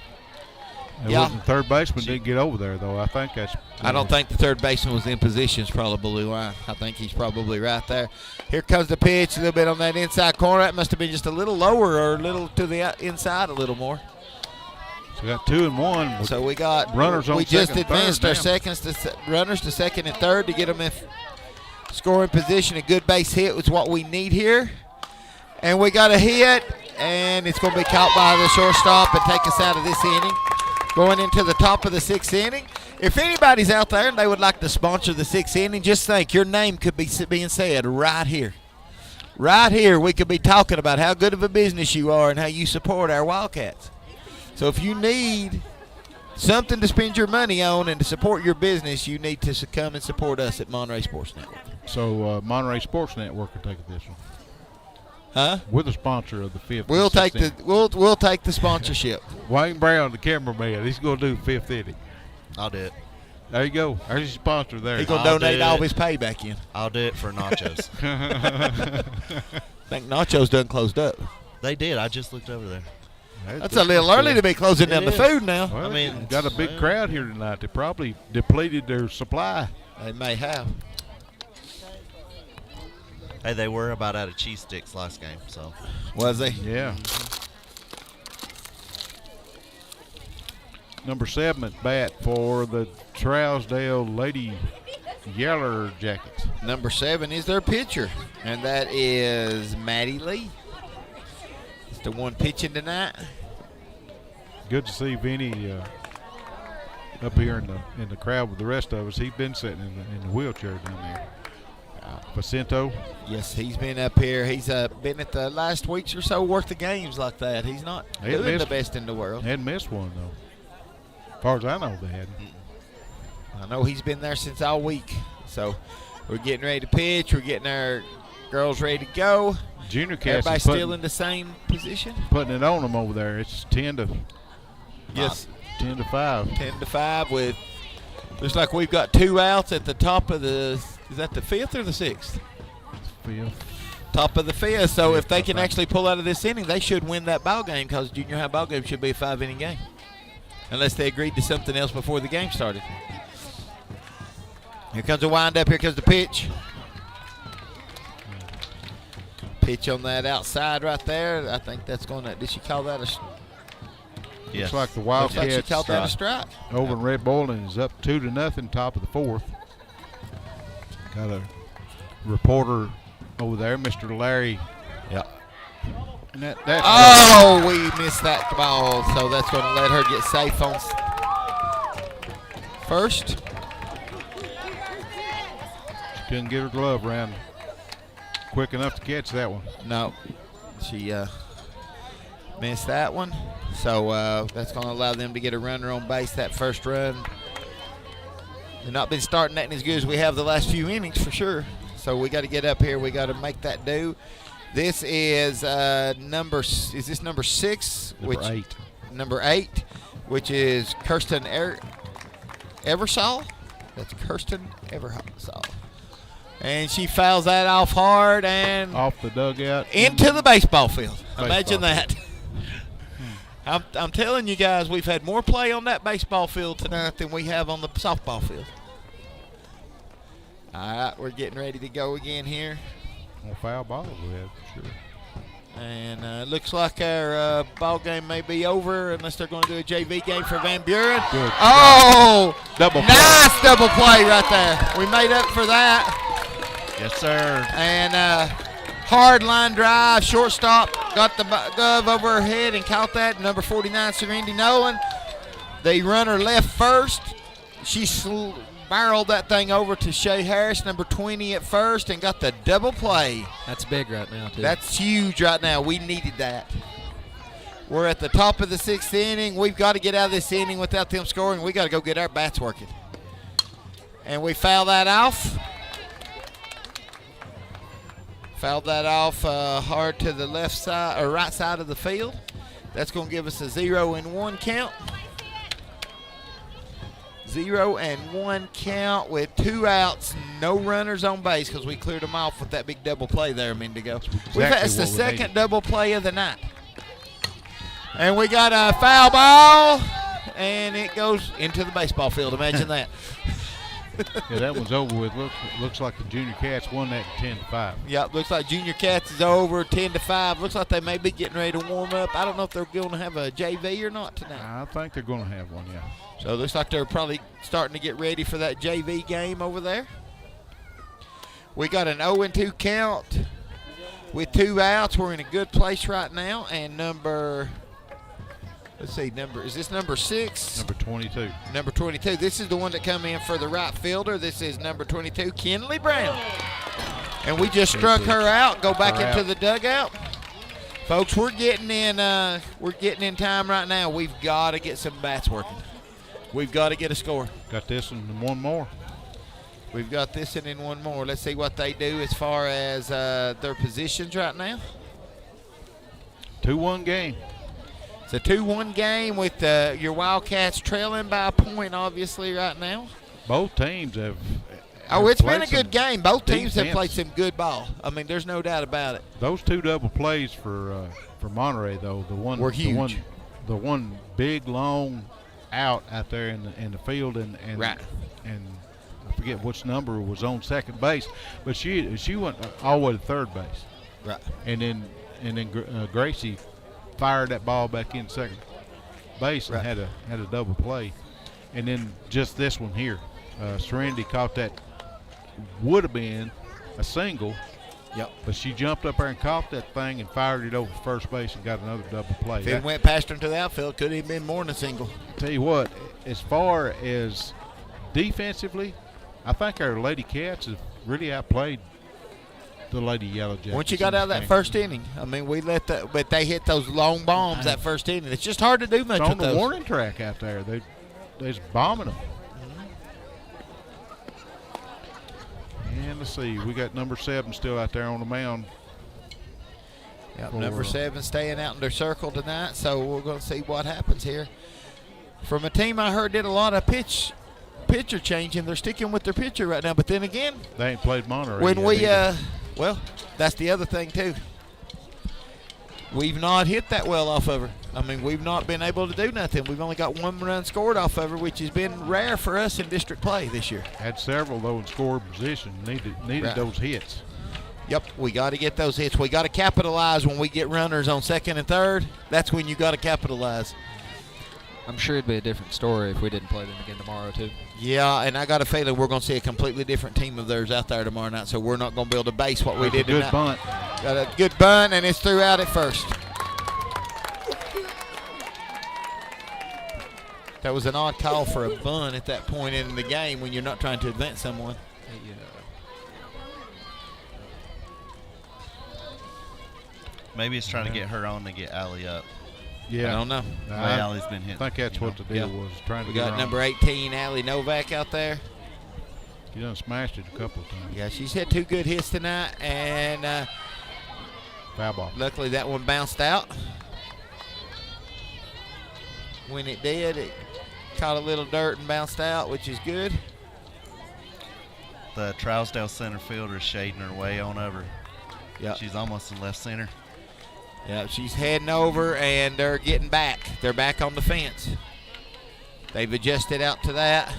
The third baseman didn't get over there, though. I think that's. I don't think the third baseman was in position. It's probably blue line. I think he's probably right there. Here comes the pitch, a little bit on that inside corner. That must have been just a little lower or a little to the inside a little more. So we got 2 and 1. So we got runners on we second, just advanced third, our seconds to runners to second and third to get them in scoring position. A good base hit was what we need here. And we got a hit, and it's going to be caught by the shortstop and take us out of this inning. Going into the top of the 6th inning. If anybody's out there and they would like to sponsor the 6th inning, just think your name could be being said right here. Right here, we could be talking about how good of a business you are and how you support our Wildcats. So if you need something to spend your money on and to support your business, you need to come and support us at Monterey Sports Network. So Monterey Sports Network will take this one. Huh? We're the sponsor of the 5th. We'll take the sponsorship. Wayne Brown, the cameraman, he's going to do the 5th inning. I'll do it. There you go. There's your sponsor there. He's going to donate all of his pay back in. I'll do it for nachos. I think nachos done closed up. They did. I just looked over there. That's a little early to be closing down the food now. Well, I mean, got a big crowd here tonight. They probably depleted their supply. They may have. Hey, they were about out of cheese sticks last game, so. Was they? Yeah. Number 7 at bat for the Trousdale Lady Yeller Jackets. Number 7 is their pitcher, and that is Maddie Lee. It's the one pitching tonight. Good to see Vinny up here in the crowd with the rest of us. He's been sitting in the wheelchair down there. Jacinto. Yes, he's been up here. He's been at the last weeks or so worth of games like that. He's not doing the best in the world. Hadn't missed one, though. As far as I know, they hadn't. I know he's been there since all week. So we're getting ready to pitch. We're getting our girls ready to go. Junior Cats everybody's still in the same position. Putting it on them over there. It's 10 to 5. 10 to 5 with looks like we've got 2 outs at the top of the. Is that the 5th or the 6th? 5th. Top of the 5th. So if they can actually pull out of this inning, they should win that ball game because junior high ball game should be a 5-inning game, unless they agreed to something else before the game started. Here comes the windup. Here comes the pitch. Pitch on that outside right there. I think that's going to. Did she call that a? Looks like the Looks like she Wildcats called that a strike. over in Red Boiling is up 2-0, top of the 4th. Got a reporter over there, Mr. Larry. Yeah. And that we missed that ball, so that's going to let her get safe on first. She couldn't get her glove around quick enough to catch that one. No, she missed that one. So that's going to allow them to get a runner on base that first run. They've not been starting that as good as we have the last few innings for sure. So we got to get up here. We got to make that do. This is number 6? Number 8. Number 8, which is Kirsten Eversole. That's Kirsten Eversole. And she fouls that off hard and off the dugout into the baseball field. Imagine that. I'm telling you guys, we've had more play on that baseball field tonight than we have on the softball field. All right, we're getting ready to go again here. Well, foul balls we have, sure. And looks like our ball game may be over unless they're going to do a JV game for Van Buren. Good. Oh, double play. Nice double play right there. We made up for that. Yes, sir. And hard line drive, shortstop got the glove over her head and caught that. Number 49, Serenity Nolan. The runner left first. She barreled that thing over to Shay Harris, number 20 at first, and got the double play. That's big right now, too. That's huge right now. We needed that. We're at the top of the 6th inning. We've got to get out of this inning without them scoring. We got to go get our bats working. And we foul that off. Fouled that off hard to the left side or right side of the field. That's going to give us a 0-1 count. 0-1 count with 2 outs, no runners on base because we cleared them off with that big double play there a minute ago. That's the second double play of the night. And we got a foul ball, and it goes into the baseball field. Imagine that. Yeah, that one's over with. Looks like the Junior Cats won that 10-5. Yep, looks like Junior Cats is over 10-5. Looks like they may be getting ready to warm up. I don't know if they're going to have a JV or not tonight. I think they're going to have one, yeah. So it looks like they're probably starting to get ready for that JV game over there. We got an 0-2 count with 2 outs. We're in a good place right now. And is this number 6? Number 22. Number 22. This is the one that come in for the right fielder. This is number 22, Kenley Brown. And we just struck her out. Go back into the dugout. Folks, we're getting in time right now. We've got to get some bats working. We've got to get a score. Got this one and one more. We've got this and then one more. Let's see what they do as far as their positions right now. 2-1 game. It's a 2-1 game with your Wildcats trailing by a point, obviously, right now. Both teams have it's been a good game. Both teams have defense. played some good ball. I mean, there's no doubt about it. Those 2 double plays for Monterey, though, the one were huge. The one big long out there in the field, and right. And I forget which number was on second base, but she went all the way to third base. Right. And then Gracie fired that ball back in second base and had a double play. And then just this one here, Serenity caught that, would have been a single. Yep. But she jumped up there and caught that thing and fired it over first base and got another double play. If it went past her into the outfield, could have been more than a single. Tell you what, as far as defensively, I think our Lady Cats have really outplayed the Lady Yellow Jackets. Once you got out of that first inning, I mean, but they hit those long bombs that first inning. It's just hard to do much with with those. On the warning track out there, they're just bombing them. And let's see, we got number 7 still out there on the mound. Yep, number 7 staying out in their circle tonight, so we're going to see what happens here. From a team I heard did a lot of pitcher changing, they're sticking with their pitcher right now. But then again, they ain't played Monterey when yet well, that's the other thing too. We've not hit that well off of her. I mean, we've not been able to do nothing. We've only got 1 run scored off of her, which has been rare for us in district play this year. Had several, though, in scoring position. Needed those hits. Yep, we got to get those hits. We got to capitalize when we get runners on second and third. That's when you got to capitalize. I'm sure it'd be a different story if we didn't play them again tomorrow, too. Yeah, and I got a feeling we're going to see a completely different team of theirs out there tomorrow night, so we're not going to be able to base what we did tonight. Good bunt. Got a good bunt, and it's threw out at first. That was an odd call for a bunt at that point in the game when you're not trying to advance someone. Maybe it's trying to get her on to get Allie up. Yeah. I don't know. Allie's been hitting. I think that's what the deal was, trying to We get got her number on. 18, Allie Novak, out there. She done smashed it a couple of times. Yeah, she's had 2 good hits tonight, and Foul ball. luckily that one bounced out. When it did, it caught a little dirt and bounced out, which is good. The Trousdale center fielder is shading her way on over. Yeah, She's almost in left center. yeah, she's heading over, and they're getting back. They're back on the fence. They've adjusted out to that.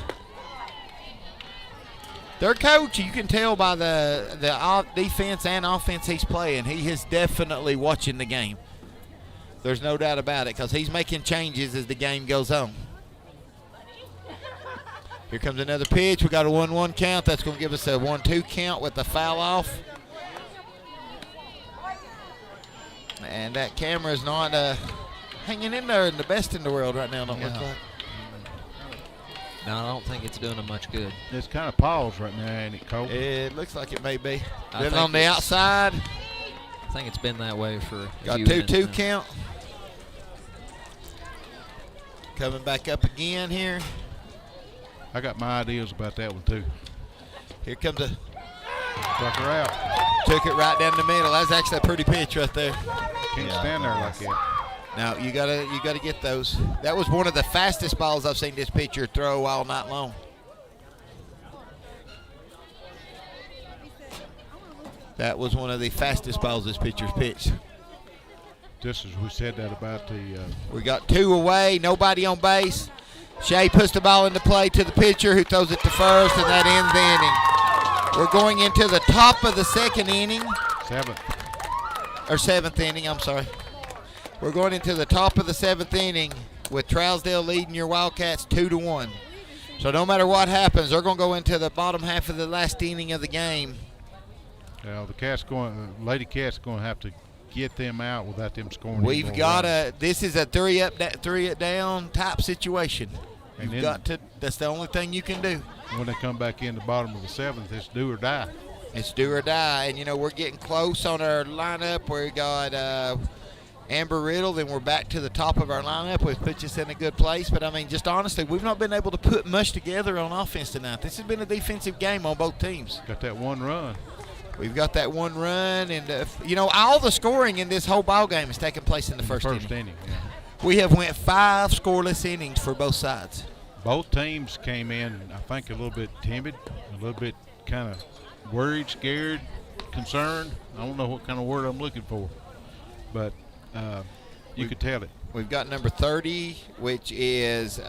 Their coach, you can tell by the defense and offense he's playing, he is definitely watching the game. There's no doubt about it, because he's making changes as the game goes on. Here comes another pitch. We got a 1-1 count. That's going to give us a 1-2 count with the foul off. And that camera's not hanging in there in the best in the world right now, don't look like. No, I don't think it's doing them much good. It's kind of paused right now, ain't it, Cole? It looks like it may be. I Then think on the it's- outside, I think it's been that way for a got few 2-2 innings now. count. Coming back up again here. I got my ideas about that one, too. Here comes a Struck her out. took it right down the middle. That's actually a pretty pitch right there. Can't stand there like that. Now you gotta get those. That was one of the fastest balls I've seen this pitcher throw all night long. That was one of the fastest balls this pitcher's pitched. Just as we said that about the We got 2 away, nobody on base. Shea puts the ball into play to the pitcher, who throws it to first, and that ends the inning. We're going into the top of the second inning. 7th inning, I'm sorry. We're going into the top of the 7th inning with Trousdale leading your Wildcats 2-1. So no matter what happens, they're going to go into the bottom half of the last inning of the game. the Lady Cats going to have to get them out without them scoring. We've got this is a 3 up, 3 down type situation. And You've got to. That's the only thing you can do. When they come back in the bottom of the 7th, it's do or die. It's do or die, and we're getting close on our lineup. We got Amber Riddle, then we're back to the top of our lineup, which puts us in a good place. But I mean, just honestly, we've not been able to put much together on offense tonight. This has been a defensive game on both teams. Got that one run. We've got that one run, and all the scoring in this whole ball game is taking place in the first inning. Yeah. We have went 5 scoreless innings for both sides. Both teams came in, I think, a little bit timid, a little bit kind of worried, scared, concerned. I don't know what kind of word I'm looking for, but you could tell it. We've got number 30, which is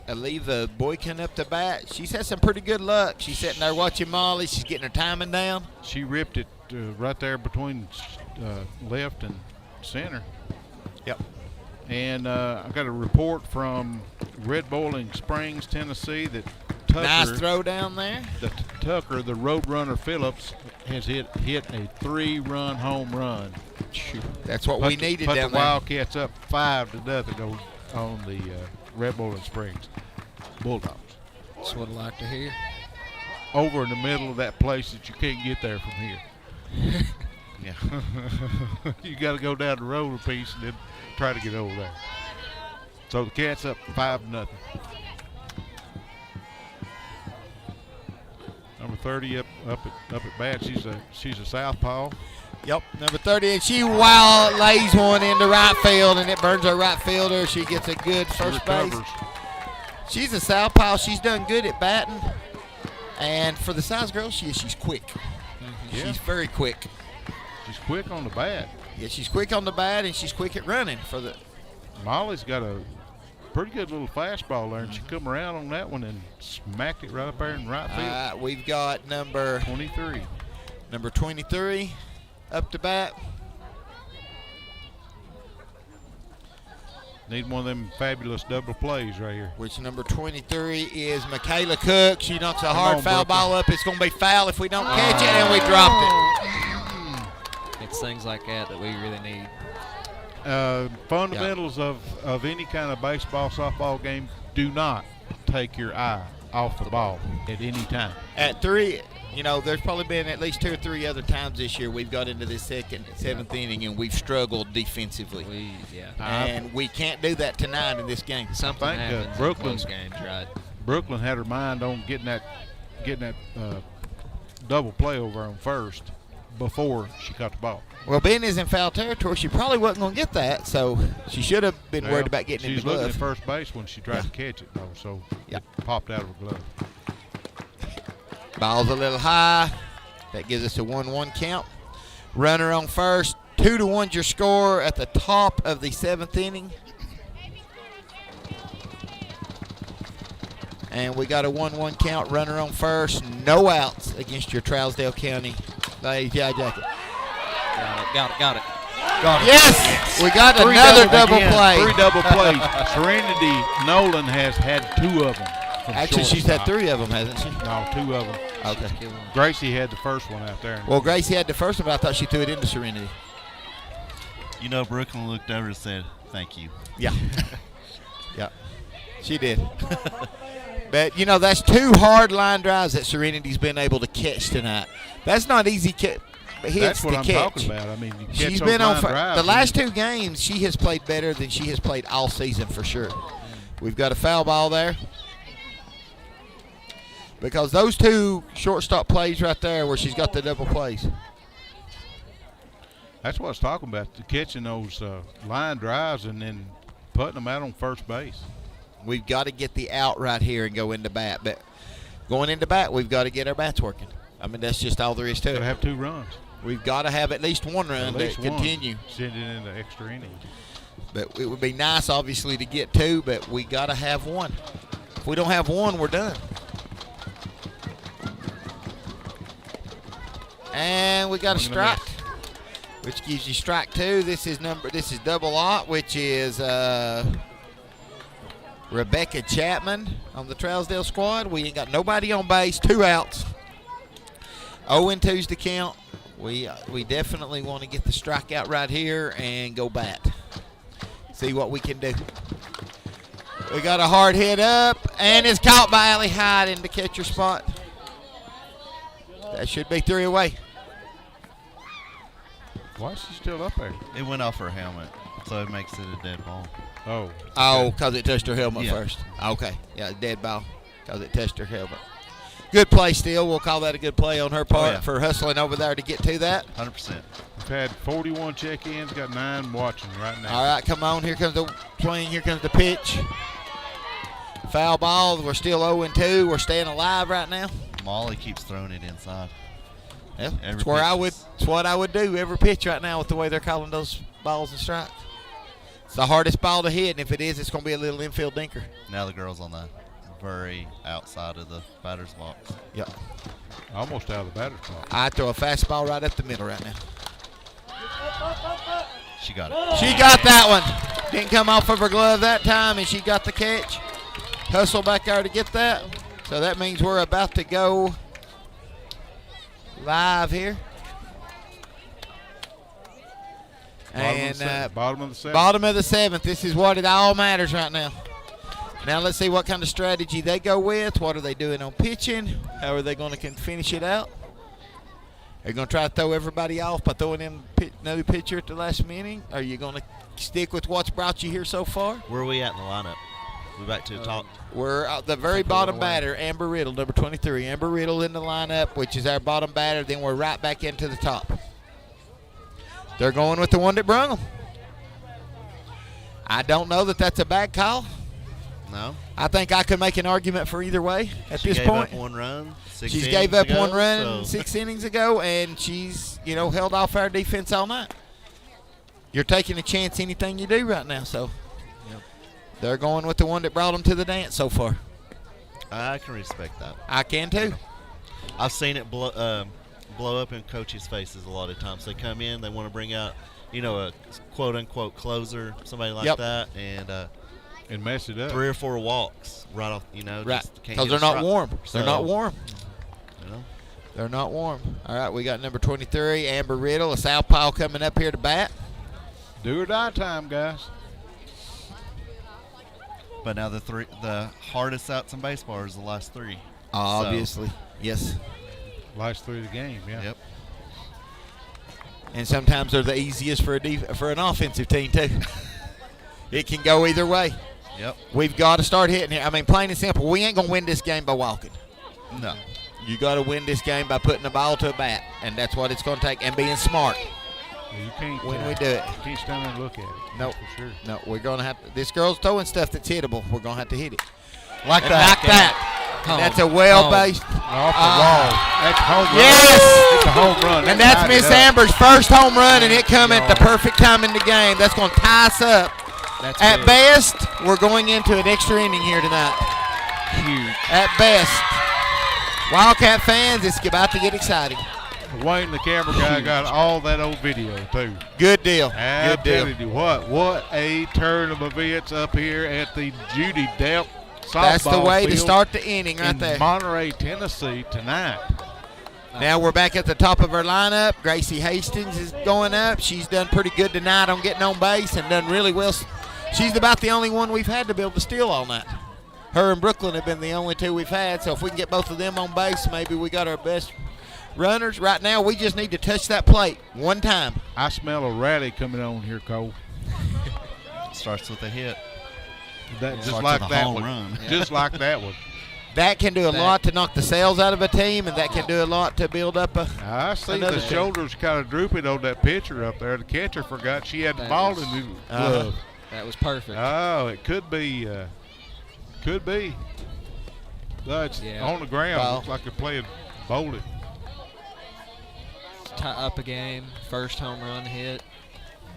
Aliva Boykin up to bat. She's had some pretty good luck. She's sitting there watching Molly. She's getting her timing down. She ripped it right there between left and center. Yep. And I got a report from Red Bowling Springs, Tennessee, that Tucker, Nice throw down there. Tucker, the Roadrunner Phillips, has hit a 3-run home run. That's what we needed put down the there. Wildcats up 5-0 on the Red Bowling Springs Bulldogs. That's what I like to hear. Over in the middle of that place that you can't get there from here. Yeah. You got to go down the road a piece and then try to get over there. So the Cats up 5-0. Number 30 up at bat. She's a southpaw. Yep, number 30, and she lays one into right field, and it burns her right fielder. She gets a good first base. She's a southpaw. She's done good at batting, and for the size girl she's quick. Yeah. She's very quick. She's quick on the bat. Yeah, she's quick on the bat, and she's quick at running. Molly's got a pretty good little fastball there, and she come around on that one and smacked it right up there in right field. We've got number 23. Number 23 up to bat. Need one of them fabulous double plays right here. Which number 23 is Michaela Cook. She knocks a hard foul ball up. It's going to be foul if we don't catch it, and we dropped it. It's things like that we really need. Fundamentals of any kind of baseball, softball game, do not take your eye off the ball at any time. At 3, there's probably been at least 2 or 3 other times this year we've got into this seventh inning and we've struggled defensively. And we can't do that tonight in this game. Something happens in close games, right? Brooklyn had her mind on getting that double play over on first before she caught the ball. Well, Ben is in foul territory. She probably wasn't going to get that, so she should have been worried about getting in the glove. She's looking at first base when she tried to catch it, though, so it popped out of her glove. Ball's a little high. That gives us a 1-1 count. Runner on first. 2-1's your score at the top of the 7th inning. And we got a 1-1 count. Runner on first. No outs against your Trousdale County Lady Jacket. Got it. Yes! We got another double play. 3 double plays. Serenity Nolan has had 2 of them. Actually, she's had 3 of them, hasn't she? No, 2 of them. Okay. Gracie had the first one out there. Well, Gracie had the first one, but I thought she threw it into Serenity. Brooklyn looked over and said, "Thank you." Yeah. Yeah. She did. But, that's 2 hard line drives that Serenity's been able to catch tonight. That's not easy hits That's what to I'm catch. talking about. I mean, you catch She's those been on drives, the last 2 games. She has played better than she has played all season for sure. We've got a foul ball there. Because those 2 shortstop plays right there where she's got the double plays. That's what I was talking about, catching those line drives and then putting them out on first base. We've got to get the out right here and go into bat. But going into bat, we've got to get our bats working. I mean, that's just all there is to it. Got to have 2 runs. We've got to have at least 1 run to continue. Send it into extra innings. But it would be nice, obviously, to get 2, but we got to have 1. If we don't have 1, we're done. And we got a strike, which gives you strike 2. This is double aught, which is Rebecca Chapman on the Trousdale squad. We ain't got nobody on base, 2 outs. 0-2's the count. We definitely want to get the strikeout right here and go bat. See what we can do. We got a hard hit up, and it's caught by Allie Hyde in the catcher spot. That should be 3 away. Why is she still up there? It went off her helmet, so it makes it a dead ball. Oh. Oh, because it touched her helmet first. Okay. Yeah, dead ball because it touched her helmet. Good play still. We'll call that a good play on her part for hustling over there to get to that. 100%. We've had 41 check-ins, got 9 watching right now. All right, come on. Here comes the swing. Here comes the pitch. Foul ball. We're still 0-2. We're staying alive right now. Molly keeps throwing it inside. Yeah, that's what I would do every pitch right now with the way they're calling those balls and strikes. It's the hardest ball to hit, and if it is, it's going to be a little infield dinker. Now the girl's on the very outside of the batter's box. Yep. Almost out of the batter's box. I throw a fastball right up the middle right now. She got it. She got that one. Didn't come off of her glove that time, and she got the catch. Hustle back there to get that. So that means we're about to go live here. Bottom of the 7th. Bottom of the 7th. This is what it all matters right now. Now let's see what kind of strategy they go with. What are they doing on pitching? How are they going to finish it out? Are you going to try to throw everybody off by throwing in another pitcher at the last minute? Are you going to stick with what's brought you here so far? Where are we at in the lineup? We back to the top. We're at the very bottom batter, Amber Riddle, number 23. Amber Riddle in the lineup, which is our bottom batter. Then we're right back into the top. They're going with the one that brung them. I don't know that that's a bad call. No. I think I could make an argument for either way at this point. She gave up 1 run. She gave up 1 run 6 innings ago, and she's held off our defense all night. You're taking a chance anything you do right now, so they're going with the one that brought them to the dance so far. I can respect that. I can too. I've seen it blow up in coaches' faces a lot of times. They come in, they want to bring out, a quote-unquote closer, somebody like that, and mess it up. 3 or 4 walks right off, Right, because they're not warm. They're not warm. They're not warm. All right, we got number 23, Amber Riddle, a southpaw coming up here to bat. Do or die time, guys. But now the hardest outs in baseball is the last 3. Obviously, yes. Last 3 of the game, yeah. Yep. And sometimes they're the easiest for an offensive team too. It can go either way. Yep. We've got to start hitting here. I mean, plain and simple, we ain't gonna win this game by walking. No. You got to win this game by putting the ball to a bat, and that's what it's going to take, and being smart. Yeah, you can't when we do it. You can't stand there and look at it. No, for sure. No, we're going to have to. This girl's throwing stuff that's hittable. We're going to have to hit it like and that. Like that. And that's a well-based. Off the wall. That's home run. Yes. It's a home run. And that's Miss Amber's first home run, and it come at the perfect time in the game. That's going to tie us up. That's at big. best, we're going into an extra inning here tonight. Huge. At best. Wildcat fans, it's about to get exciting. Wayne, the camera guy, got all that old video, too. Good deal. I'm telling you what a turn of events up here at the Judy Delk softball That's the way to field start the inning right in there. Monterey, Tennessee tonight. Now we're back at the top of our lineup. Gracie Hastings is going up. She's done pretty good tonight on getting on base and done really well. She's about the only one we've had to be able to steal all night. Her and Brooklyn have been the only 2 we've had, so if we can get both of them on base, maybe we got our best runners. Right now, we just need to touch that plate one time. I smell a rally coming on here, Cole. Starts with a hit. Just like that one. Run. Just like that one. That can do a lot to knock the sails out of a team, and that can do a lot to build up a. I see the team. shoulders kind of drooping on that pitcher up there. The catcher forgot she had the ball in the glove. That was perfect. Oh, it could be. Could be. No, it's on the ground. Ball. Looks like they're playing bowling. Tie up a game. First home run hit.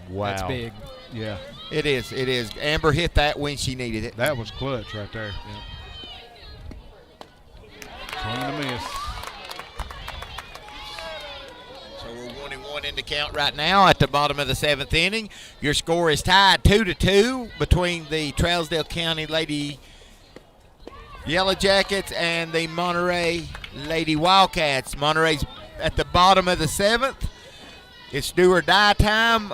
Wow. That's big. Yeah. It is. It is. Amber hit that when she needed it. That was clutch right there. Swing and a miss. So we're 1-1 in the count right now at the bottom of the 7th inning. Your score is tied 2-2 between the Trousdale County Lady Yellow Jackets and the Monterey Lady Wildcats. Monterey's at the bottom of the 7th. It's do or die time.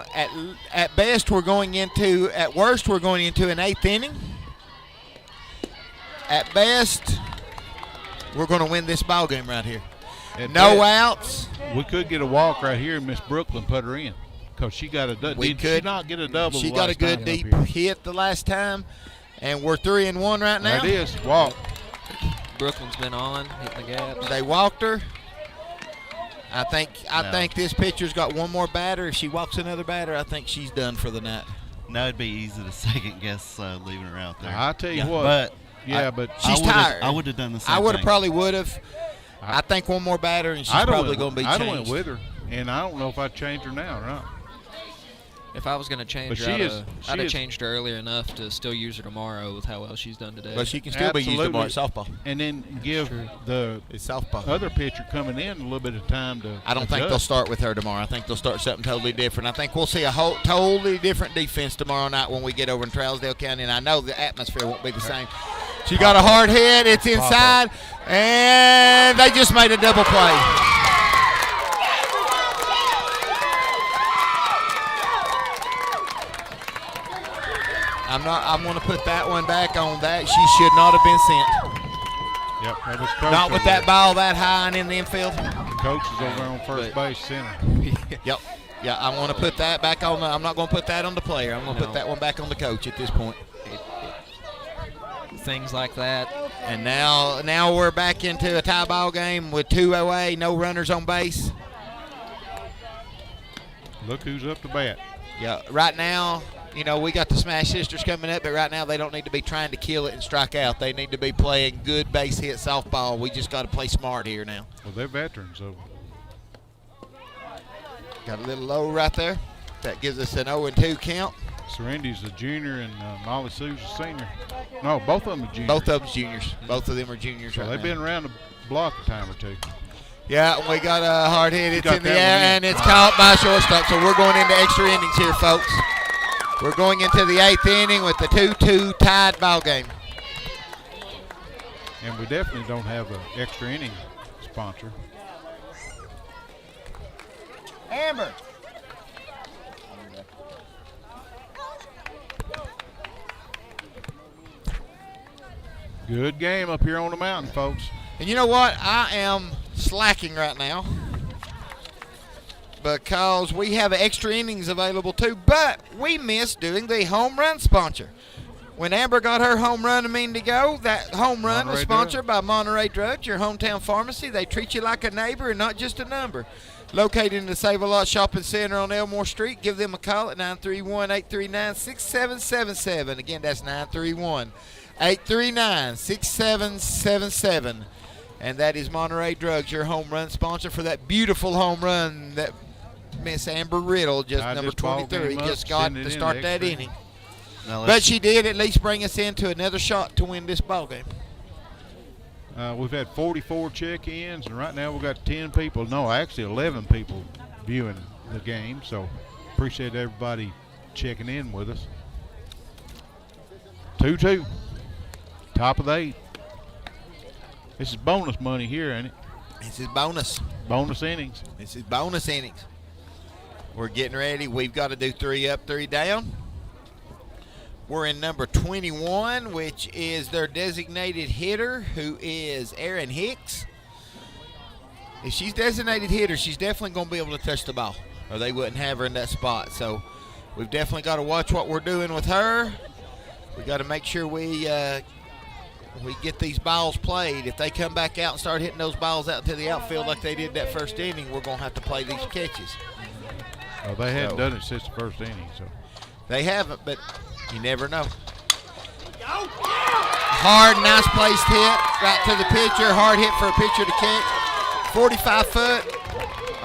At best, we're going into, at worst, we're going into an 8th inning. At best, we're going to win this ball game right here. No outs. We could get a walk right here and Miss Brooklyn put her in because she got a double. Did she not get a double? She got a good deep hit the last time, and we're 3-1 right now. That is walk. Brooklyn's been on, hitting the gap. They walked her. I think this pitcher's got one more batter. If she walks another batter, I think she's done for the night. Now it'd be easy to second guess leaving her out there. I tell you what. But she's tired. I would have done the same. I would have thing. probably would have. I think one more batter, and she's probably going to be changed. I went with her, and I don't know if I'd change her now or not. If I was going to change her, I'd have changed her earlier enough to still use her tomorrow with how well she's done today. But she can still be used tomorrow at softball. And then give the other pitcher coming in a little bit of time to I don't think they'll start with her tomorrow. I think they'll start something totally different. I think we'll see a totally different defense tomorrow night when we get over in Trousdale County, and I know the atmosphere won't be the same. She got a hard hit. It's inside, and they just made a double play. I'm going to put that one back on that. She should not have been sent. Yep, that was coach. Not with that ball that high and in the infield. The coach is over on first base center. Yep. Yeah, I want to put that back on. I'm not going to put that on the player. I'm going to put that one back on the coach at this point. Things like that. And now we're back into a tie ball game with 2 away, no runners on base. Look who's up to bat. Yeah, right now, we got the Smash Sisters coming up, but right now they don't need to be trying to kill it and strike out. They need to be playing good base hit softball. We just got to play smart here now. Well, they're veterans, though. Got a little low right there. That gives us an 0-2 count. Serendi's a junior and Molly Sue's a senior. No, both of them are juniors. Both of them juniors. Both of them are juniors so right they've now. been around the block a time or two. Yeah, we got a hard hit. It's in the that air, one in. and it's caught by shortstop. So we're going into extra innings here, folks. We're going into the 8th inning with the 2-2 tied ball game. And we definitely don't have an extra inning sponsor. Amber. Good game up here on the mountain, folks. And you know what? I am slacking right now because we have extra innings available too, but we missed doing the home run sponsor. When Amber got her home run a minute ago, that home run was sponsored by Monterey Drugs, your hometown pharmacy. They treat you like a neighbor and not just a number. Located in the Save-A-Lot Shopping Center on Elmore Street. Give them a call at 931-839-6777. Again, that's 931-839-6777. And that is Monterey Drugs, your home run sponsor for that beautiful home run that Miss Amber Riddle, number 23, just got to start that inning. But she did at least bring us into another shot to win this ball game. We've had 44 check-ins, and right now we've got 10 people. No, actually 11 people viewing the game. So appreciate everybody checking in with us. 2-2, top of the 8th. This is bonus money here, ain't it? This is bonus. Bonus innings. This is bonus innings. We're getting ready. We've got to do 3 up, 3 down. We're in number 21, which is their designated hitter, who is Erin Hicks. If she's designated hitter, she's definitely going to be able to touch the ball, or they wouldn't have her in that spot. So we've definitely got to watch what we're doing with her. We got to make sure we get these balls played. If they come back out and start hitting those balls out to the outfield like they did that first inning, we're going to have to play these catches. Well, they hadn't done it since the first inning, so. They haven't, but you never know. Hard, nice placed hit right to the pitcher. Hard hit for a pitcher to catch. 45 foot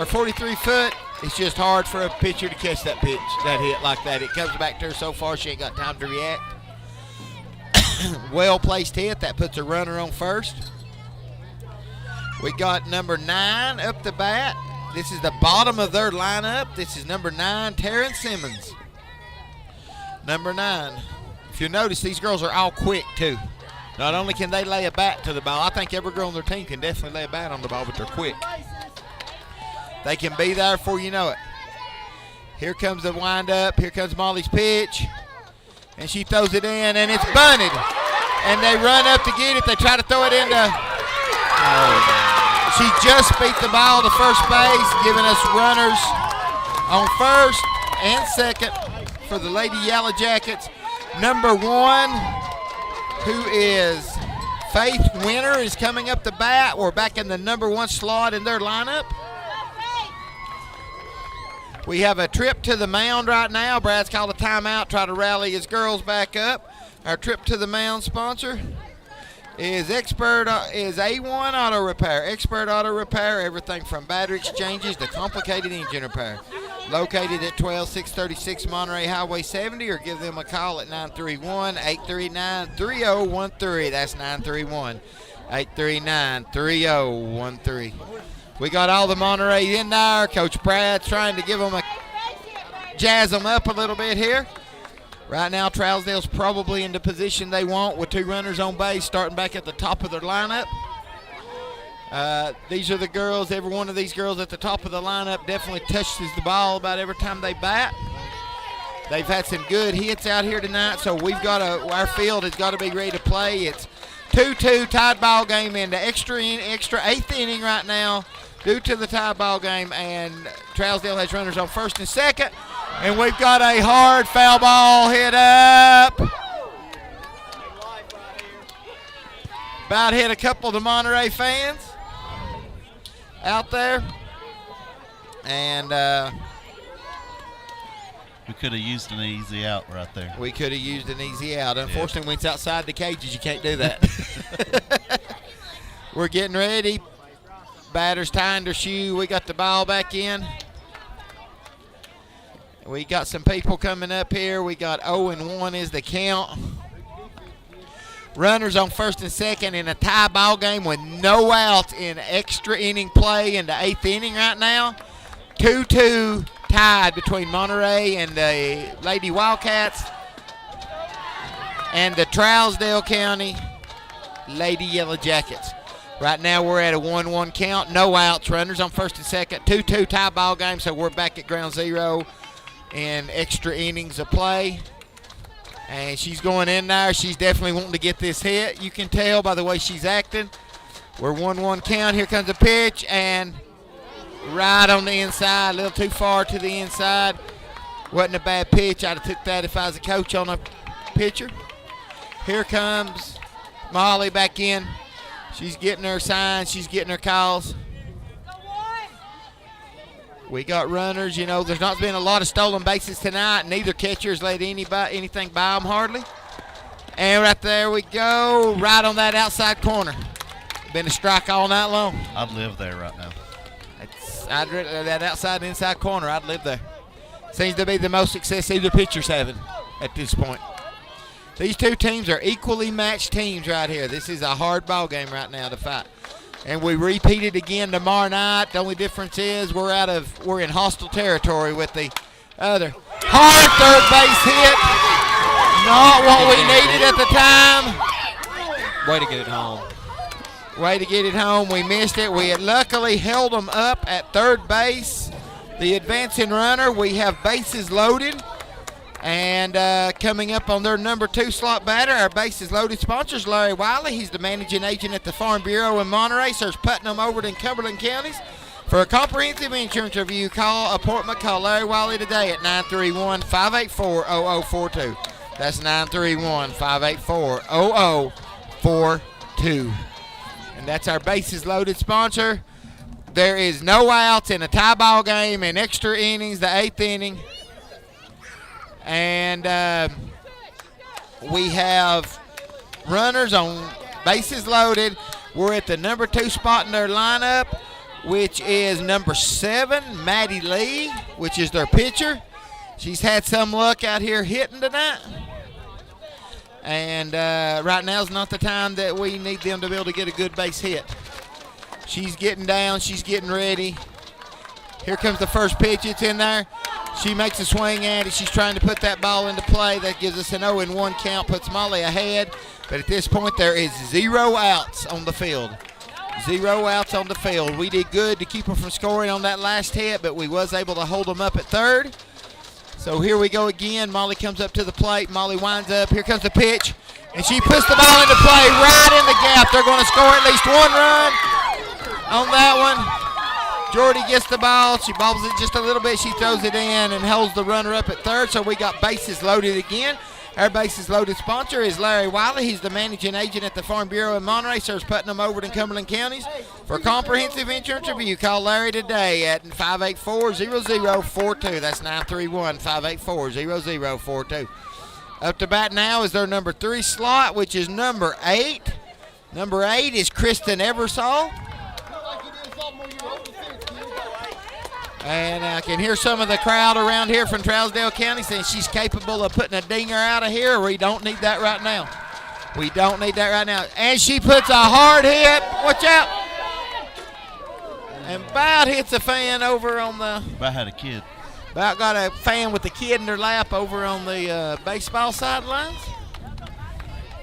or 43 foot. It's just hard for a pitcher to catch that pitch, that hit like that. It comes back to her so far she ain't got time to react. Well placed hit. That puts a runner on first. We got number 9 up the bat. This is the bottom of their lineup. This is number 9, Taryn Simmons. Number 9. If you notice, these girls are all quick, too. Not only can they lay a bat to the ball, I think every girl on their team can definitely lay a bat on the ball, but they're quick. They can be there before you know it. Here comes the windup. Here comes Molly's pitch. And she throws it in, and it's bunted. And they run up to get it. They try to throw it into. She just beat the ball to first base, giving us runners on first and second for the Lady Yellow Jackets. Number 1, who is Faith Winter, is coming up the bat. We're back in the number 1 slot in their lineup. We have a trip to the mound right now. Brad's called a timeout, try to rally his girls back up. Our trip to the mound sponsor is A1 Auto Repair. Expert Auto Repair, everything from battery exchanges to complicated engine repair. Located at 12636 Monterey Highway 70, or give them a call at 931-839-3013. That's 931-839-3013. We got all the Monterey in there. Coach Brad's trying to give them jazz them up a little bit here. Right now, Trousdale's probably in the position they want with 2 runners on base, starting back at the top of their lineup. These are the girls. Every one of these girls at the top of the lineup definitely touches the ball about every time they bat. They've had some good hits out here tonight, so our field has got to be ready to play. It's 2-2 tied ball game into extra 8th inning right now due to the tie ball game, and Trousdale has runners on first and second, and we've got a hard foul ball hit up. About hit a couple of the Monterey fans out there, and we could have used an easy out right there. We could have used an easy out. Unfortunately, when it's outside the cages, you can't do that. We're getting ready. Batter's tying their shoe. We got the ball back in. We got some people coming up here. We got 0-1 is the count. Runners on first and second in a tie ball game with no outs in extra inning play in the 8th inning right now. 2-2 tied between Monterey and the Lady Wildcats and the Trousdale County Lady Yellow Jackets. Right now we're at a 1-1 count. No outs. Runners on first and second. 2-2 tie ball game, so we're back at ground zero in extra innings of play. And she's going in there. She's definitely wanting to get this hit. You can tell by the way she's acting. We're 1-1 count. Here comes a pitch, and right on the inside, a little too far to the inside. Wasn't a bad pitch. I'd have took that if I was a coach on a pitcher. Here comes Molly back in. She's getting her signs. She's getting her calls. We got runners. You know, there's not been a lot of stolen bases tonight. Neither catcher's let anything by them hardly. And right there we go, right on that outside corner. Been a strike all night long. I'd live there right now. That outside inside corner, I'd live there. Seems to be the most success either pitcher's having at this point. These two teams are equally matched teams right here. This is a hard ball game right now to fight. And we repeat it again tomorrow night. The only difference is we're in hostile territory with the other. Hard third base hit. Not what we needed at the time. Way to get it home. Way to get it home. We missed it. We had luckily held them up at third base. The advancing runner, we have bases loaded. And coming up on their number 2 slot batter, our bases loaded sponsors, Larry Wiley. He's the managing agent at the Farm Bureau in Monterey, serves Putnam, Overton, and Cumberland counties. For a comprehensive insurance review, appointment, call Larry Wiley today at 931-584-0042. That's 931-584-0042. And that's our bases loaded sponsor. There is no outs in a tie ball game in extra innings, the 8th inning. And we have runners on bases loaded. We're at the number 2 spot in their lineup, which is number 7, Maddie Lee, which is their pitcher. She's had some luck out here hitting tonight. And right now is not the time that we need them to be able to get a good base hit. She's getting down. She's getting ready. Here comes the first pitch. It's in there. She makes a swing at it. She's trying to put that ball into play. That gives us an 0-1 count, puts Molly ahead. But at this point, there is 0 outs on the field. 0 outs on the field. We did good to keep them from scoring on that last hit, but we was able to hold them up at third. So here we go again. Molly comes up to the plate. Molly winds up. Here comes the pitch. And she puts the ball into play right in the gap. They're going to score at least 1 run on that one. Judy gets the ball. She bobbles it just a little bit. She throws it in and holds the runner up at third. So we got bases loaded again. Our bases loaded sponsor is Larry Wiley. He's the managing agent at the Farm Bureau in Monterey. Serves Putnam, Overton, and Cumberland counties. For comprehensive insurance review, call Larry today at 584-0042. That's 931-584-0042. Up to bat now is their number 3 slot, which is number 8. Number 8 is Kristen Eversole. And I can hear some of the crowd around here from Trousdale County saying she's capable of putting a dinger out of here. We don't need that right now. We don't need that right now. And she puts a hard hit. Watch out. And about hits a fan over on the... About had a kid. About got a fan with a kid in their lap over on the baseball sidelines.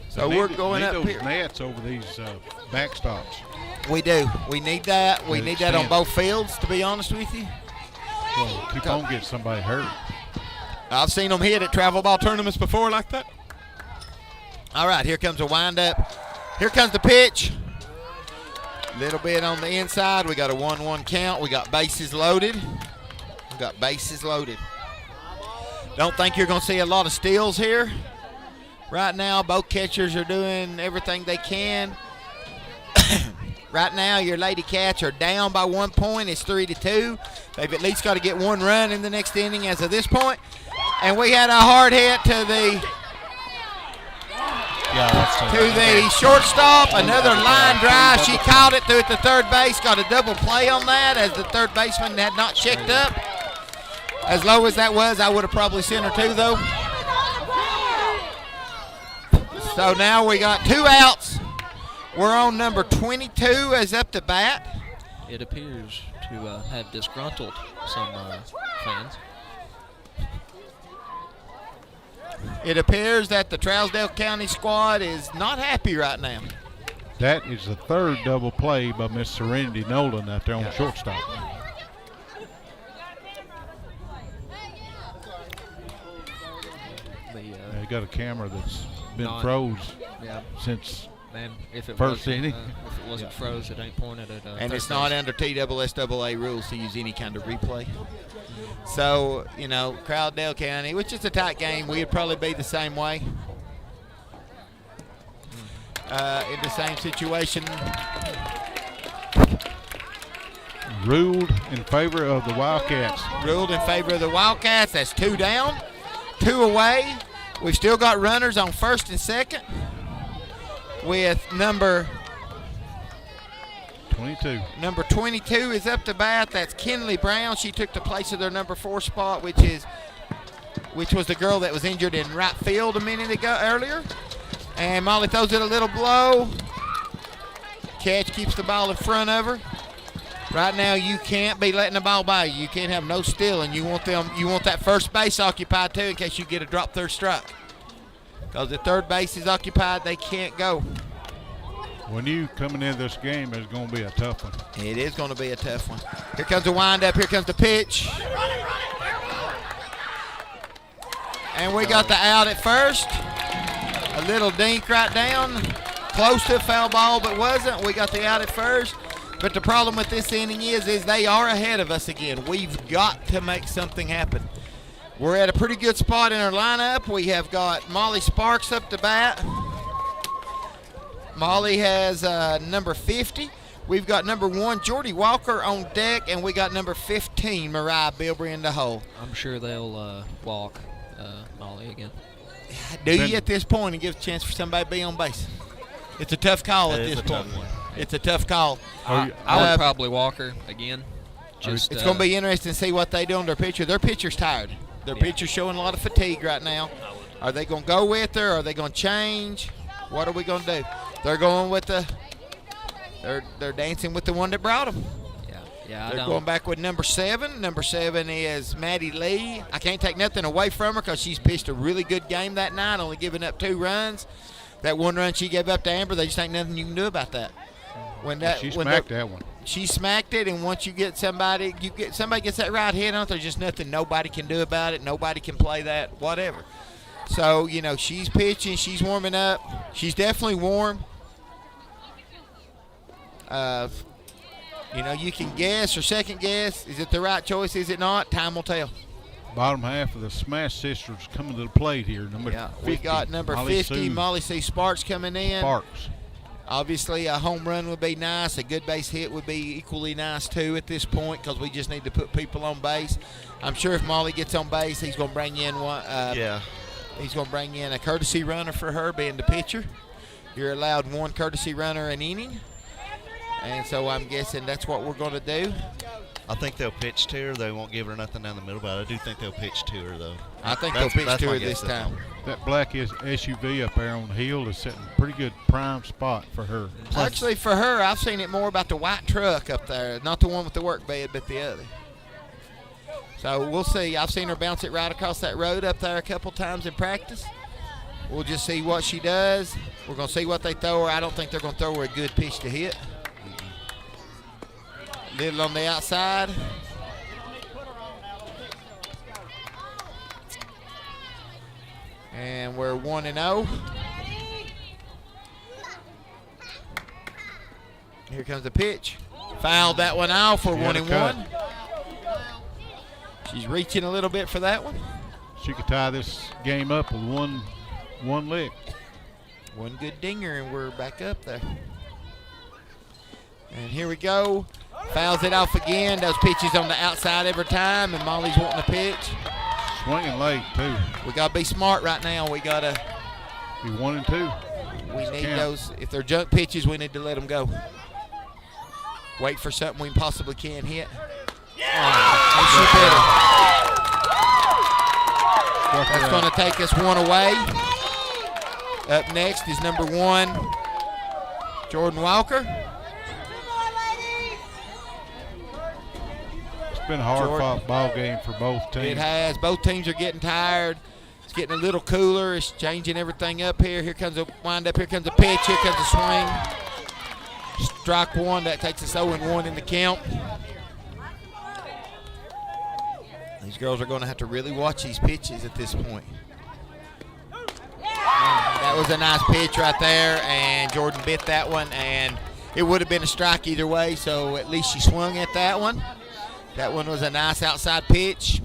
So we're going up here. Those nets over these backstops. We do. We need that. We need that on both fields, to be honest with you. Well, keep on getting somebody hurt. I've seen them hit at travel ball tournaments before like that. All right, here comes a windup. Here comes the pitch. Little bit on the inside. We got a 1-1 count. We got bases loaded. Don't think you're going to see a lot of steals here. Right now, both catchers are doing everything they can. Right now, your Lady Cats are down by 1 point. It's 3-2. They've at least got to get 1 run in the next inning as of this point. And we had a hard hit to the shortstop. Another line drive. She caught it through at the third base. Got a double play on that as the third baseman had not checked up. As low as that was, I would have probably sent her 2, though. So now we got 2 outs. We're on number 22 as up to bat. It appears to have disgruntled some fans. It appears that the Trousdale County squad is not happy right now. That is the 3rd double play by Miss Serenity Nolan out there on shortstop. They got a camera that's been froze since if it first inning. If it wasn't froze, it ain't pointed at. And it's not under TSSAA rules to use any kind of replay. So, Trousdale County, which is a tight game, we'd probably be the same way. In the same situation. Ruled in favor of the Wildcats. Ruled in favor of the Wildcats. That's 2 down, 2 away. We've still got runners on first and second with number 22. Number 22 is up to bat. That's Kinley Brown. She took the place of their number 4 spot, which was the girl that was injured in right field a minute ago earlier. And Molly throws it a little blow. Catch keeps the ball in front of her. Right now, you can't be letting the ball by you. You can't have no stealing. You want that first base occupied too, in case you get a drop third strike. Because if third base is occupied, they can't go. When you coming into this game, it's going to be a tough one. It is going to be a tough one. Here comes the windup. Here comes the pitch. And we got the out at first. A little dink right down. Close to a foul ball, but wasn't. We got the out at first. But the problem with this inning is they are ahead of us again. We've got to make something happen. We're at a pretty good spot in our lineup. We have got Molly Sparks up to bat. Molly has number 50. We've got number 1, Jordy Walker on deck, and we got number 15, Mariah Bilbrey in the hole. I'm sure they'll walk Molly again. Do you at this point and give a chance for somebody to be on base? It's a tough call at this point. It's a tough call. I would probably walk her again. It's going to be interesting to see what they do on their pitcher. Their pitcher's tired. Their pitcher's showing a lot of fatigue right now. Are they going to go with her? Are they going to change? What are we going to do? They're going with they're dancing with the one that brought them. They're going back with number 7. Number 7 is Maddie Lee. I can't take nothing away from her because she's pitched a really good game that night, only giving up 2 runs. That 1 run she gave up to Amber, there just ain't nothing you can do about that. She smacked that one. She smacked it, and once somebody gets that right hit on it, there's just nothing nobody can do about it. Nobody can play that, whatever. So, she's pitching. She's warming up. She's definitely warm. You can guess or second guess. Is it the right choice? Is it not? Time will tell. Bottom half of the Smash Sisters coming to the plate here. Number 50. We got number 50, Molly C. Sparks coming in. Sparks. Obviously, a home run would be nice. A good base hit would be equally nice, too, at this point, because we just need to put people on base. I'm sure if Molly gets on base, he's going to bring in one. He's going to bring in a courtesy runner for her, being the pitcher. You're allowed 1 courtesy runner an inning. And so I'm guessing that's what we're going to do. I think they'll pitch to her. They won't give her nothing down the middle, but I do think they'll pitch to her, though. I think they'll pitch to her this time. That black SUV up there on the hill is setting a pretty good prime spot for her. Actually, for her, I've seen it more about the white truck up there. Not the one with the work bed, but the other. So we'll see. I've seen her bounce it right across that road up there a couple times in practice. We'll just see what she does. We're going to see what they throw her. I don't think they're going to throw her a good pitch to hit. Little on the outside. And we're 1-0. Here comes the pitch. Fouled that one off for 1-1. She's reaching a little bit for that one. She could tie this game up with one lick. One good dinger, and we're back up there. And here we go. Fouls it off again. Those pitches on the outside every time, and Molly's wanting to pitch. Swinging late, too. We got to be smart right now. We got to be 1 and 2. We need those. If they're junk pitches, we need to let them go. Wait for something we possibly can hit. That's going to take us 1 away. Up next is number 1, Jordan Walker. It's been a hard-fought ball game for both teams. It has. Both teams are getting tired. It's getting a little cooler. It's changing everything up here. Here comes a wind-up. Here comes a pitch. Here comes a swing. Strike 1. That takes us 0-1 in the count. These girls are going to have to really watch these pitches at this point. That was a nice pitch right there, and Jordan bit that one, and it would have been a strike either way, so at least she swung at that one. That one was a nice outside pitch.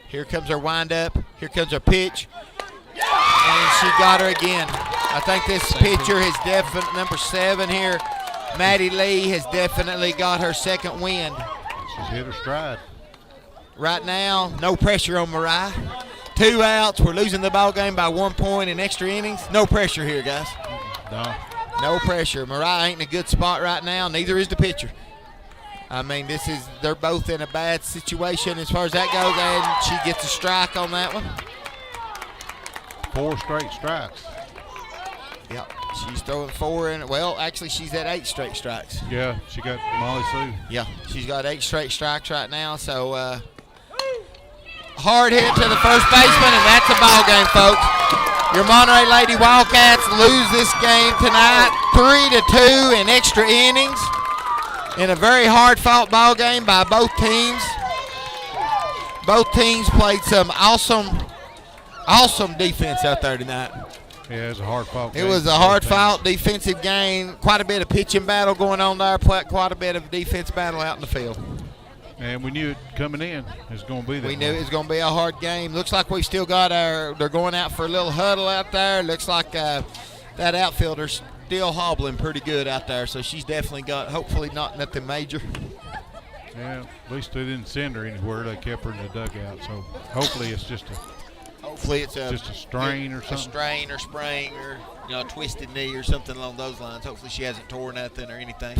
Here comes her windup. Here comes her pitch. And she got her again. I think this pitcher has definitely, number 7 here, Maddie Lee, has definitely got her second wind. She's hit her stride. Right now, no pressure on Mariah. 2 outs. We're losing the ball game by 1 point in extra innings. No pressure here, guys. No pressure. Mariah ain't in a good spot right now. Neither is the pitcher. I mean, they're both in a bad situation as far as that goes, and she gets a strike on that one. 4 straight strikes. Yep, she's throwing 4 in. Well, actually, she's at 8 straight strikes. Yeah, she got Molly Sue. Yeah, she's got 8 straight strikes right now. So, hard hit to the first baseman, and that's a ball game, folks. Your Monterey Lady Wildcats lose this game tonight, 3-2 in extra innings. In a very hard-fought ball game by both teams. Both teams played some awesome defense out there tonight. Yeah, it was a hard-fought game. It was a hard-fought defensive game. Quite a bit of pitching battle going on there. Quite a bit of defense battle out in the field. And we knew it coming in. It was going to be that. We knew it was going to be a hard game. Looks like we still got they're going out for a little huddle out there. Looks like that outfielder's still hobbling pretty good out there. So she's definitely got, hopefully not nothing major. Yeah, at least they didn't send her anywhere. They kept her in the dugout. So hopefully it's just a strain or something. A strain or sprain or a twisted knee or something along those lines. Hopefully she hasn't torn nothing or anything.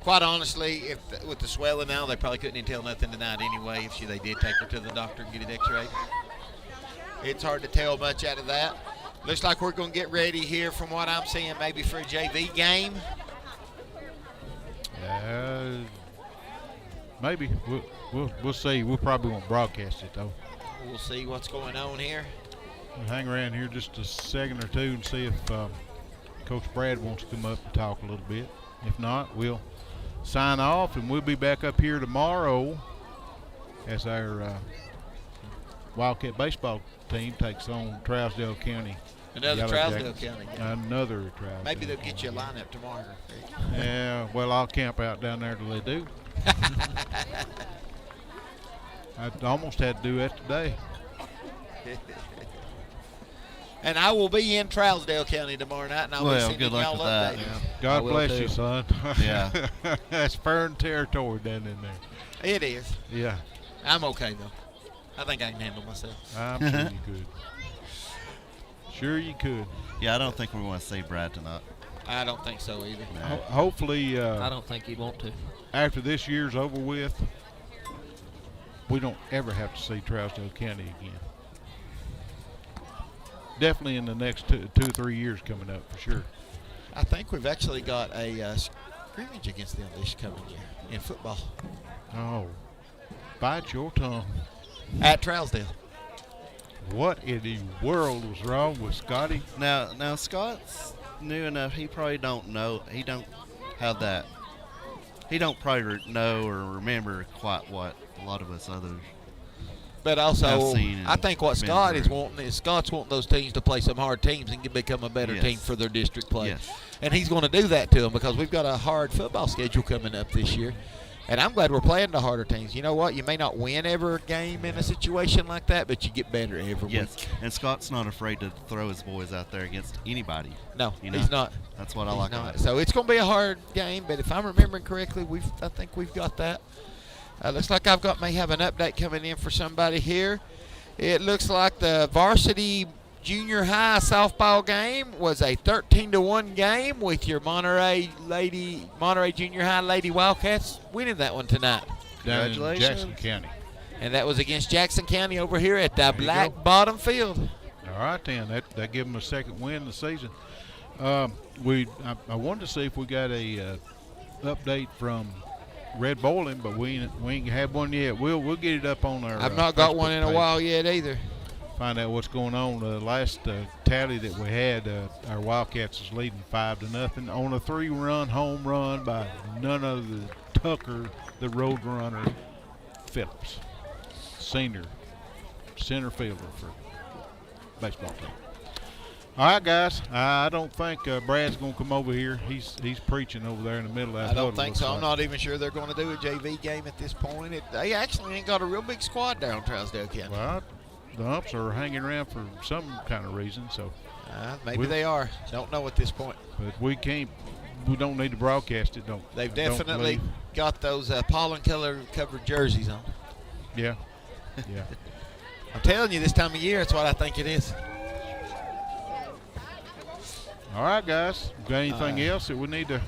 Quite honestly, with the swelling now, they probably couldn't even tell nothing tonight anyway if they did take her to the doctor and get it x-rayed. It's hard to tell much out of that. Looks like we're going to get ready here from what I'm seeing maybe for a JV game. Maybe. We'll see. We probably won't broadcast it, though. We'll see what's going on here. We'll hang around here just a second or two and see if Coach Brad wants to come up and talk a little bit. If not, we'll sign off, and we'll be back up here tomorrow as our Wildcat baseball team takes on Trousdale County. Another Trousdale County game. Another Trousdale. Maybe they'll get you a lineup tomorrow. Yeah, well, I'll camp out down there till they do. I almost had to do that today. And I will be in Trousdale County tomorrow night, and I'll be sending y'all updates. Yeah. God bless you, son. Yeah. That's fern territory down in there. It is. Yeah. I'm okay, though. I think I can handle myself. I'm sure you could. Sure you could. Yeah, I don't think we want to see Brad tonight. I don't think so either. No. Hopefully, I don't think he'd want to. After this year's over with, we don't ever have to see Trousdale County again. Definitely in the next 2 or 3 years coming up for sure. I think we've actually got a scrimmage against them this coming year in football. Oh, bite your tongue. At Trousdale. What in the world was wrong with Scotty? Now Scott's new enough. He probably don't know. He don't have that. He don't probably know or remember quite what a lot of us others. But also, I think what Scott through. is wanting is Scott's wanting those teams to play some hard teams and become a better team for their district play. Yes. And he's going to do that to them because we've got a hard football schedule coming up this year. And I'm glad we're playing the harder teams. You know what? You may not win every game in a situation like that, but you get better every week. Yes, and Scott's not afraid to throw his boys out there against anybody. No, you know? he's not. That's what I like about it. So it's going to be a hard game, but if I'm remembering correctly, I think we've got that. Looks like may have an update coming in for somebody here. It looks like the varsity junior high softball game was a 13-1 game with your Monterey Junior High Lady Wildcats winning that one tonight. Congratulations. Jackson County. And that was against Jackson County over here at the Black Bottom Field. All All right, then. That give them a second win of the season. I wanted to see if we got a update from Red Boiling, but we ain't had one yet. We'll get it up on our. I've not got Facebook one in a page. while yet either. Find out what's going on. The last tally that we had, our Wildcats is leading 5-0 on a 3-run home run by none other than Tucker, the road runner, Phillips, senior center fielder for baseball team. All right, guys. I don't think Brad's going to come over here. He's preaching over there in the middle of that. I don't think so. I'm not even sure they're going to do a JV game at this point. They actually ain't got a real big squad there on Trousdale County. Well, the umps are hanging around for some kind of reason, so maybe they are. Don't know at this point. But we don't need to broadcast it. They've definitely got those pollen color covered jerseys on. Yeah. I'm telling you, this time of year, that's what I think it is. All right, guys. Got anything else that we need to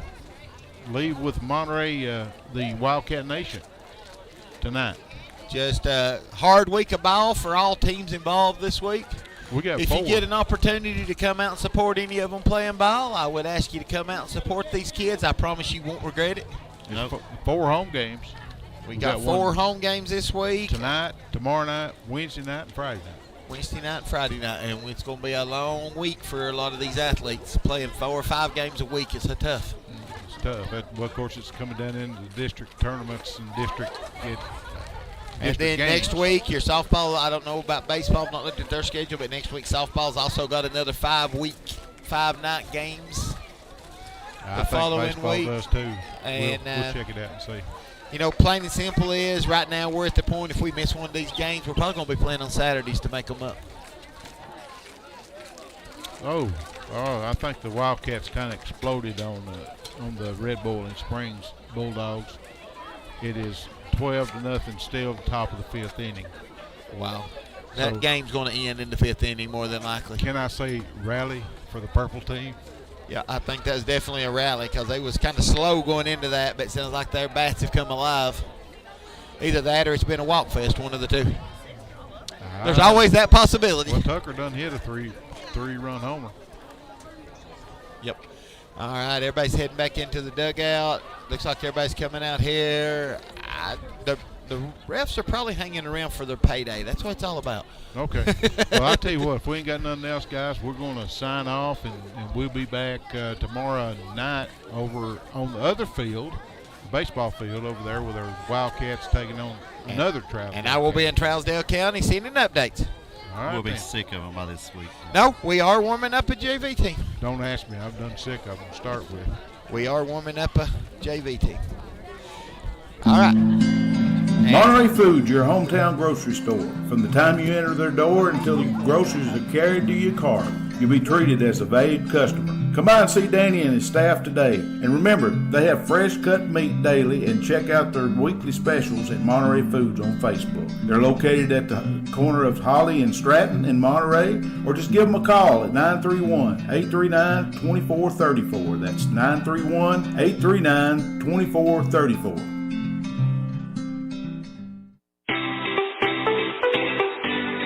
leave with Monterey, the Wildcat Nation tonight? Just a hard week of ball for all teams involved this week. We got if 4. you get an opportunity to come out and support any of them playing ball, I would ask you to come out and support these kids. I promise you won't regret it. Nope. 4 home games. We got 4 home games this week. Tonight, tomorrow night, Wednesday night, and Friday night. Wednesday night and Friday night, and it's going to be a long week for a lot of these athletes. Playing 4 or 5 games a week is tough. It's tough. Well, of course, it's coming down into the district tournaments and district and then games. Next week, your softball, I don't know about baseball, I've not looked at their schedule, but next week softball's also got another 5-night games the following baseball week. Does too. And we'll check it out and see. You know, plain and simple is right now we're at the point if we miss one of these games, we're probably going to be playing on Saturdays to make them up. Oh, I think the Wildcats kind of exploded on the Red Bull and Springs Bulldogs. It is 12-0 still, top of the 5th inning. Wow. That game's going to end in the 5th inning more than likely. Can I say rally for the purple team? Yeah, I think that's definitely a rally because they was kind of slow going into that, but it sounds like their bats have come alive. Either that or it's been a walk fest, one of the two. There's always that possibility. Well, Tucker done hit a three-run homer. Yep. All right, everybody's heading back into the dugout. Looks like everybody's coming out here. The refs are probably hanging around for their payday. That's what it's all about. Okay. Well, I'll tell you what, if we ain't got nothing else, guys, we're going to sign off, and we'll be back tomorrow night over on the other field, the baseball field over there with our Wildcats taking on another Trousdale. And I will be in Trousdale County sending updates. All right, we'll be sick of them by this week. No, we are warming up a JV team. Don't ask me. I've done sick of them to start with. We are warming up a JV team. All right. Monterey Foods, your hometown grocery store. From the time you enter their door until the groceries are carried to your car, you'll be treated as a valued customer. Come by and see Danny and his staff today. And remember, they have fresh cut meat daily, and check out their weekly specials at Monterey Foods on Facebook. They're located at the corner of Holly and Stratton in Monterey, or just give them a call at 931-839-2434. That's 931-839-2434.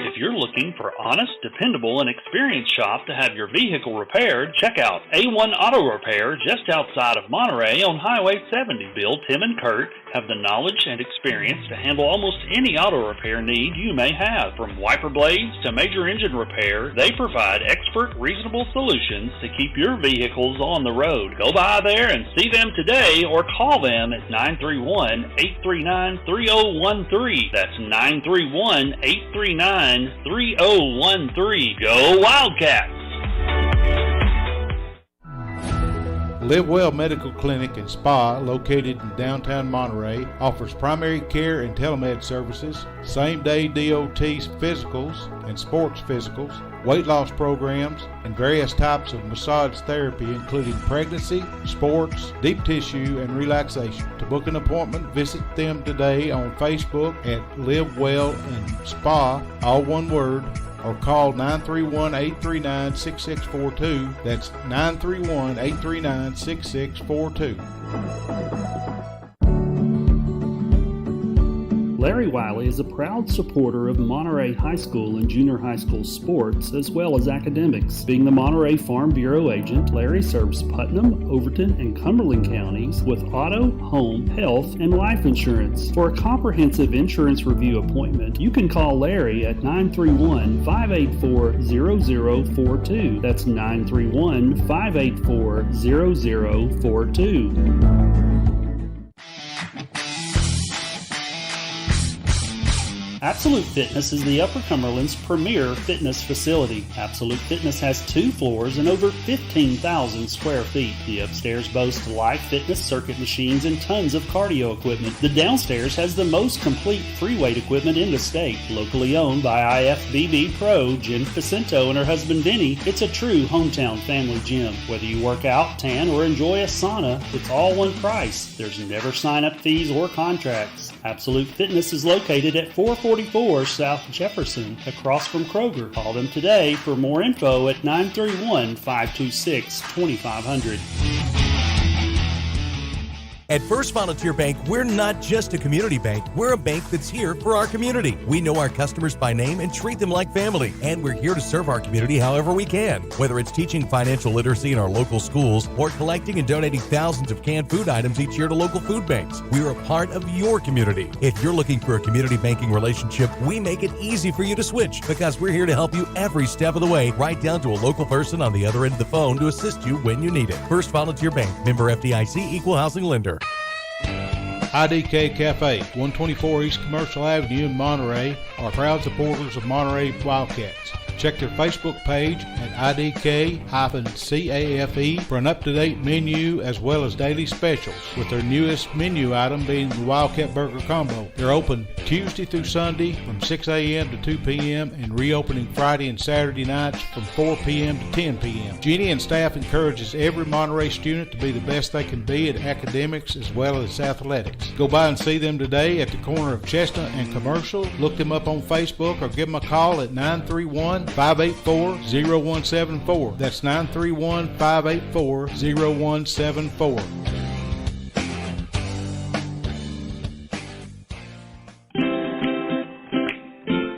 If you're looking for honest, dependable, and experienced shop to have your vehicle repaired, check out A1 Auto Repair just outside of Monterey on Highway 70. Bill, Tim, and Kurt have the knowledge and experience to handle almost any auto repair need you may have. From wiper blades to major engine repair, they provide expert, reasonable solutions to keep your vehicles on the road. Go by there and see them today or call them at 931-839-3013. That's 931-839-3013. Go Wildcats! Live Well Medical Clinic and Spa, located in downtown Monterey, offers primary care and telemed services, same-day DOT physicals and sports physicals, weight loss programs, and various types of massage therapy, including pregnancy, sports, deep tissue, and relaxation. To book an appointment, visit them today on Facebook at Live Well and Spa, all one word, or call 931-839-6642. That's 931-839-6642. Larry Wiley is a proud supporter of Monterey High School and junior high school sports, as well as academics. Being the Monterey Farm Bureau agent, Larry serves Putnam, Overton, and Cumberland counties with auto, home, health, and life insurance. For a comprehensive insurance review appointment, you can call Larry at 931-584-0042. That's 931-584-0042. Absolute Fitness is the Upper Cumberland's premier fitness facility. Absolute Fitness has 2 floors and over 15,000 square feet. The upstairs boasts live fitness circuit machines and tons of cardio equipment. The downstairs has the most complete free weight equipment in the state. Locally owned by IFBB Pro Jen Facento and her husband Denny, it's a true hometown family gym. Whether you work out, tan, or enjoy a sauna, it's all one price. There's never sign-up fees or contracts. Absolute Fitness is located at 444 South Jefferson, across from Kroger. Call them today for more info at 931-526-2500. At First Volunteer Bank, we're not just a community bank. We're a bank that's here for our community. We know our customers by name and treat them like family. And we're here to serve our community however we can. Whether it's teaching financial literacy in our local schools or collecting and donating thousands of canned food items each year to local food banks, we're a part of your community. If you're looking for a community banking relationship, we make it easy for you to switch because we're here to help you every step of the way, right down to a local person on the other end of the phone to assist you when you need it. First Volunteer Bank, member FDIC, equal housing lender. IDK Cafe, 124 East Commercial Avenue in Monterey, are proud supporters of Monterey Wildcats. Check their Facebook page at IDK-CAFE for an up-to-date menu as well as daily specials, with their newest menu item being the Wildcat Burger Combo. They're open Tuesday through Sunday from 6 a.m. to 2 p.m. and reopening Friday and Saturday nights from 4 p.m. to 10 p.m. Jeannie and staff encourages every Monterey student to be the best they can be at academics as well as athletics. Go by and see them today at the corner of Chestnut and Commercial. Look them up on Facebook or give them a call at 931-584-0174. That's 931-584-0174.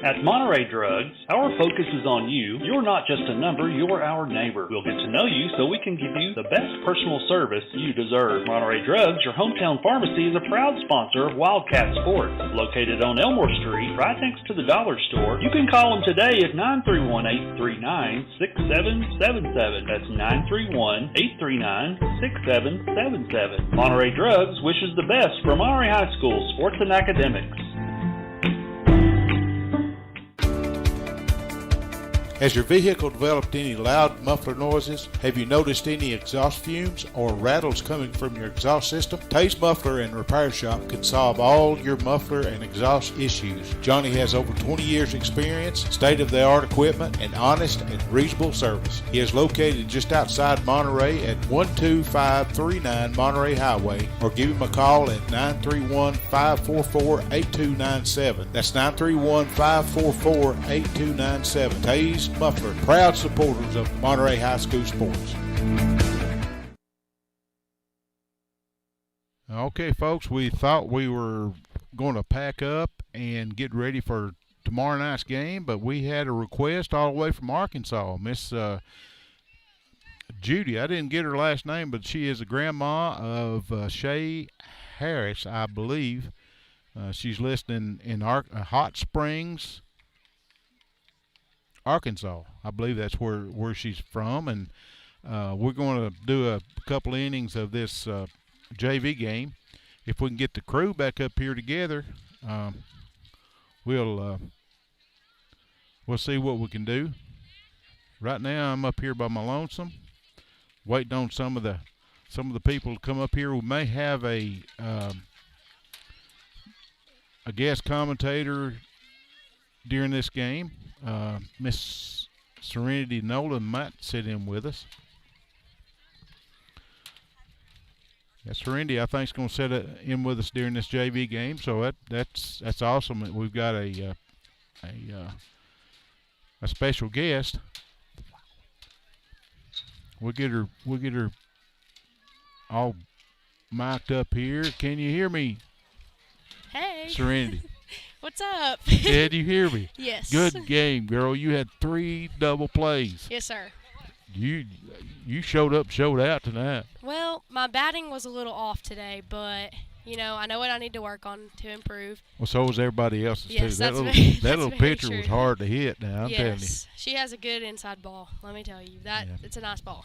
At Monterey Drugs, our focus is on you. You're not just a number, you're our neighbor. We'll get to know you so we can give you the best personal service you deserve. Monterey Drugs, your hometown pharmacy, is a proud sponsor of Wildcat Sports. Located on Elmore Street, right next to the dollar store. You can call them today at 931-839-6777. That's 931-839-6777. Monterey Drugs wishes the best for Monterey High School sports and academics. Has your vehicle developed any loud muffler noises? Have you noticed any exhaust fumes or rattles coming from your exhaust system? Taze Muffler and Repair Shop can solve all your muffler and exhaust issues. Johnny has over 20 years experience, state-of-the-art equipment, and honest and reasonable service. He is located just outside Monterey at 12539 Monterey Highway, or give him a call at 931-544-8297. That's 931-544-8297. Taze Muffler, proud supporters of Monterey High School sports. Okay, folks, we thought we were going to pack up and get ready for tomorrow night's game, but we had a request all the way from Arkansas. Miss Judy, I didn't get her last name, but she is a grandma of Shay Harris, I believe. She's listening in Hot Springs, Arkansas. I believe that's where she's from, and we're going to do a couple innings of this JV game. If we can get the crew back up here together, we'll see what we can do. Right now, I'm up here by my lonesome, waiting on some of the people to come up here. We may have a guest commentator during this game. Miss Serenity Nolan might sit in with us. Yeah, Serenity, I think, is going to sit in with us during this JV game. So that's awesome that we've got a special guest. We'll get her all mic'd up here. Can you hear me? Hey. Serenity. What's up? Can you hear me? Yes. Good game, girl. You had 3 double plays. Yes, sir. You showed up, showed out tonight. Well, my batting was a little off today, but, I know what I need to work on to improve. Well, so was everybody else's, yes, too. That little very pitcher true. was hard to hit now, I'm telling you. Yes, she has a good inside ball, let me tell you. It's a nice ball.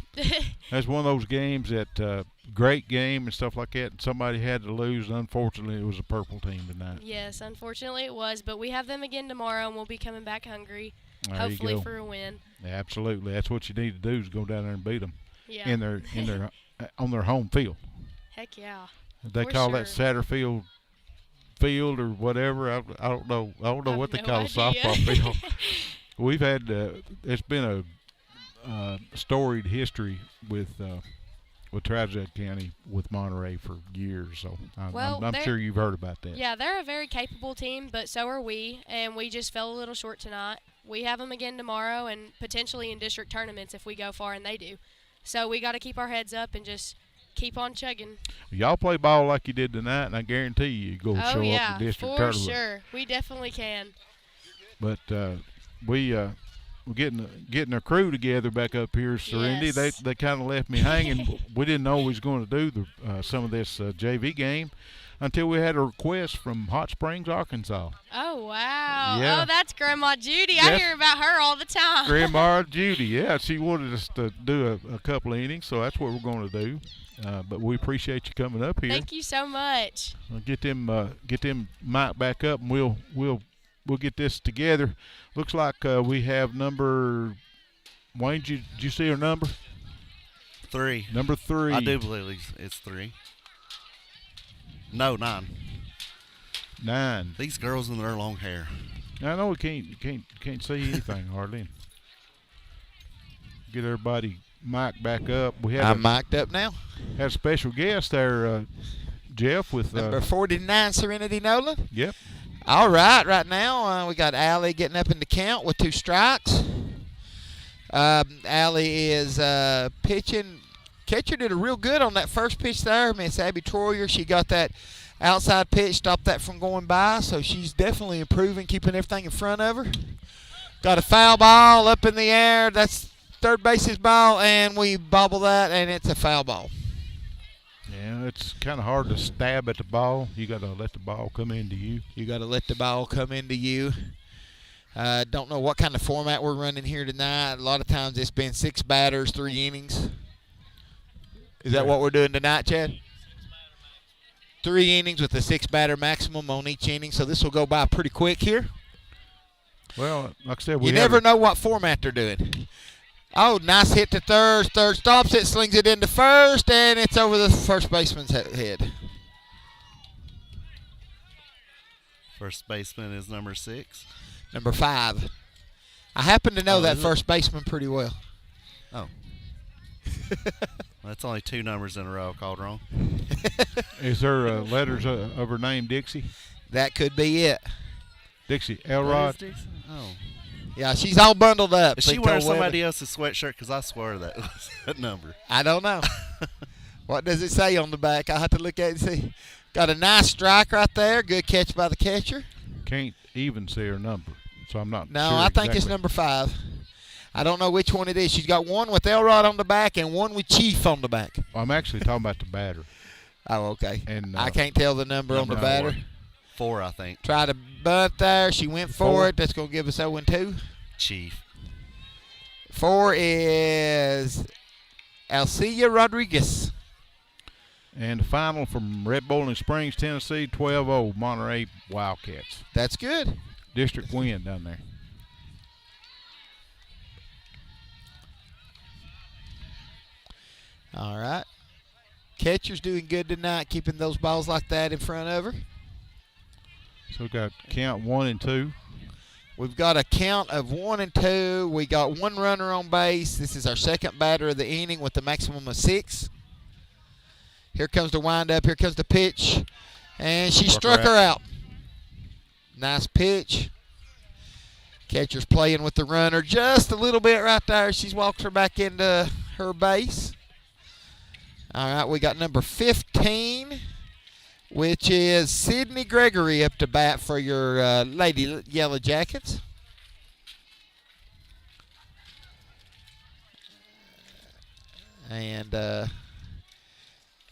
That's one of those games that great game and stuff like that, and somebody had to lose. Unfortunately, it was a purple team tonight. Yes, unfortunately it was, but we have them again tomorrow, and we'll be coming back hungry, There hopefully you go. for a win. Yeah, absolutely. That's what you need to do is go down there and beat them Yeah. on their home field. Heck yeah. They For call sure. that Satterfield field or whatever. I don't know. I don't know what they no call a idea. softball field. We've had it's been a storied history with Trousdale County with Monterey for years. So I'm sure you've heard about that. Yeah, they're a very capable team, but so are we, and we just fell a little short tonight. We have them again tomorrow and potentially in district tournaments if we go far and they do. So we got to keep our heads up and just keep on chugging. Y'all play ball like you did tonight, and I guarantee you go show up in district tournament. For sure. We definitely can. But we're getting a crew together back up here, Serenity. Yes. They kind of left me hanging. We didn't know we was going to do some of this JV game until we had a request from Hot Springs, Arkansas. Oh, wow. Yeah. Oh, that's Grandma Judy. I hear about her all the time. Grandma Judy, yeah. She wanted us to do a couple of innings, so that's what we're going to do. But we appreciate you coming up here. Thank you so much. Get them mic back up, and we'll get this together. Looks like we have number. Wayne, did you see her number? 3. Number 3. I do believe it's 3. No, 9. 9. These girls in their long hair. I know we can't see anything hardly. Get everybody mic back up. I'm mic'd up now. Had a special guest there, Jeff, with number 49, Serenity Nolan. Yep. All right, right now we got Allie getting up in the count with 2 strikes. Allie is pitching. Catcher did a real good on that first pitch there, Miss Abby Troyer. She got that outside pitch, stopped that from going by, so she's definitely improving, keeping everything in front of her. Got a foul ball up in the air. That's third base's ball, and we bobble that, and it's a foul ball. Yeah, it's kind of hard to stab at the ball. You got to let the ball come into you. You got to let the ball come into you. Don't know what kind of format we're running here tonight. A lot of times it's been 6 batters, 3 innings. Is that what we're doing tonight, Chad? 3 innings with a 6-batter maximum on each inning, so this will go by pretty quick here. Well, like I said, you never know what format they're doing. Oh, nice hit to third. Third stops it, slings it into first, and it's over the first baseman's head. First baseman is number 6. Number 5. I happen to know that first baseman pretty well. Oh. That's only 2 numbers in a row called wrong. Is there letters of her name Dixie? That could be it. Dixie Elrod. Oh. Yeah, she's all bundled up. Is she wearing somebody else's sweatshirt? Because I swear that was that number. I don't know. What does it say on the back? I'll have to look at it and see. Got a nice strike right there. Good catch by the catcher. Can't even see her number, so I'm not No, sure I think exactly. it's number 5. I don't know which one it is. She's got one with Elrod on the back and one with Chief on the back. Well, I'm actually talking about the batter. Oh, okay. And I can't tell the number on the batter. 4, I think. Try to bunt there. She went for it. That's going to give us 0-2. Chief. 4 is Alcia Rodriguez. And the final from Red Bowling Springs, Tennessee, 12-0 Monterey Wildcats. That's good. District win down there. All right. Catcher's doing good tonight, keeping those balls like that in front of her. So we got count 1 and 2. We've got a count of 1 and 2. We got 1 runner on base. This is our second batter of the inning with the maximum of 6. Here comes the windup. Here comes the pitch. And she struck her out. Nice pitch. Catcher's playing with the runner just a little bit right there. She's walked her back into her base. All right, we got number 15, which is Sydney Gregory up to bat for your Lady Yellow Jackets. And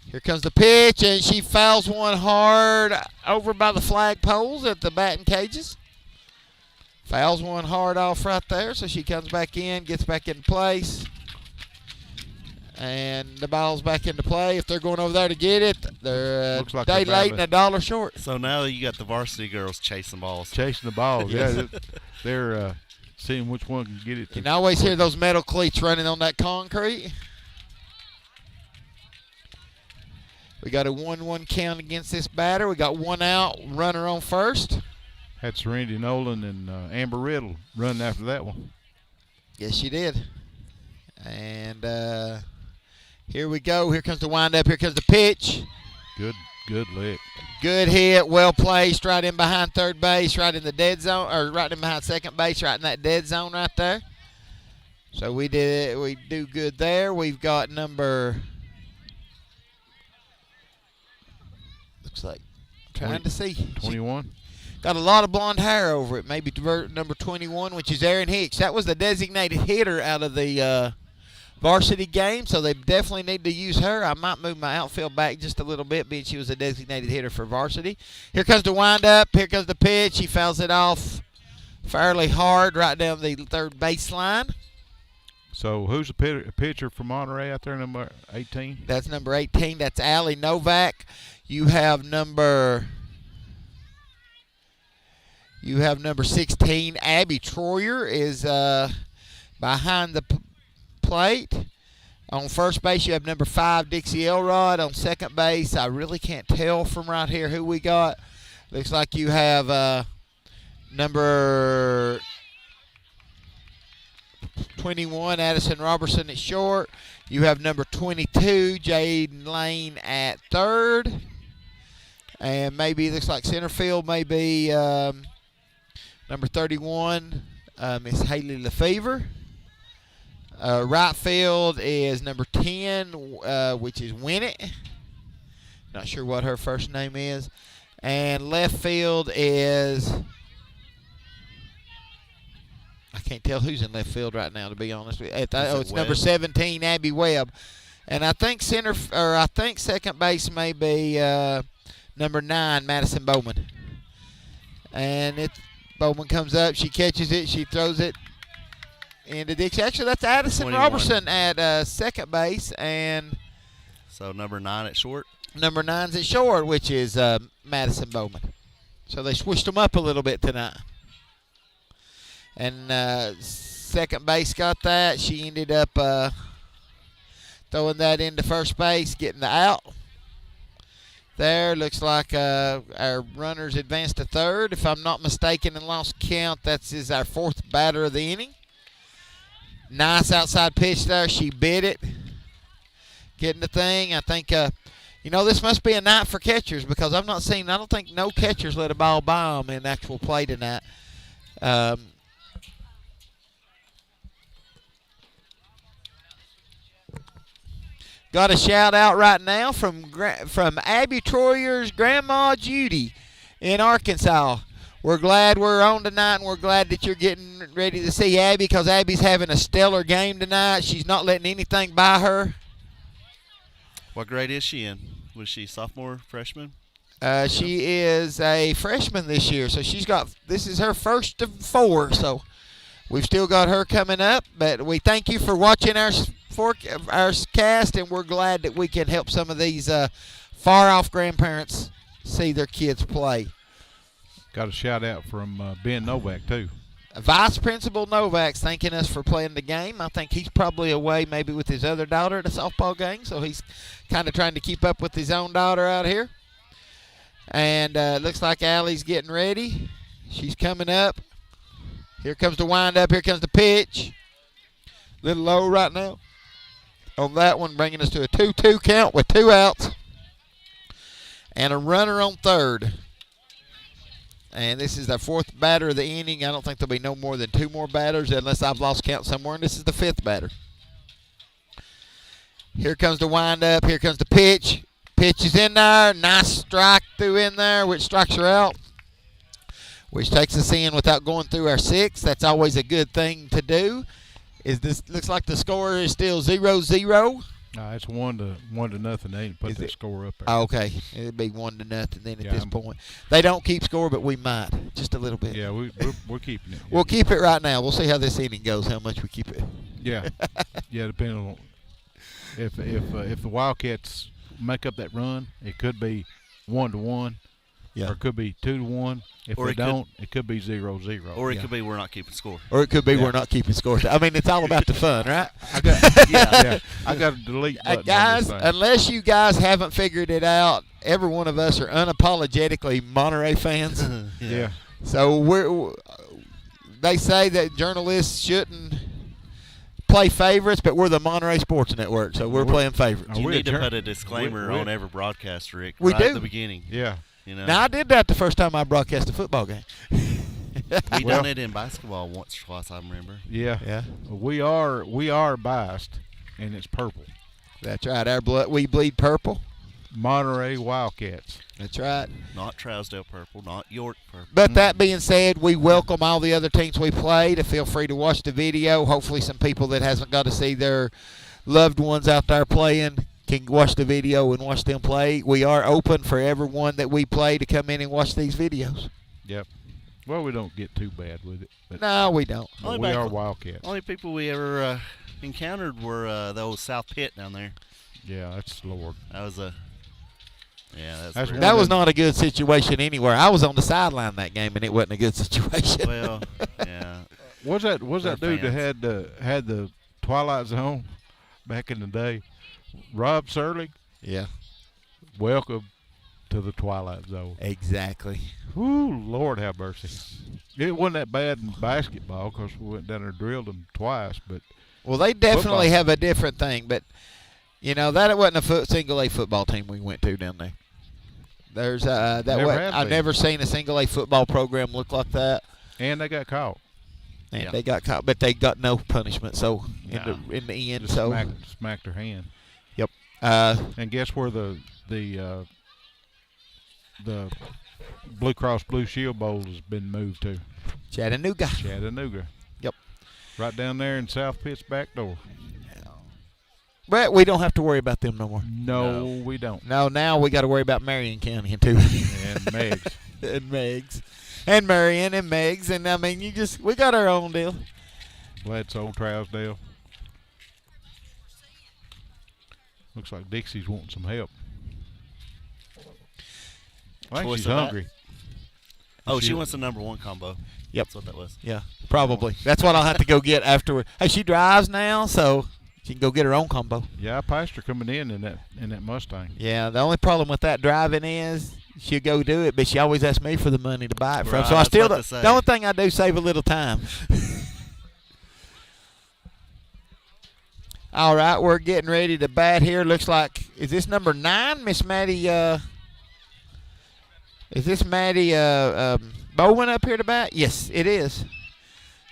here comes the pitch, and she fouls one hard over by the flag poles at the batting cages. Fouls one hard off right there, so she comes back in, gets back into place. And the ball's back into play. If they're going over there to get it, they're Looks like day they're late and $1 short. So now you got the varsity girls chasing balls. Chasing the balls, yeah. They're seeing which one can get it. You can always hear those metal cleats running on that concrete. We got a 1-1 count against this batter. We got one out, runner on first. Had Serenity Nolan and Amber Riddle running after that one. Yes, she did. And here we go. Here comes the windup. Here comes the pitch. Good lick. Good hit. Well placed. Right in behind third base. Right in the dead zone. Or right in behind second base. Right in that dead zone right there. So we do good there. We've got number. Looks like. Trying to see. 21. Got a lot of blonde hair over it. Maybe number 21, which is Erin Hicks. That was the designated hitter out of the varsity game, so they definitely need to use her. I might move my outfield back just a little bit, being she was a designated hitter for varsity. Here comes the windup. Here comes the pitch. He fouls it off fairly hard right down the third baseline. So who's the pitcher for Monterey out there, number 18? That's number 18. That's Allie Novak. You have number 16, Abby Troyer, is behind the plate. On first base, you have number 5, Dixie Elrod. On second base, I really can't tell from right here who we got. Looks like you have number 21, Addison Robertson at short. You have number 22, Jaden Lane at third. And maybe it looks like center field may be number 31, Miss Haley Lefevre. Right field is number 10, which is Winnett. Not sure what her first name is. And left field is, I can't tell who's in left field right now, to be honest with you. It's number 17, Abby Webb. And I think second base may be number 9, Madison Bowman. And Bowman comes up, she catches it, she throws it into Dixie. Actually, that's Addison 21. Robertson at second base, and so number 9 at short. Number 9's at short, which is Madison Bowman. So they switched them up a little bit tonight. And second base got that. She ended up throwing that into first base, getting the out. There, looks like our runners advanced to third. If I'm not mistaken and lost count, that is our 4th batter of the inning. Nice outside pitch there. She bit it. Getting the thing. I think, this must be a night for catchers, because I don't think no catchers let a ball by them in actual play tonight. Got a shout out right now from Abby Troyer's grandma Judy in Arkansas. We're glad we're on tonight, and we're glad that you're getting ready to see Abby, because Abby's having a stellar game tonight. She's not letting anything by her. What grade is she in? Was she sophomore, freshman? She is a freshman this year, so this is her first of 4. So we've still got her coming up, but we thank you for watching our cast, and we're glad that we can help some of these far-off grandparents see their kids play. Got a shout-out from Ben Novak, too. Vice Principal Novak's thanking us for playing the game. I think he's probably away maybe with his other daughter at a softball game, so he's kind of trying to keep up with his own daughter out here. And looks like Allie's getting ready. She's coming up. Here comes the wind-up. Here comes the pitch. A little low right now on that one, bringing us to a 2-2 count with 2 outs and a runner on third. And this is the 4th batter of the inning. I don't think there'll be no more than 2 more batters unless I've lost count somewhere, and this is the 5th batter. Here comes the wind-up. Here comes the pitch. Pitch is in there. Nice strike through in there, which strikes her out, which takes us in without going through our 6. That's always a good thing to do. Looks like the score is still 0-0. No, it's 1-0. They didn't put the score up there. Oh, okay, it'd be 1-0 then at this point. They don't keep score, but we might just a little bit. Yeah, we're keeping it. We'll keep it right now. We'll see how this inning goes. How much we keep it. Yeah, depending on if the Wildcats make up that run, it could be 1-1. Yeah. Or it could be 2-1. If they don't, it could be 0-0. Or it could be we're not keeping score. Or it could be we're not keeping score. I mean, it's all about the fun, right? I got a delete button. Guys, unless you guys haven't figured it out, every one of us are unapologetically Monterey fans. Yeah. So they say that journalists shouldn't play favorites, but we're the Monterey Sports Network, so we're playing favorites. You need to put a disclaimer on every broadcast, Rick, we right do. at the beginning. Yeah. You know? Now, I did that the first time I broadcast a football game. We done it in basketball once or twice, I remember. Yeah. We are biased, and it's purple. That's right. Our blood, we bleed purple. Monterey Wildcats. That's right. Not Trousdale purple, not York purple. But that being said, we welcome all the other teams we play to feel free to watch the video. Hopefully some people that hasn't got to see their loved ones out there playing can watch the video and watch them play. We are open for everyone that we play to come in and watch these videos. Yep. Well, we don't get too bad with it. No, we don't. We are Wildcats. Only people we ever encountered were the old South Pit down there. Yeah, that's Lord. That was a... Yeah, that was not a good situation anywhere. I was on the sideline that game, and it wasn't a good situation. Well, yeah. Was that dude fans. that had the Twilight Zone back in the day? Rob Serling? Yeah. Welcome to the Twilight Zone. Exactly. Whoo, Lord have mercy. It wasn't that bad in basketball because we went down there and drilled them twice. But well, they definitely have a different thing. But, you know, that wasn't a single-A football team we went to down there. There's I've never seen a single-A football program look like that. And they got caught. And they got caught, but they got no punishment. So in the end, just so smacked their hand. Yep. And guess where the Blue Cross Blue Shield Bowl has been moved to? Chattanooga. Yep. Right down there in South Pitt's back door. But we don't have to worry about them no more. No, we don't. No, now we got to worry about Marion County too. And Meigs. And Meigs. And Marion and Meigs. And, I mean, we got our own deal. That's old Trousdale. Looks like Dixie's wanting some help. I think she's hungry. Oh, she wants the #1 combo. Yep. That's what that was. Yeah, probably. That's what I'll have to go get afterward. Hey, she drives now, so she can go get her own combo. Yeah, I passed her coming in that Mustang. Yeah, the only problem with that driving is she'll go do it, but she always asks me for the money to buy it from. Right, so I still the only thing I do save a little time. All right, we're getting ready to bat here. Looks like, is this number 9, Miss Maddie? Is this Maddie Bowman up here to bat? Yes, it is.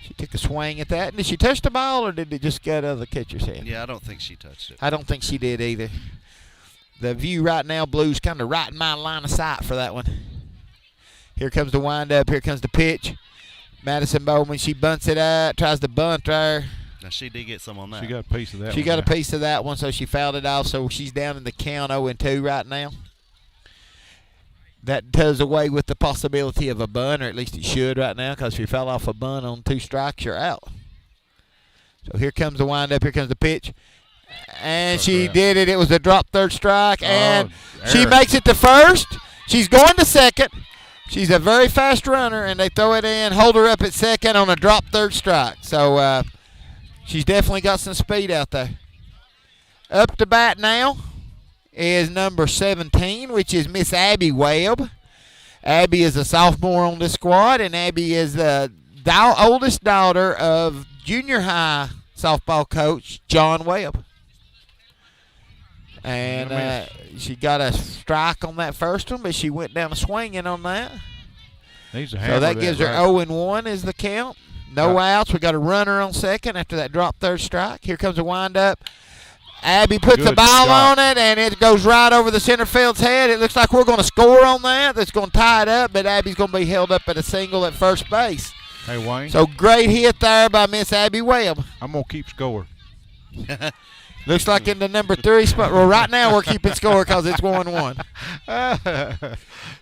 She took a swing at that. Did she touch the ball, or did it just get out of the catcher's hand? Yeah, I don't think she touched it. I don't think she did either. The view right now, Blue's kind of right in my line of sight for that one. Here comes the windup. Here comes the pitch. Madison Bowman, she bunts it out, tries to bunt there. Now, she did get some on that. She got a piece of that one. She got a piece of that one, so she fouled it off. So she's down in the count 0-2 right now. That does away with the possibility of a bunt, or at least it should right now, because if you fell off a bunt on 2 strikes, you're out. So here comes the windup. Here comes the pitch. And she did it. It was a drop third strike, and she makes it to first. She's going to second. She's a very fast runner, and they throw it in, hold her up at second on a drop third strike. So she's definitely got some speed out there. Up to bat now is number 17, which is Miss Abby Webb. Abby is a sophomore on this squad, and Abby is the oldest daughter of junior high softball coach John Webb. And she got a strike on that first one, but she went down swinging on that. So that gives her 0-1 is the count. No outs. We got a runner on second after that drop third strike. Here comes a windup. Abby puts the Good ball shot. on it, and it goes right over the center field's head. It looks like we're going to score on that. That's going to tie it up, but Abby's going to be held up at a single at first base. Hey, Wayne. So great hit there by Miss Abby Webb. I'm going to keep score. Looks like in the number 3 spot. Well, right now we're keeping score because it's 1-1.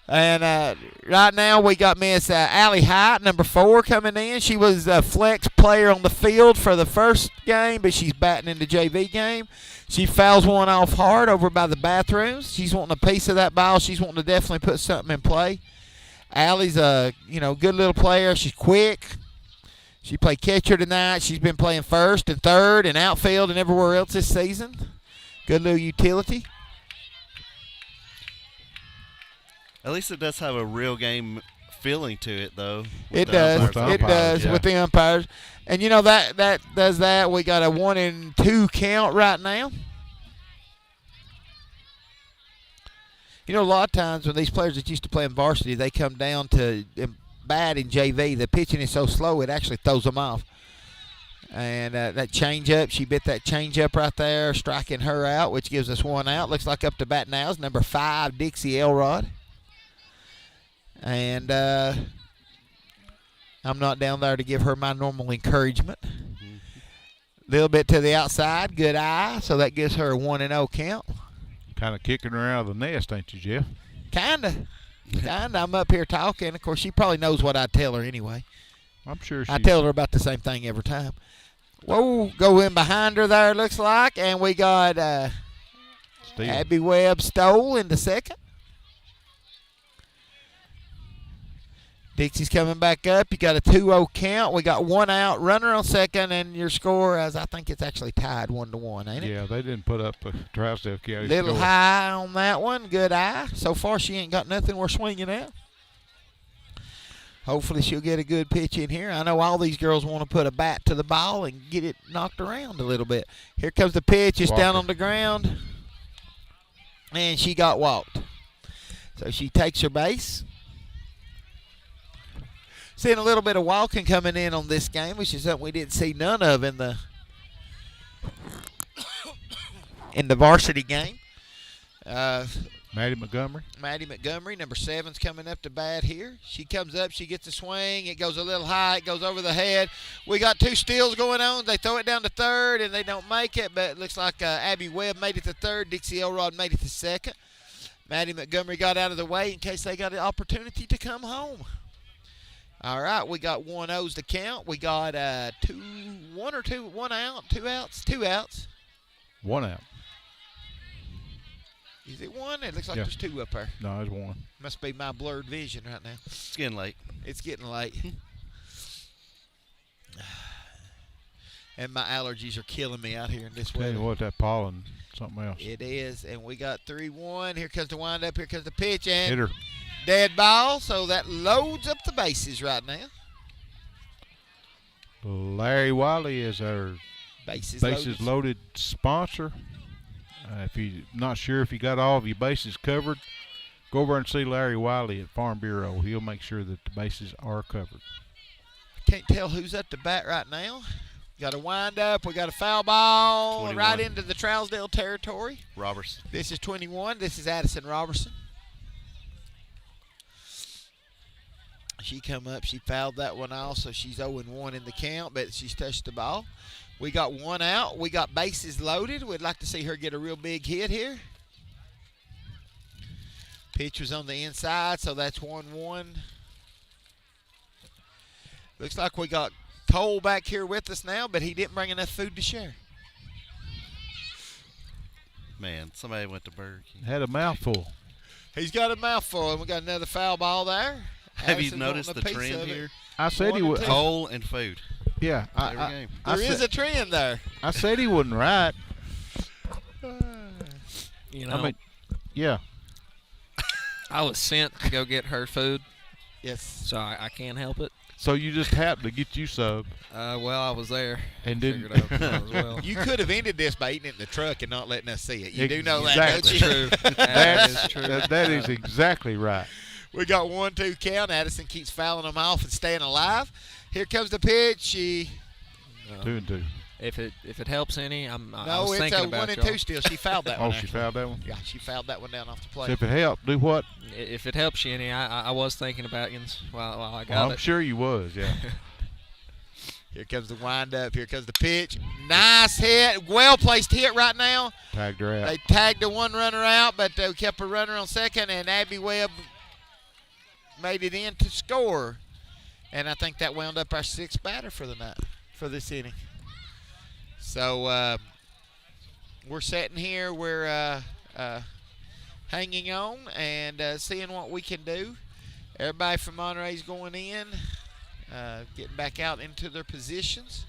And right now we got Miss Allie Hyatt, number 4, coming in. She was a flex player on the field for the first game, but she's batting in the JV game. She fouls one off hard over by the bathrooms. She's wanting a piece of that ball. She's wanting to definitely put something in play. Allie's a good little player. She's quick. She played catcher tonight. She's been playing first and third and outfield and everywhere else this season. Good little utility. At least it does have a real game feeling to it, though. It does. It does with the umpires. And, that does that. We got a 1-2 count right now. A lot of times when these players that used to play in varsity, they come down to bat in JV. The pitching is so slow, it actually throws them off. And that changeup, she bit that changeup right there, striking her out, which gives us 1 out. Looks like up to bat now is number 5, Dixie Elrod. And I'm not down there to give her my normal encouragement. A little bit to the outside, good eye, so that gives her a 1-0 count. Kind of kicking her out of the nest, ain't you, Jeff? Kinda. I'm up here talking. Of course, she probably knows what I tell her anyway. I'm sure I tell her about the same thing every time. Whoa, go in behind her there, looks like. And we got Abby Webb stole in the second. Dixie's coming back up. You got a 2-0 count. We got 1 out, runner on second, and your score, as I think it's actually tied 1-1, ain't it? Yeah, they didn't put up a Trousdale County Little score. high on that one. Good eye. So far, she ain't got nothing we're swinging at. Hopefully, she'll get a good pitch in here. I know all these girls want to put a bat to the ball and get it knocked around a little bit. Here comes the pitch. It's down on the ground. And she got walked. So she takes her base. Seeing a little bit of walking coming in on this game, which is something we didn't see none of in the varsity game. Maddie Montgomery, number 7's coming up to bat here. She comes up, she gets a swing. It goes a little high. It goes over the head. We got 2 steals going on. They throw it down to third, and they don't make it, but it looks like Abby Webb made it to third. Dixie Elrod made it to second. Maddie Montgomery got out of the way in case they got an opportunity to come home. All right, we got 1-0s to count. We got 1 out, 2 outs. 1 out. Is it 1? It looks like Yeah. there's 2 up there. No, it's 1. Must be my blurred vision right now. It's getting late. It's getting late. And my allergies are killing me out here in this Tell you weather. what, that pollen, something else. It is, and we got 3-1. Here comes the windup. Here comes the pitch, and Hit her. dead ball. So that loads up the bases right now. Larry Wiley is our Bases loaded sponsor. If you're not sure if you got all of your bases covered, go over and see Larry Wiley at Farm Bureau. He'll make sure that the bases are covered. Can't tell who's at the bat right now. Got a wind up. We got a foul ball 21. right into the Trousdale territory. Roberts. This is 21. This is Addison Robertson. She come up. She fouled that one off, so she's 0-1 in the count, but she's touched the ball. We got 1 out. We got bases loaded. We'd like to see her get a real big hit here. Pitch was on the inside, so that's 1-1. Looks like we got Cole back here with us now, but he didn't bring enough food to share. Man, somebody went to Burger King. Had a mouthful. He's got a mouthful, and we got another foul ball there. Have you Addison's noticed wanting the a piece trend of it. here? I said he would. Coal and food. Yeah, Every game. There is a trend there. I said he wasn't right. You know, I mean, yeah. I was sent to go get her food, Yes. so I can't help it. So you just happened to get you sub. Well, I was there. And Figured didn't- I was as well. You could have ended this by eating it in the truck and not letting us see it. You do know Exactly. that, don't you? True. That is true. That is exactly right. We got 1-2 count. Addison keeps fouling them off and staying alive. Here comes the pitch. She 2-2. If it helps any, I No, was it's thinking a about 1 and y'all. 2 still. She fouled that one. Oh, she fouled that one? Yeah, she fouled that one down off the plate. So if it helped, do what? If it helps you any, I was thinking about you while I got Well, it. I'm sure you was, yeah. Here comes the wind up. Here comes the pitch. Nice hit. Well-placed hit right now. Tagged her out. They tagged the one runner out, but they kept a runner on second, and Abby Webb made it in to score. And I think that wound up our 6th batter for the night, for this inning. So we're sitting here. We're hanging on and seeing what we can do. Everybody from Monterey's going in, getting back out into their positions.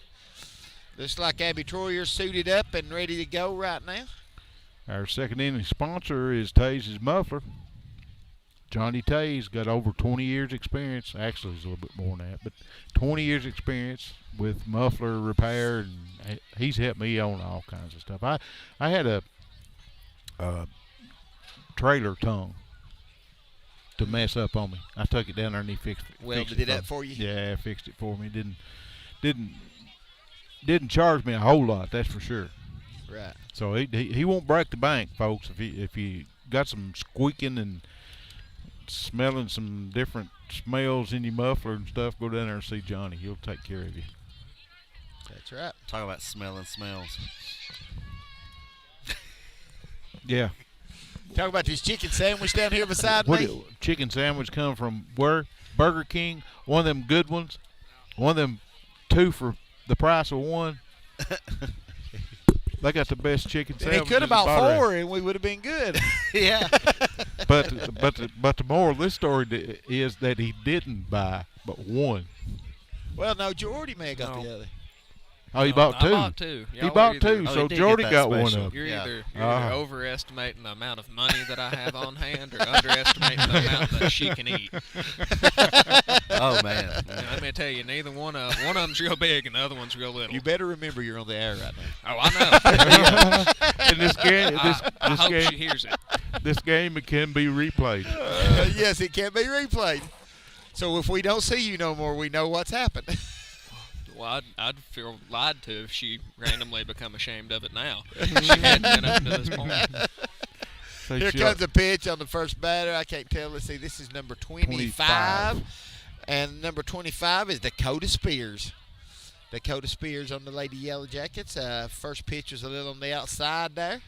Looks like Abby Troyer's suited up and ready to go right now. Our second inning sponsor is Tays' Muffler. Johnny Tays got over 20 years experience. Actually, it's a little bit more than that, but 20 years experience with muffler repair, and he's helped me on all kinds of stuff. I had a trailer tongue to mess up on me. I took it down there and he fixed it. Welded it up for you? Yeah, fixed it for me. Didn't charge me a whole lot, that's for sure. Right. So he won't break the bank, folks. If you got some squeaking and smelling some different smells in your muffler and stuff, go down there and see Johnny. He'll take care of you. That's right. Talk about smelling smells. Yeah. Talk about this chicken sandwich down here beside me. Chicken sandwich come from where? Burger King. One of them good ones. One of them 2 for the price of 1. They got the best chicken sandwich. He could have bought 4 and we would have been good. Yeah. But the moral of this story is that he didn't buy but 1. Well, no, Jordy may have got the other. Oh, he bought 2. I bought 2. He bought 2, so Jordy got one of them. You're either overestimating the amount of money that I have on hand or underestimating the amount that she can eat. Oh, man. Let me tell you, neither one of them's real big and the other one's real little. You better remember you're on the air right now. Oh, I know. In this game, I hope she hears it. This game, it can be replayed. Yes, it can be replayed. So if we don't see you no more, we know what's happened. Well, I'd feel lied to if she randomly become ashamed of it now. She hadn't been up to this point. So Here comes a pitch on the first batter. I can't tell. Let's see. This is number 25. And number 25 is Dakota Spears. Dakota Spears on the Lady Yellow Jackets. First pitch was a little on the outside there.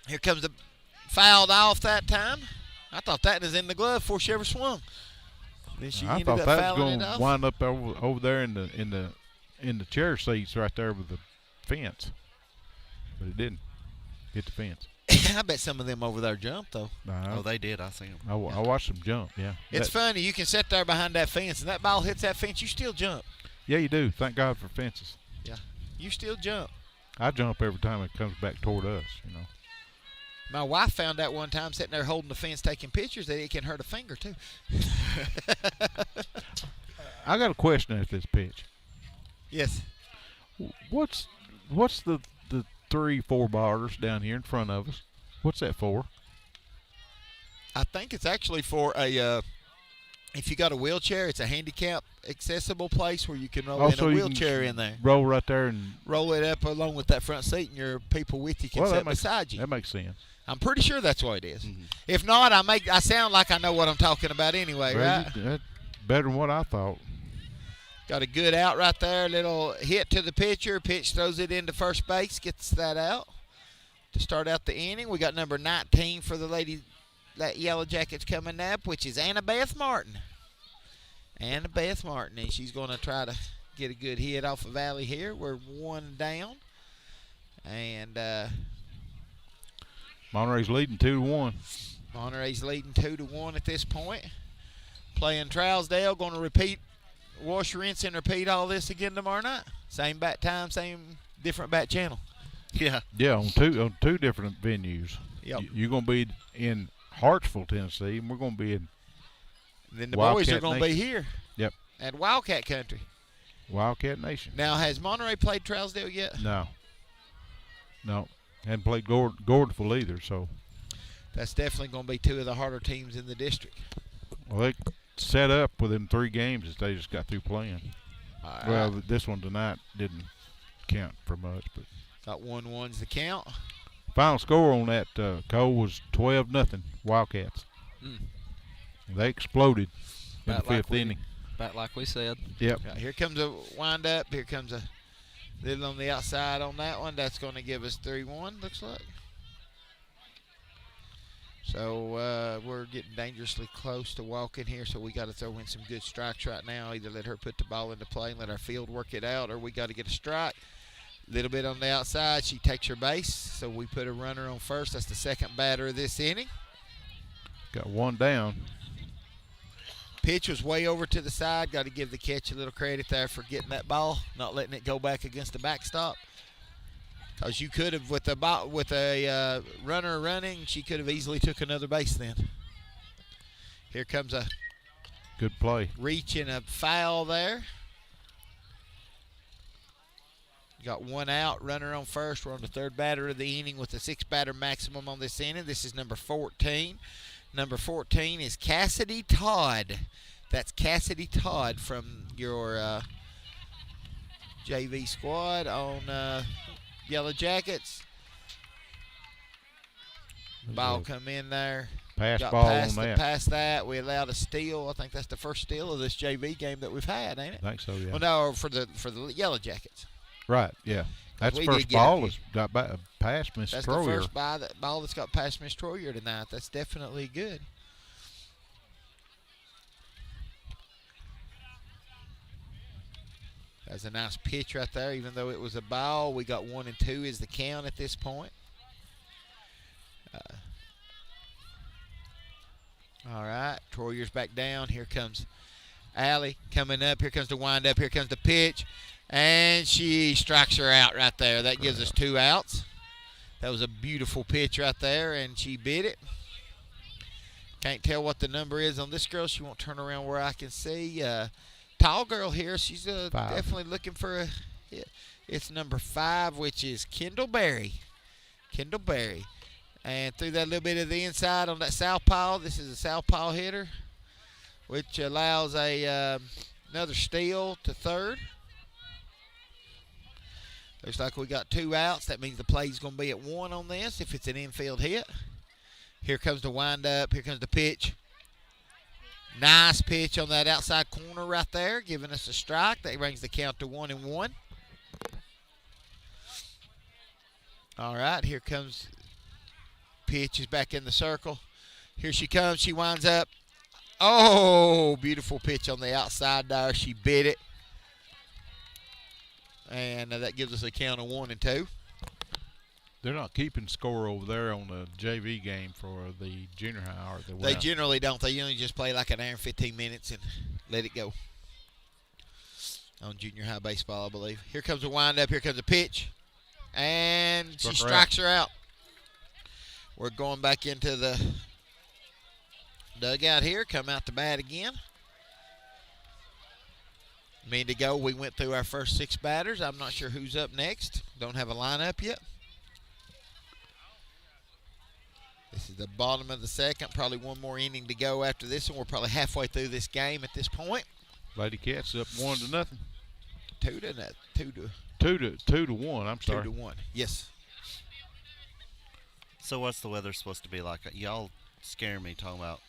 Here comes the fouled off that time. I thought that was in the glove before she ever swung. Then she I ended thought up that was fouling going it to off. wind up over there in the chair seats right there with the fence, but it didn't hit the fence. I bet some of them over there jumped though. Oh, they did. I seen them. I watched them jump. Yeah, It's funny. You can sit there behind that fence, and that ball hits that fence. You still jump. Yeah, you do. Thank God for fences. Yeah, you still jump. I jump every time it comes back toward us. You know. My wife found out one time sitting there holding the fence taking pictures that it can hurt a finger too. I got a question at this pitch. Yes. What's the 3-4 bars down here in front of us? What's that for? I think it's actually for a if you got a wheelchair, it's a handicap accessible place where you can roll in a wheelchair in there. Roll right there and roll it up along with that front seat, and your people with you can sit beside you. That makes sense. I'm pretty sure that's what it is. Mm-hmm. If not, I sound like I know what I'm talking about anyway, right? That's better than what I thought. Got a good out right there. Little hit to the pitcher. Pitch throws it into first base. Gets that out to start out the inning. We got number 19 for the Lady Yellow Jackets coming up, which is Annabeth Martin. Annabeth Martin, and she's going to try to get a good hit off of Valley here. We're 1 down. And Monterey's leading 2-1. Monterey's leading 2-1 at this point. Playing Trousdale, going to repeat, wash, rinse, and repeat all this again tomorrow night. Same bat time, same different bat channel. Yeah. Yeah, on two different venues. Yep. You're going to be in Hartsville, Tennessee, and we're going to be in then the Wildcat boys are going to be Nation. here. Yep. At Wildcat Country. Wildcat Nation. Now, has Monterey played Trousdale yet? No. Hadn't played Gordonville either, so. That's definitely going to be 2 of the harder teams in the district. Well, they set up with them 3 games that they just got through playing. Right. Well, this one tonight didn't count for much, but got 1-1's the count. Final score on that Cole was 12-0 Wildcats. They exploded in the fifth inning. About like we said. Yep. Right, here comes a wind up. Here comes a little on the outside on that one. That's going to give us 3-1, looks like. So we're getting dangerously close to walking here, so we got to throw in some good strikes right now. Either let her put the ball into play and let our field work it out, or we got to get a strike. A little bit on the outside. She takes her base, so we put a runner on first. That's the second batter of this inning. Got one down. Pitch was way over to the side. Got to give the catch a little credit there for getting that ball, not letting it go back against the backstop. Because you could have, with a runner running, she could have easily took another base then. Here comes a good play. Reach and a foul there. Got one out, runner on first. We're on the third batter of the inning with a 6-batter maximum on this inning. This is number 14. Number 14 is Cassidy Todd. That's Cassidy Todd from your JV squad on Yellow Jackets. Ball come in there. Pass Got ball past on that. Past that, we allowed a steal. I think that's the first steal of this JV game that we've had, ain't it? I think so, yeah. Well, no, for the Yellow Jackets. Right, yeah. That's we first did get ball is got past Miss That's Troyer. the first ball that's got past Miss Troyer tonight. That's definitely good. That's a nice pitch right there, even though it was a ball. We got 1 and 2 is the count at this point. All right, Troyer's back down. Here comes Allie coming up. Here comes the wind up. Here comes the pitch. And she strikes her out right there. That gives us 2 outs. That was a beautiful pitch right there, and she bit it. Can't tell what the number is on this girl. She won't turn around where I can see. Tall girl here. She's definitely looking for a hit. It's number 5, which is Kendall Berry. Kendall Berry. And threw that little bit of the inside on that southpaw. This is a southpaw hitter, which allows another steal to third. Looks like we got 2 outs. That means the play's going to be at 1 on this if it's an infield hit. Here comes the windup. Here comes the pitch. Nice pitch on that outside corner right there, giving us a strike. That brings the count to 1 and 1. All right, here comes pitch is back in the circle. Here she comes. She winds up. Oh, beautiful pitch on the outside there. She bit it. And that gives us a count of 1 and 2. They're not keeping score over there on the JV game for the junior high, are they? They generally don't. They usually just play like an hour and 15 minutes and let it go. On junior high baseball, I believe. Here comes a windup. Here comes a pitch. And she strikes her out. We're going back into the dugout here. Come out to bat again. A minute ago, we went through our first 6 batters. I'm not sure who's up next. Don't have a lineup yet. This is the bottom of the second. Probably one more inning to go after this one. We're probably halfway through this game at this point. Lady Cats up 1-0. 2 to 1. 2 to 1. I'm sorry. 2 to 1. Yes. So what's the weather supposed to be like? Y'all scare me talking about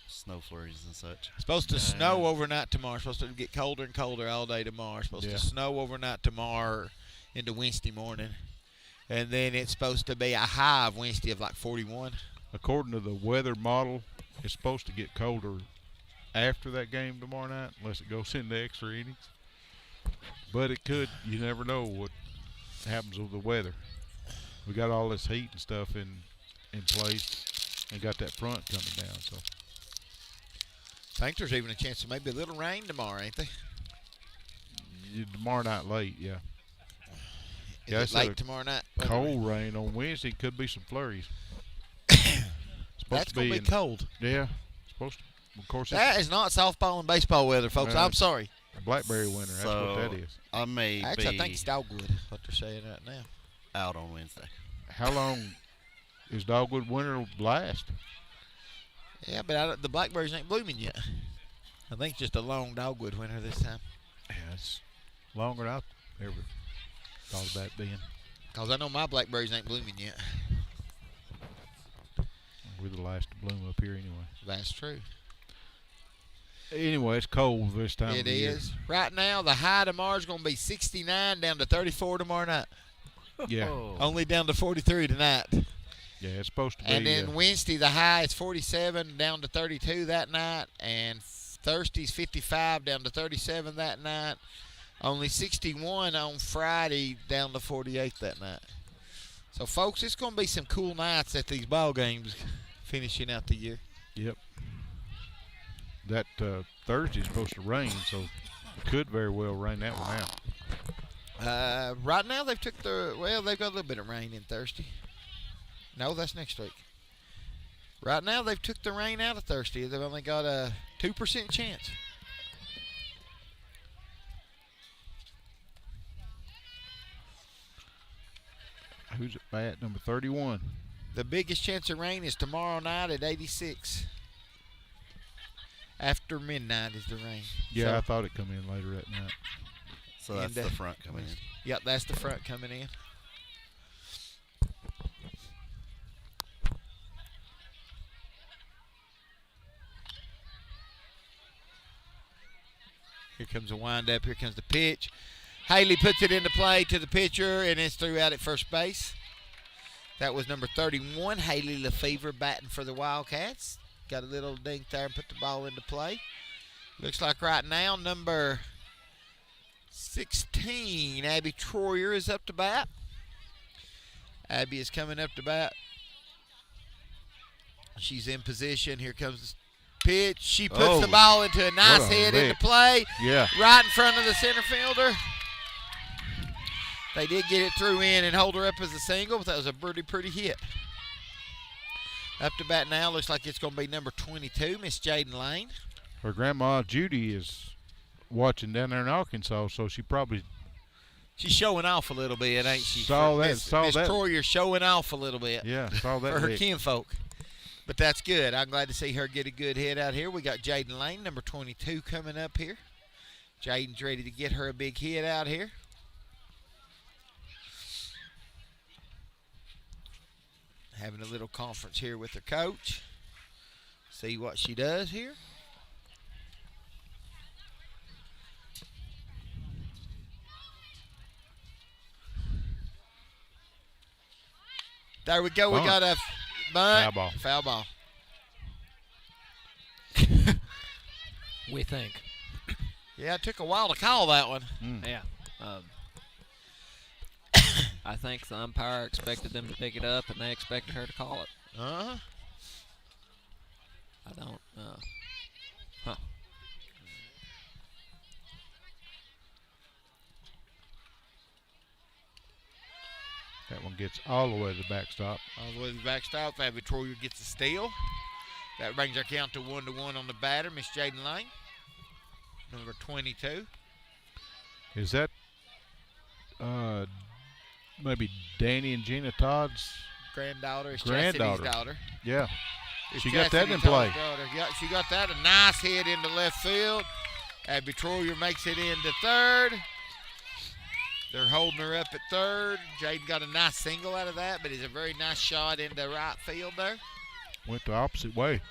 snow flurries and such. Supposed to snow overnight tomorrow. Supposed to get colder and colder all day tomorrow. Supposed to snow overnight tomorrow into Wednesday morning. And then it's supposed to be a high of Wednesday of like 41. According to the weather model, it's supposed to get colder after that game tomorrow night, unless it goes into extra innings. But it could. You never know what happens with the weather. We got all this heat and stuff in place and got that front coming down. So I think there's even a chance of maybe a little rain tomorrow, ain't there? Tomorrow night late, yeah. Is it late tomorrow night? Cold rain on Wednesday. Could be some flurries. That's going to be cold. Yeah. Supposed to, of course. That is not softball and baseball weather, folks. I'm sorry. Blackberry winter. That's what that is. I may Actually, I think it's dogwood, what they're saying right now. Out on Wednesday. How long is dogwood winter last? Yeah, but the blackberries ain't blooming yet. I think it's just a long dogwood winter this time. Yeah, longer than I ever thought about it being. Because I know my blackberries ain't blooming yet. We're the last to bloom up here anyway. That's true. Anyway, it's cold this time of the year. It is. Right now, the high tomorrow is going to be 69, down to 34 tomorrow night. Yeah. Only down to 43 tonight. Yeah, it's supposed to be. And then Wednesday, the high is 47, down to 32 that night. And Thursday's 55, down to 37 that night. Only 61 on Friday, down to 48 that night. So, folks, it's going to be some cool nights at these ball games finishing out the year. Yep. That Thursday's supposed to rain, so it could very well rain that one out. Right now, they've got a little bit of rain in Thursday. No, that's next week. Right now, they've took the rain out of Thursday. They've only got a 2% chance. Who's at bat? Number 31. The biggest chance of rain is tomorrow night at 86. After midnight is the rain. Yeah, so, I thought it come in later that night. So that's the front coming in. Yep, that's the front coming in. Here comes the windup. Here comes the pitch. Haley puts it into play to the pitcher, and it's threw out at first base. That was number 31, Haley Lefevre, batting for the Wildcats. Got a little dink there and put the ball into play. Looks like right now number 16, Abby Troyer, is up to bat. Abby is coming up to bat. She's in position. Here comes the pitch. She puts the ball into a nice hit into play. Yeah. Right in front of the center fielder. They did get it through in and hold her up as a single, but that was a pretty hit. Up to bat now, looks like it's going to be number 22, Miss Jaden Lane. Her grandma, Judy, is watching down there in Arkansas, so she's showing off a little bit, ain't she? Miss Troyer showing off a little bit. Yeah, saw that for her kinfolk. But that's good. I'm glad to see her get a good hit out here. We got Jaden Lane, number 22, coming up here. Jaden's ready to get her a big hit out here. Having a little conference here with her coach. See what she does here. There we go. Bunt. We got a bunt. Foul ball. We think. Yeah, it took a while to call that one. Yeah. I think the umpire expected them to pick it up, and they expected her to call it. Uh-huh. I don't. That one gets all the way to the backstop. All the way to the backstop. Abby Troyer gets a steal. That brings our count to 1-1 on the batter, Miss Jaden Lane, number 22. Is that maybe Danny and Gina Todd's granddaughter? Granddaughter. Chastity's daughter. Yeah. It's She got that in play. Yeah, she got that. A nice hit into left field. Abby Troyer makes it into third. They're holding her up at third. Jaden got a nice single out of that, but it's a very nice shot into right field there. Went the opposite way.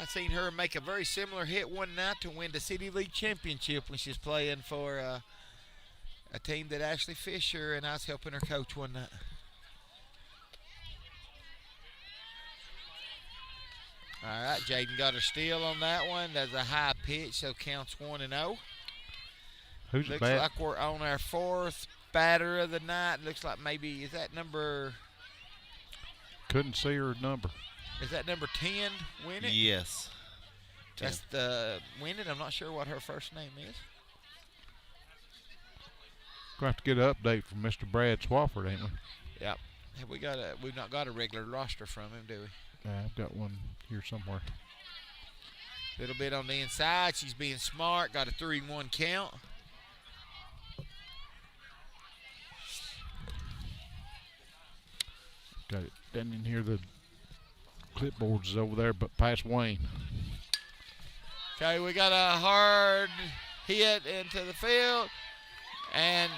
I seen her make a very similar hit one night to win the City League Championship when she was playing for a team that Ashley Fisher, and I was helping her coach one night. All right, Jaden got her steal on that one. That's a high pitch, so counts 1-0. Who's Looks bat? like we're on our fourth batter of the night. Looks like maybe, is that number? Couldn't see her number. Is that number 10, Winnet? Yes. That's the Winnet. I'm not sure what her first name is. Going to have to get an update from Mr. Brad Swafford, ain't we? Yep. We've not got a regular roster from him, do we? I've got one here somewhere. Little bit on the inside. She's being smart. Got a 3-1 count. Got it down in here. The clipboards is over there, but past Wayne. Okay, we got a hard hit into the field, and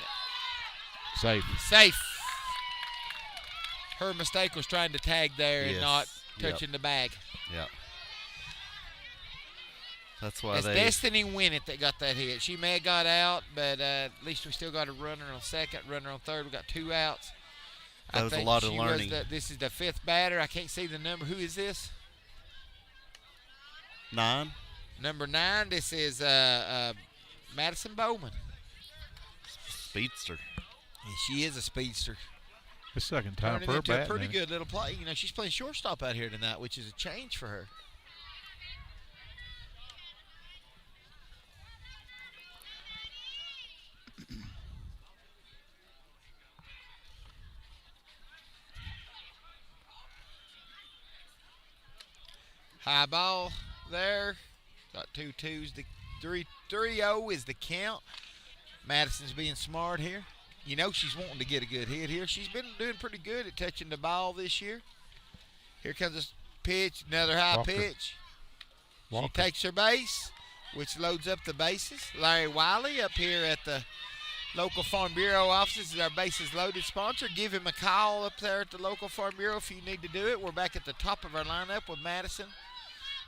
safe. Her mistake was trying to tag there and not touching the bag. Yep. That's why it's Destiny Winnett that got that hit. She may have got out, but at least we still got a runner on second, runner on third. We got 2 outs. That was a lot of learning. This is the 5th batter. I can't see the number. Who is this? 9. Number 9. This is Madison Bowman. Speedster. And she is a speedster. The second time Turning for her into bat. a pretty good little play. You know, she's playing shortstop out here tonight, which is a change for her. High ball there. Got 2 2s. The 3-0 is the count. Madison's being smart here. You know she's wanting to get a good hit here. She's been doing pretty good at touching the ball this year. Here comes a pitch, another high pitch. She takes her base, which loads up the bases. Larry Wiley up here at the local Farm Bureau offices is our bases loaded sponsor. Give him a call up there at the local Farm Bureau if you need to do it. We're back at the top of our lineup with Madison.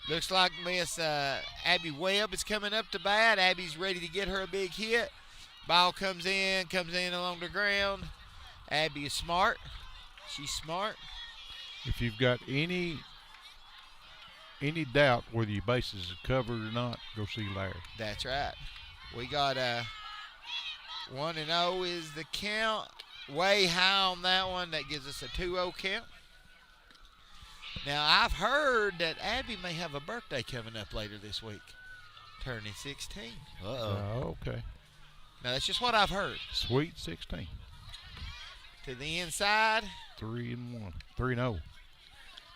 Looks like Miss Abby Webb is coming up to bat. Abby's ready to get her a big hit. Ball comes in along the ground. Abby is smart. She's smart. If you've got any doubt whether your bases are covered or not, go see Larry. That's right. We got 1-0 is the count. Way high on that one. That gives us a 2-0 count. Now, I've heard that Abby may have a birthday coming up later this week, turning 16. Oh, okay. Now, that's just what I've heard. Sweet 16. To the inside. 3-1. 3-0.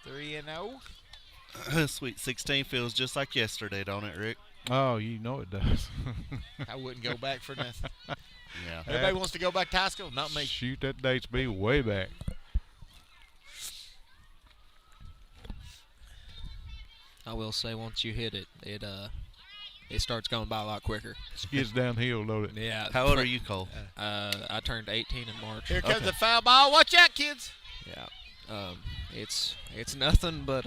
3-0. Sweet 16 feels just like yesterday, don't it, Rick? Oh, you know it does. I wouldn't go back for nothing. Yeah. Everybody wants to go back to high school? Not me. Shoot, that dates me way back. I will say once you hit it, it starts going by a lot quicker. Skids downhill, don't it? Yeah. How old are you, Cole? I turned 18 in March. Here comes the foul ball. Watch out, kids. Yeah. It's nothing but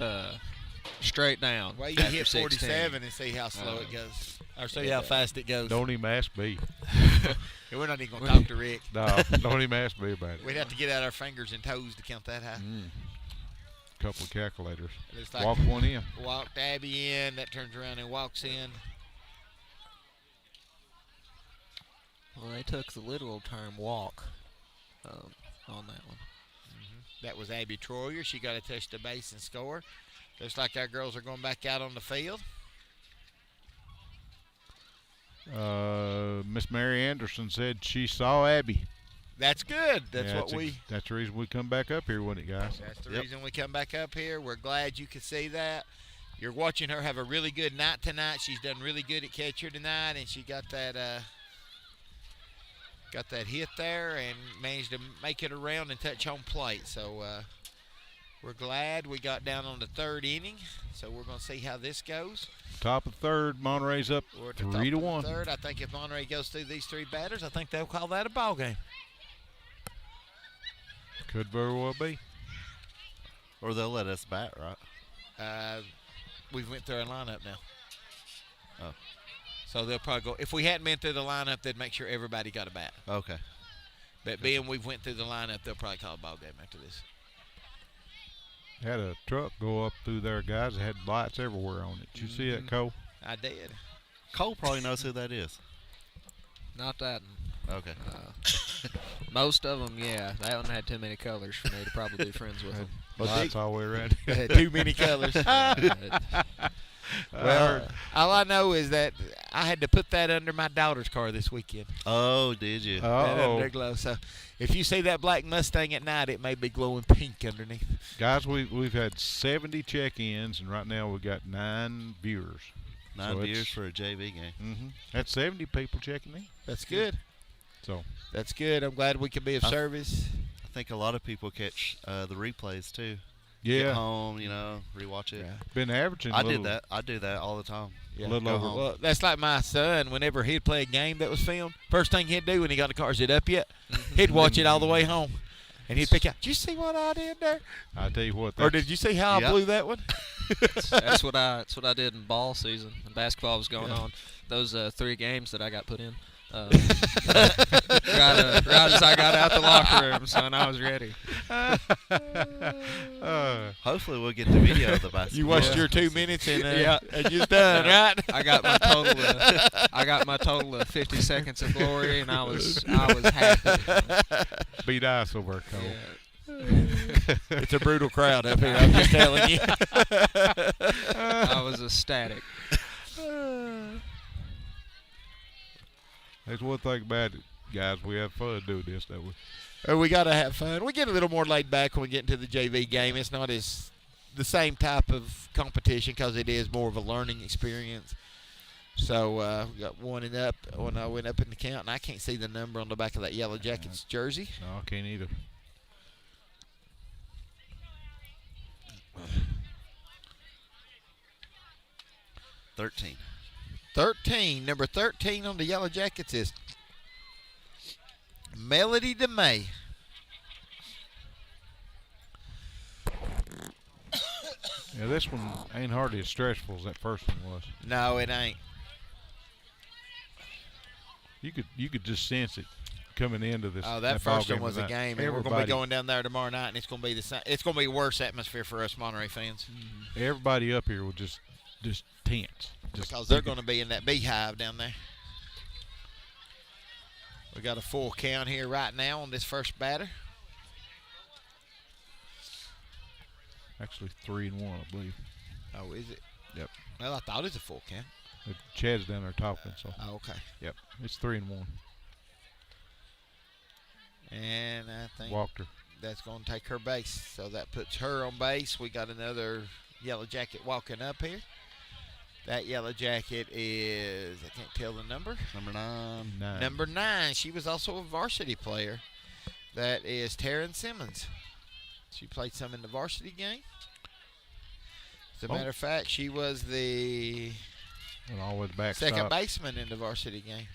straight down. Well, you hit 47 and see how slow it goes. Or see how fast it goes. Don't even ask me. We're not even going to talk to Rick. No, don't even ask me about it. We'd have to get out our fingers and toes to count that high. Couple of calculators. Like walk one in. Walked Abby in. That turns around and walks in. Well, they took the literal term walk on that one. That was Abby Troyer. She got to touch the base and score. Looks like our girls are going back out on the field. Miss Mary Anderson said she saw Abby. That's good. That's that's the reason we come back up here, wasn't it, guys? That's the reason we come back up here. We're glad you could see that. You're watching her have a really good night tonight. She's done really good at catcher tonight, and she got that hit there and managed to make it around and touch home plate. So we're glad we got down on the 3rd inning. So we're going to see how this goes. Top of 3rd, Monterey's up 3-1. 3rd. I think if Monterey goes through these 3 batters, I think they'll call that a ball game. Could very well be. Or they'll let us bat, right? We went through our lineup now. Oh. So they'll probably go. If we hadn't been through the lineup, they'd make sure everybody got a bat. Okay. But being we've went through the lineup, they'll probably call a ball game after this. Had a truck go up through there, guys. It had lights everywhere on it. Did you see that, Cole? I did. Cole probably knows who that is. Not that one. Okay. Most of them, yeah. That one had too many colors for me to probably be friends with them. Lights all the way around. Had too many colors. Well, all I know is that I had to put that under my daughter's car this weekend. Oh, did you? That underglow. So if you see that black Mustang at night, it may be glowing pink underneath. Guys, we've had 70 check-ins, and right now we've got 9 viewers. 9 viewers for a JV game. That's 70 people checking in. That's good. So that's good. I'm glad we can be of service. I think a lot of people catch the replays too. Get home, rewatch it. Yeah. Been averaging. I did that. I do that all the time. Yeah. A little over. Well, that's like my son. Whenever he'd play a game that was filmed, first thing he'd do when he got in the car, is it up yet? He'd watch it all the way home. And he'd pick out, did you see what I did there? I tell you what. Or did you see how I blew that one? That's what I did in ball season. When basketball was going on. Those 3 games that I got put in. Right as I got out the locker room, son, I was ready. Hopefully we'll get the video of the basketball. You watched your 2 minutes and you're done, right? I got my total of 50 seconds of glory, and I was happy. Beat ice over Cole. Yeah. It's a brutal crowd up here, I'm just telling you. I was ecstatic. That's one thing about it, guys. We have fun doing this, don't we? We got to have fun. We get a little more laid back when we get into the JV game. It's not as the same type of competition because it is more of a learning experience. So we got one and up when I went up in the count, and I can't see the number on the back of that Yellow Jackets jersey. No, I can't either. Number 13 on the Yellow Jackets is Melody DeMay. Yeah, this one ain't hardly as stressful as that first one was. No, it ain't. You could just sense it coming into this. Oh, that first one was a game, and we're going to be going down there tomorrow night, and it's going to be the same. It's going to be a worse atmosphere for us Monterey fans. Mm-hmm. Everybody up here will just tense. Because they're going to be in that beehive down there. We got a full count here right now on this first batter. Actually 3-1, I believe. Oh, is it? Yep. Well, I thought it was a full count. Chad's down there talking, so. Oh, okay. Yep, it's 3-1. And I think Walker. That's going to take her base. So that puts her on base. We got another Yellow Jacket walking up here. That Yellow Jacket is, I can't tell the number. Number 9. Number 9. She was also a varsity player. That is Taryn Simmons. She played some in the varsity game. As a matter of fact, she was the second baseman in the varsity game.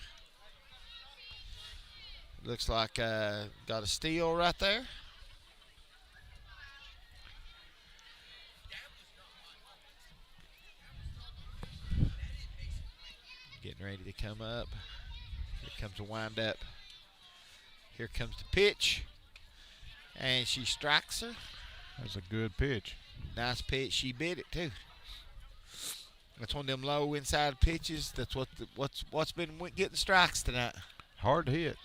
Looks like got a steal right there. Getting ready to come up. Here comes a wind-up. Here comes the pitch. And she strikes her. That's a good pitch. Nice pitch. She bit it, too. That's one of them low inside pitches. That's what's been getting strikes tonight. Hard to hit.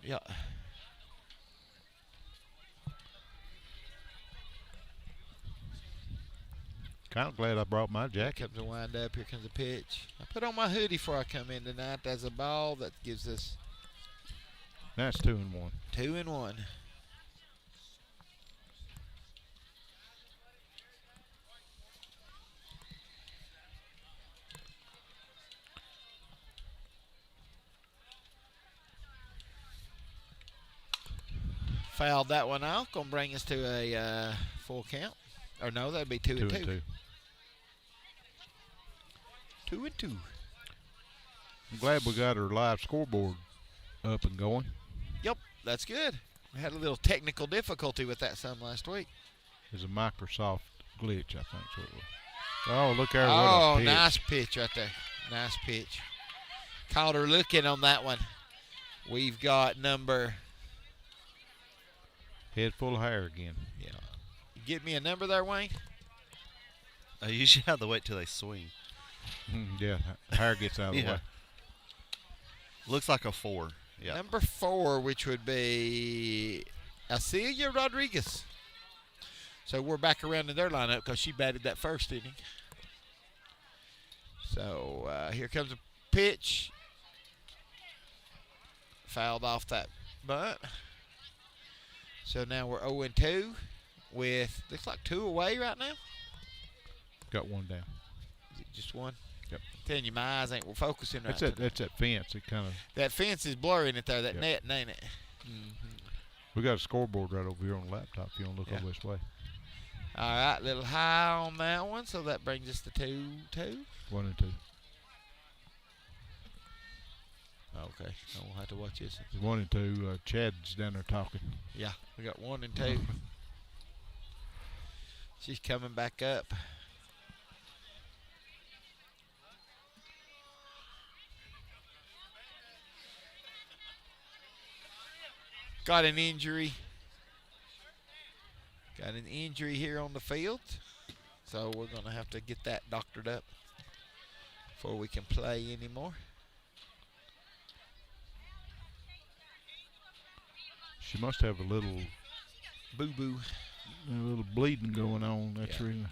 Yeah. Kind of glad I brought my jacket. Here comes a wind up. Here comes a pitch. I put on my hoodie before I come in tonight. That's a ball that gives us. That's 2-1. 2-1. Fouled that one out. Going to bring us to a full count. Or no, that'd be 2-2. 2-2. I'm glad we got our live scoreboard up and going. Yep, that's good. We had a little technical difficulty with that some last week. It was a Microsoft glitch, I think. So it was. Oh, look there. Oh, what a pitch. Nice pitch right there. Nice pitch. Caught her looking on that one. We've got number. Head full of hair again. Yeah. You get me a number there, Wayne? I usually have to wait till they swing. Yeah, hair gets out of the way. Looks like a 4. Yeah. Number 4, which would be Acelia Rodriguez. So we're back around in their lineup because she batted that first inning. So here comes a pitch. Fouled off that bunt. So now we're 0-2 with, looks like 2 away right now. Got one down. Is it just one? Yep. I'm telling you, my eyes ain't focusing right. That's that fence. It kind of. That fence is blurring it there. That net, ain't it? Mm-hmm. We got a scoreboard right over here on the laptop if you want to look over this way. All right, little high on that one, so that brings us to 2-2. 1 and 2. Okay, so we'll have to watch this. 1 and 2. Chad's down there talking. Yeah, we got 1 and 2. She's coming back up. Got an injury. Got an injury here on the field. So we're going to have to get that doctored up before we can play anymore. She must have a little boo-boo. A little bleeding going on. That's really.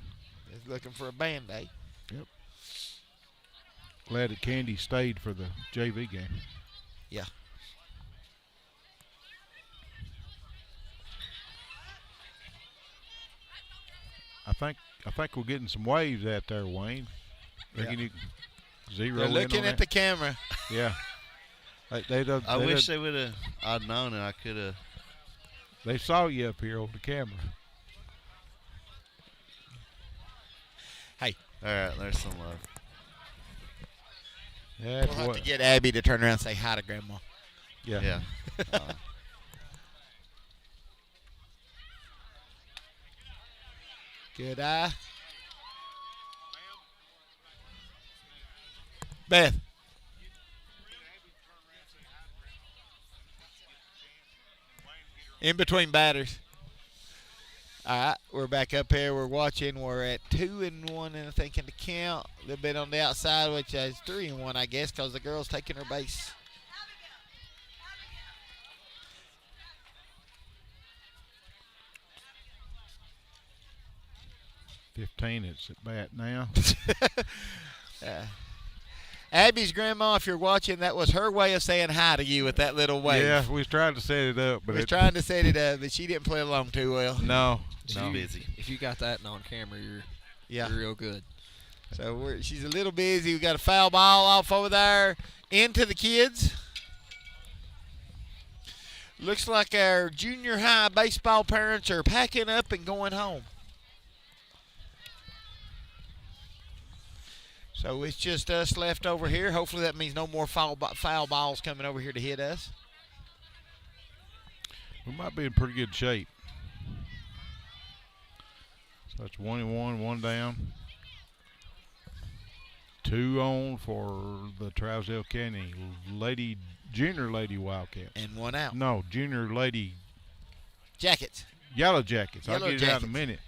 Just looking for a Band-Aid. Yep. Glad that Candy stayed for the JV game. Yeah. I think we're getting some waves out there, Wayne. Reckon you can zero They're in looking on at that? the camera. Yeah. I wish they would have. I'd known, and I could have. They saw you up here on the camera. Hey. All right, there's some love. That's We'll have to get Abby to turn around and say hi to Grandma. Yeah. Yeah. Good eye. Beth. In between batters. All right, we're back up here. We're watching. We're at 2-1, and I think in the count. A little bit on the outside, which is 3-1, I guess, because the girl's taking her base. It's at bat now. Abby's grandma, if you're watching, that was her way of saying hi to you with that little wave. Yeah, we was trying to set it up, but we was trying to set it up, but she didn't play along too well. No, she's busy. If you got that on camera, you're real good. So she's a little busy. We got a foul ball off over there into the kids. Looks like our junior high baseball parents are packing up and going home. So it's just us left over here. Hopefully that means no more foul balls coming over here to hit us. We might be in pretty good shape. So it's 1-1, 1 down. 2 on for the Trousdale County Junior Lady Wildcats. And 1 out. No, Junior Lady Jackets. Yellow Jackets. Yellow I'll get it out in a minute.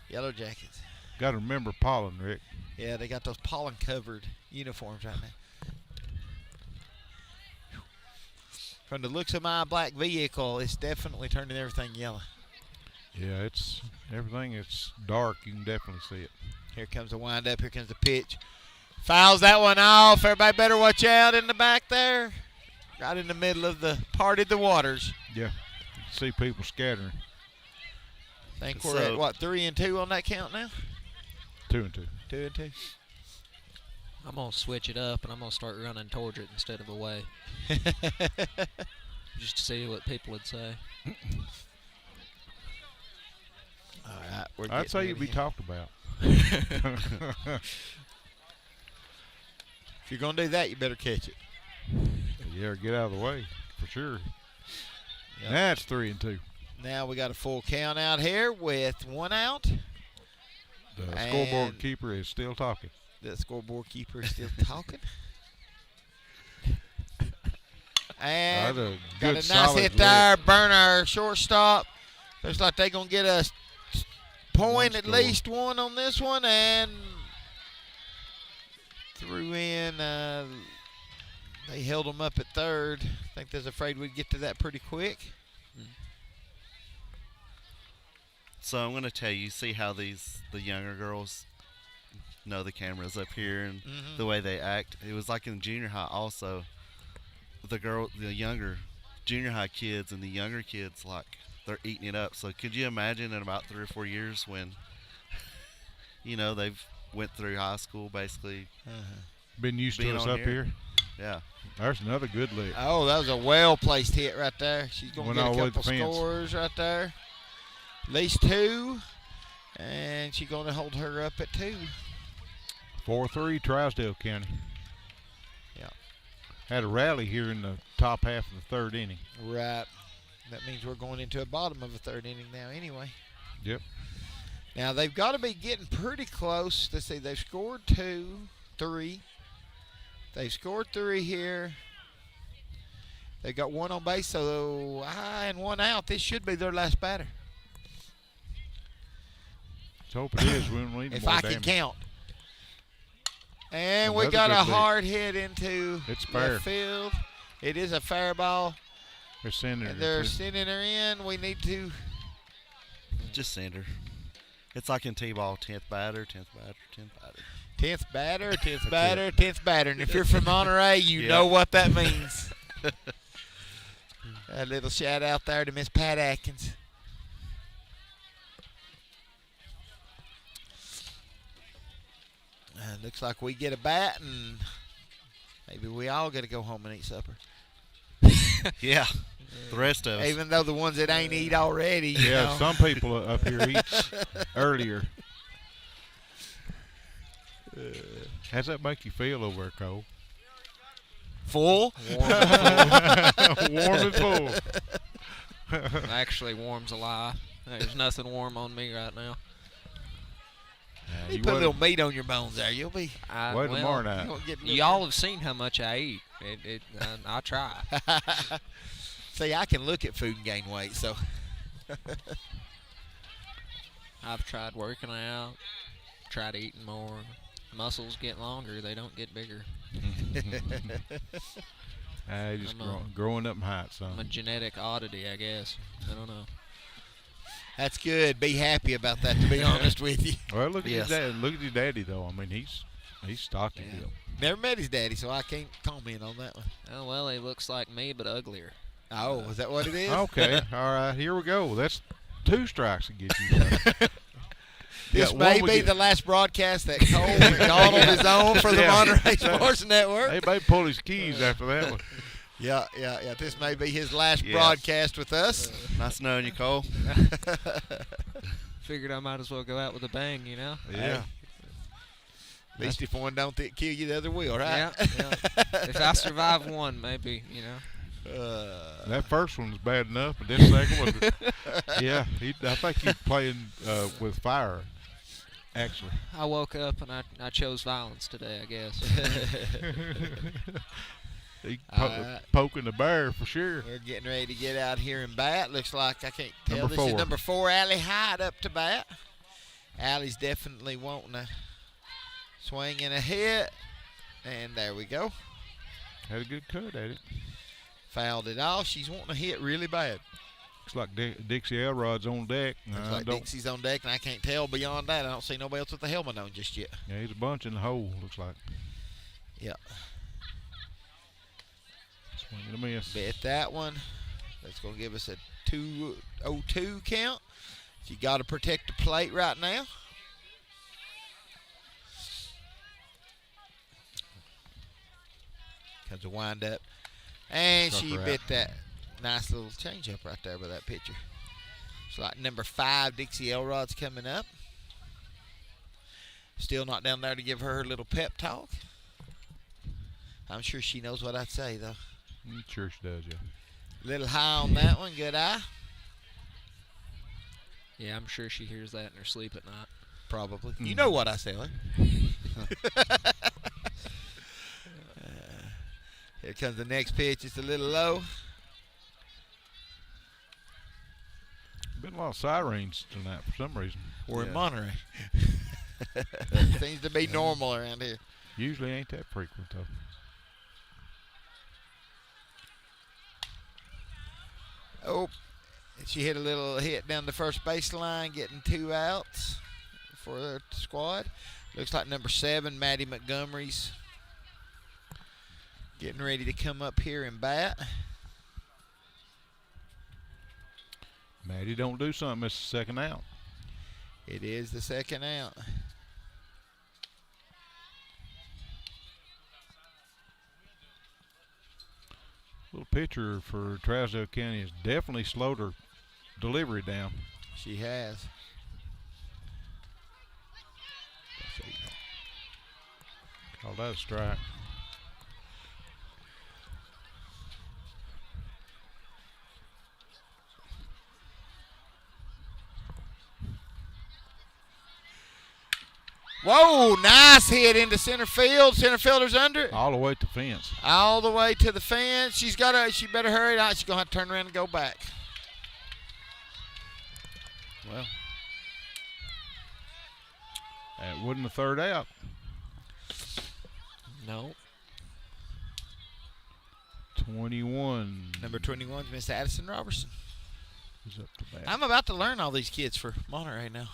Yellow Jackets. Got to remember pollen, Rick. Yeah, they got those pollen-covered uniforms right now. From the looks of my black vehicle, it's definitely turning everything yellow. Yeah, it's everything. It's dark. You can definitely see it. Here comes the wind-up. Here comes the pitch. Fouls that one off. Everybody better watch out in the back there. Right in the middle of the parted the waters. Yeah, you can see people scattering. I think we're at, what, 3-2 on that count now? 2-2. 2-2. I'm going to switch it up, and I'm going to start running towards it instead of away. Just to see what people would say. All right, I'd say you'd be talked about. If you're going to do that, you better catch it. Yeah, get out of the way, for sure. Yep. That's 3-2. Now we got a full count out here with 1 out. The scoreboard keeper is still talking. The scoreboard keeper is still talking. And got a nice hit there. Burner, shortstop. Looks like they're going to get a point, at least one on this one. And threw in. They held them up at third. I think they're afraid we'd get to that pretty quick. So I'm going to tell you, see how the younger girls know the cameras up here and the way they act. It was like in junior high also. The younger junior high kids and the younger kids, like, they're eating it up. So could you imagine in about 3 or 4 years when, they've went through high school basically. Been used to us up here? Yeah. There's another good lick. Oh, that was a well-placed hit right there. She's going to Went get all a the way to couple the fence. scores right there. At least 2. And she's going to hold her up at 2. 4-3 Trousdale County. Yeah. Had a rally here in the top half of the 3rd inning. Right. That means we're going into a bottom of the 3rd inning now anyway. Yep. Now, they've got to be getting pretty close. Let's see, they've scored 2, 3. They've scored 3 here. They got 1 on base, so and 1 out. This should be their last batter. Let's hope it is. We don't need If more I damage. can count. And we Another got a good lick. hard hit into It's fair. left field. It is a fair ball. They're sending And her. they're too. sending her in. We need to. Just send her. It's like in T-ball, 10th batter, 10th batter, 10th batter. 10th batter, 10th batter, 10th batter. And if you're from Monterey, you know what that means. A little shout out there to Miss Pat Atkins. Looks like we get a bat, and maybe we all got to go home and eat supper. Yeah, the rest of us. Even though the ones that ain't eat already. You Yeah, know. some people up here eat earlier. How's that make you feel over there, Cole? Full? Warm and Warm and full. Actually, warm's a lie. There's nothing warm on me right now. You put a little meat on your bones there. You'll be. Wait tomorrow night. Y'all have seen how much I eat. I try. See, I can look at food and gain weight, so. I've tried working out, tried eating more. Muscles get longer, they don't get bigger. Just growing up in height, son. I'm a genetic oddity, I guess. I don't know. That's good. Be happy about that, to be honest with you. Well, look at his dad. Look at his daddy, though. I mean, he's stocky. Yeah. Deal. Never met his daddy, so I can't comment on that one. Oh, well, he looks like me, but uglier. Oh, is that what it is? Okay, all right, here we go. That's 2 strikes to get you. This Yeah, may one we be get- the last broadcast that Cole McDonald is on for the Monterey Sports Network. They may pull his keys after that one. Yeah. This may be his last broadcast with us. Nice knowing you, Cole. Figured I might as well go out with a bang, you know? Yeah. At least if one don't kill you, the other will, right? Yeah. If I survive one, maybe, you know. That first one was bad enough, but this second one, yeah, I think he's playing with fire, actually. I woke up and I chose violence today, I guess. He poking the bear for sure. We're getting ready to get out here and bat. Looks like I can't tell. Number This is 4. number 4, Allie Hyde up to bat. Allie's definitely wanting a swing and a hit. And there we go. Had a good cut at it. Fouled it off. She's wanting a hit really bad. Looks like Dixie Elrod's on deck. Looks like Dixie's on deck, and I can't tell beyond that. I don't see nobody else with the helmet on just yet. Yeah, he's a bunch in the hole, looks like. Yeah. Swing and a miss. Bet that one. That's going to give us a 2-0-2 count. You got to protect the plate right now. Comes a wind up. And Struck she her bit out. that nice little change up right there by that pitcher. So like number 5, Dixie Elrod's coming up. Still not down there to give her little pep talk. I'm sure she knows what I'd say, though. I'm sure she does, yeah. Little high on that one. Good eye. Yeah, I'm sure she hears that in her sleep at night. Probably. You know what I say, huh? Here comes the next pitch. It's a little low. Been a lot of sirens tonight for some reason. We're in Monterey. Seems to be normal around here. Usually ain't that frequent, though. Oh, she hit a little hit down the first baseline, getting 2 outs for the squad. Looks like number 7, Maddie Montgomery's getting ready to come up here and bat. Maddie don't do something, it's the second out. It is the second out. Little pitcher for Trousdale County has definitely slowed her delivery down. She has. Call that a strike. Whoa, nice hit into center field. Center fielder's under it. All the way to the fence. All the way to the fence. She better hurry it out. She's going to have to turn around and go back. Well, that wasn't the third out. No. 21. Number 21 is Miss Addison Robertson. Who's up to bat? I'm about to learn all these kids for Monterey now.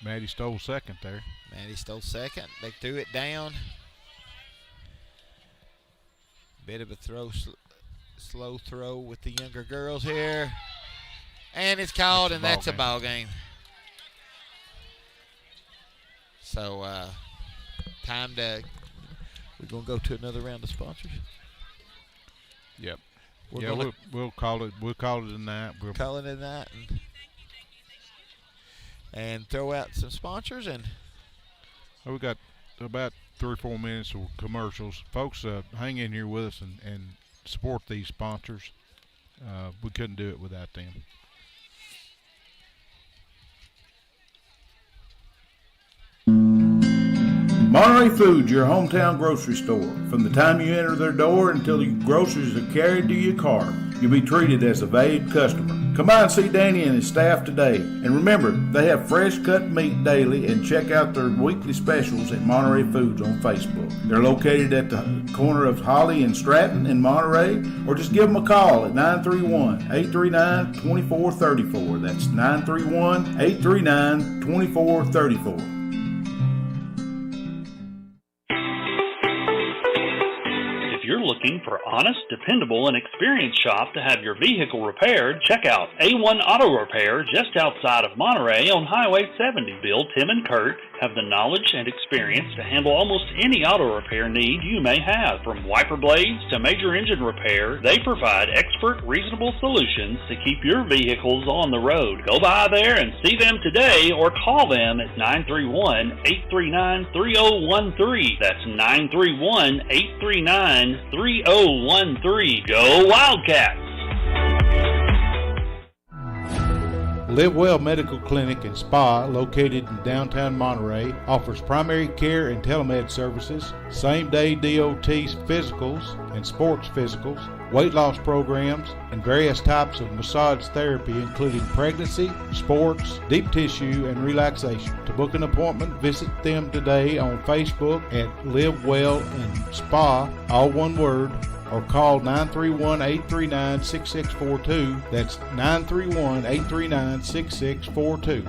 Maddie stole second there. Maddie stole second. They threw it down. Bit of a slow throw with the younger girls here. And it's called, and that's a ball game. So, time to, we're going to go to another round of sponsors. Yep. We'll call it. We'll call it a night. We'll call it a night and throw out some sponsors. And we got about 3 or 4 minutes of commercials. Folks, hang in here with us and support these sponsors. We couldn't do it without them. Monterey Foods, your hometown grocery store. From the time you enter their door until your groceries are carried to your car, you'll be treated as a valued customer. Come by and see Danny and his staff today. And remember, they have fresh cut meat daily, and check out their weekly specials at Monterey Foods on Facebook. They're located at the corner of Holly and Stratton in Monterey, or just give them a call at 931-839-2434. That's 931-839-2434. If you're looking for honest, dependable, and experienced shop to have your vehicle repaired, check out A1 Auto Repair just outside of Monterey on Highway 70. Bill, Tim, and Kurt have the knowledge and experience to handle almost any auto repair need you may have. From wiper blades to major engine repair, they provide expert, reasonable solutions to keep your vehicles on the road. Go by there and see them today or call them at 931-839-3013. That's 931-839-3013. Go Wildcats! Live Well Medical Clinic and Spa, located in downtown Monterey, offers primary care and telemed services, same-day DOT physicals and sports physicals, weight loss programs, and various types of massage therapy, including pregnancy, sports, deep tissue, and relaxation. To book an appointment, visit them today on Facebook at Live Well and Spa, all one word, or call 931-839-6642. That's 931-839-6642.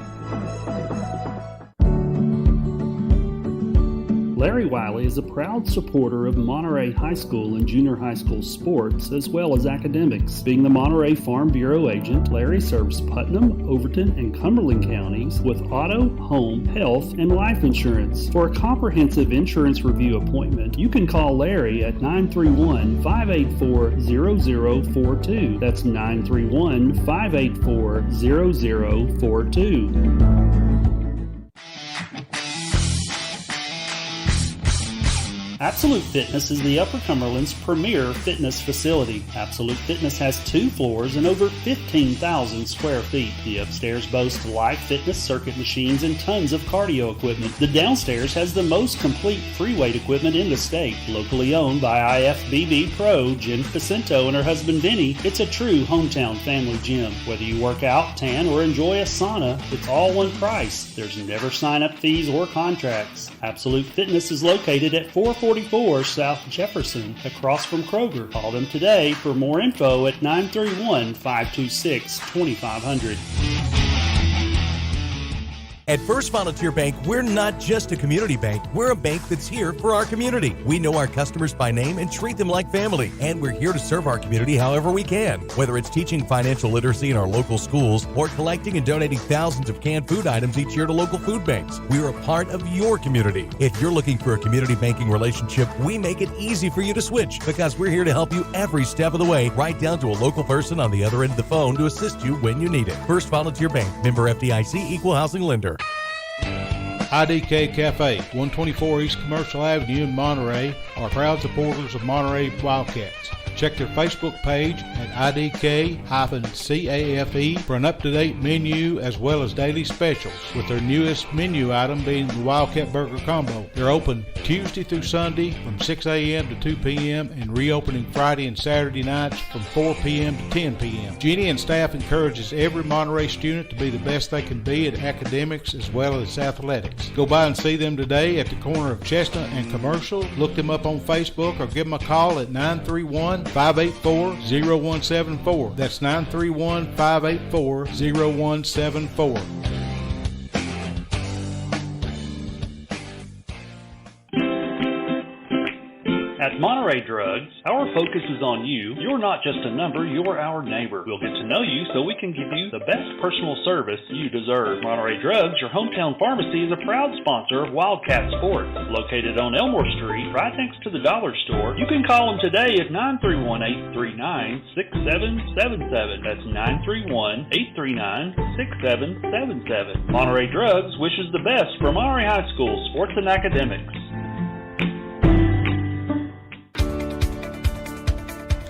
Larry Wiley is a proud supporter of Monterey High School and junior high school sports, as well as academics. Being the Monterey Farm Bureau agent, Larry serves Putnam, Overton, and Cumberland counties with auto, home, health, and life insurance. For a comprehensive insurance review appointment, you can call Larry at 931-584-0042. That's 931-584-0042. Absolute Fitness is the Upper Cumberland's premier fitness facility. Absolute Fitness has 2 floors and over 15,000 square feet. The upstairs boasts live fitness circuit machines and tons of cardio equipment. The downstairs has the most complete free weight equipment in the state. Locally owned by IFBB Pro Jen Facento and her husband Vinny, it's a true hometown family gym. Whether you work out, tan, or enjoy a sauna, it's all one price. There's never sign-up fees or contracts. Absolute Fitness is located at 444 South Jefferson, across from Kroger. Call them today for more info at 931-526-2500. At First Volunteer Bank, we're not just a community bank. We're a bank that's here for our community. We know our customers by name and treat them like family. And we're here to serve our community however we can. Whether it's teaching financial literacy in our local schools or collecting and donating thousands of canned food items each year to local food banks, we're a part of your community. If you're looking for a community banking relationship, we make it easy for you to switch because we're here to help you every step of the way, right down to a local person on the other end of the phone to assist you when you need it. First Volunteer Bank, member FDIC, equal housing lender. IDK Cafe, 124 East Commercial Avenue in Monterey, are proud supporters of Monterey Wildcats. Check their Facebook page at IDK-CAFE for an up-to-date menu as well as daily specials, with their newest menu item being the Wildcat Burger Combo. They're open Tuesday through Sunday from 6 a.m. to 2 p.m. and reopening Friday and Saturday nights from 4 p.m. to 10 p.m. Jeannie and staff encourages every Monterey student to be the best they can be at academics as well as athletics. Go by and see them today at the corner of Chestnut and Commercial. Look them up on Facebook or give them a call at 931-584-0174. That's 931-584-0174. At Monterey Drugs, our focus is on you. You're not just a number, you're our neighbor. We'll get to know you so we can give you the best personal service you deserve. Monterey Drugs, your hometown pharmacy, is a proud sponsor of Wildcat Sports. Located on Elmore Street, right next to the dollar store. You can call them today at 931-839-6777. That's 931-839-6777. Monterey Drugs wishes the best for Monterey High School sports and academics.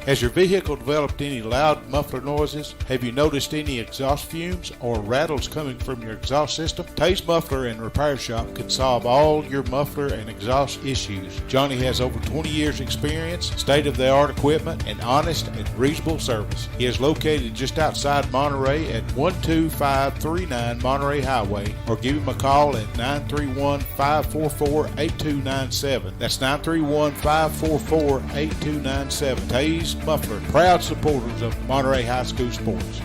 Has your vehicle developed any loud muffler noises? Have you noticed any exhaust fumes or rattles coming from your exhaust system? Tay's Muffler and Repair Shop can solve all your muffler and exhaust issues. Johnny has over 20 years experience, state-of-the-art equipment, and honest and reasonable service. He is located just outside Monterey at 12539 Monterey Highway, or give him a call at 931-544-8297. That's 931-544-8297. Tay's Muffler, proud supporters of Monterey High School sports.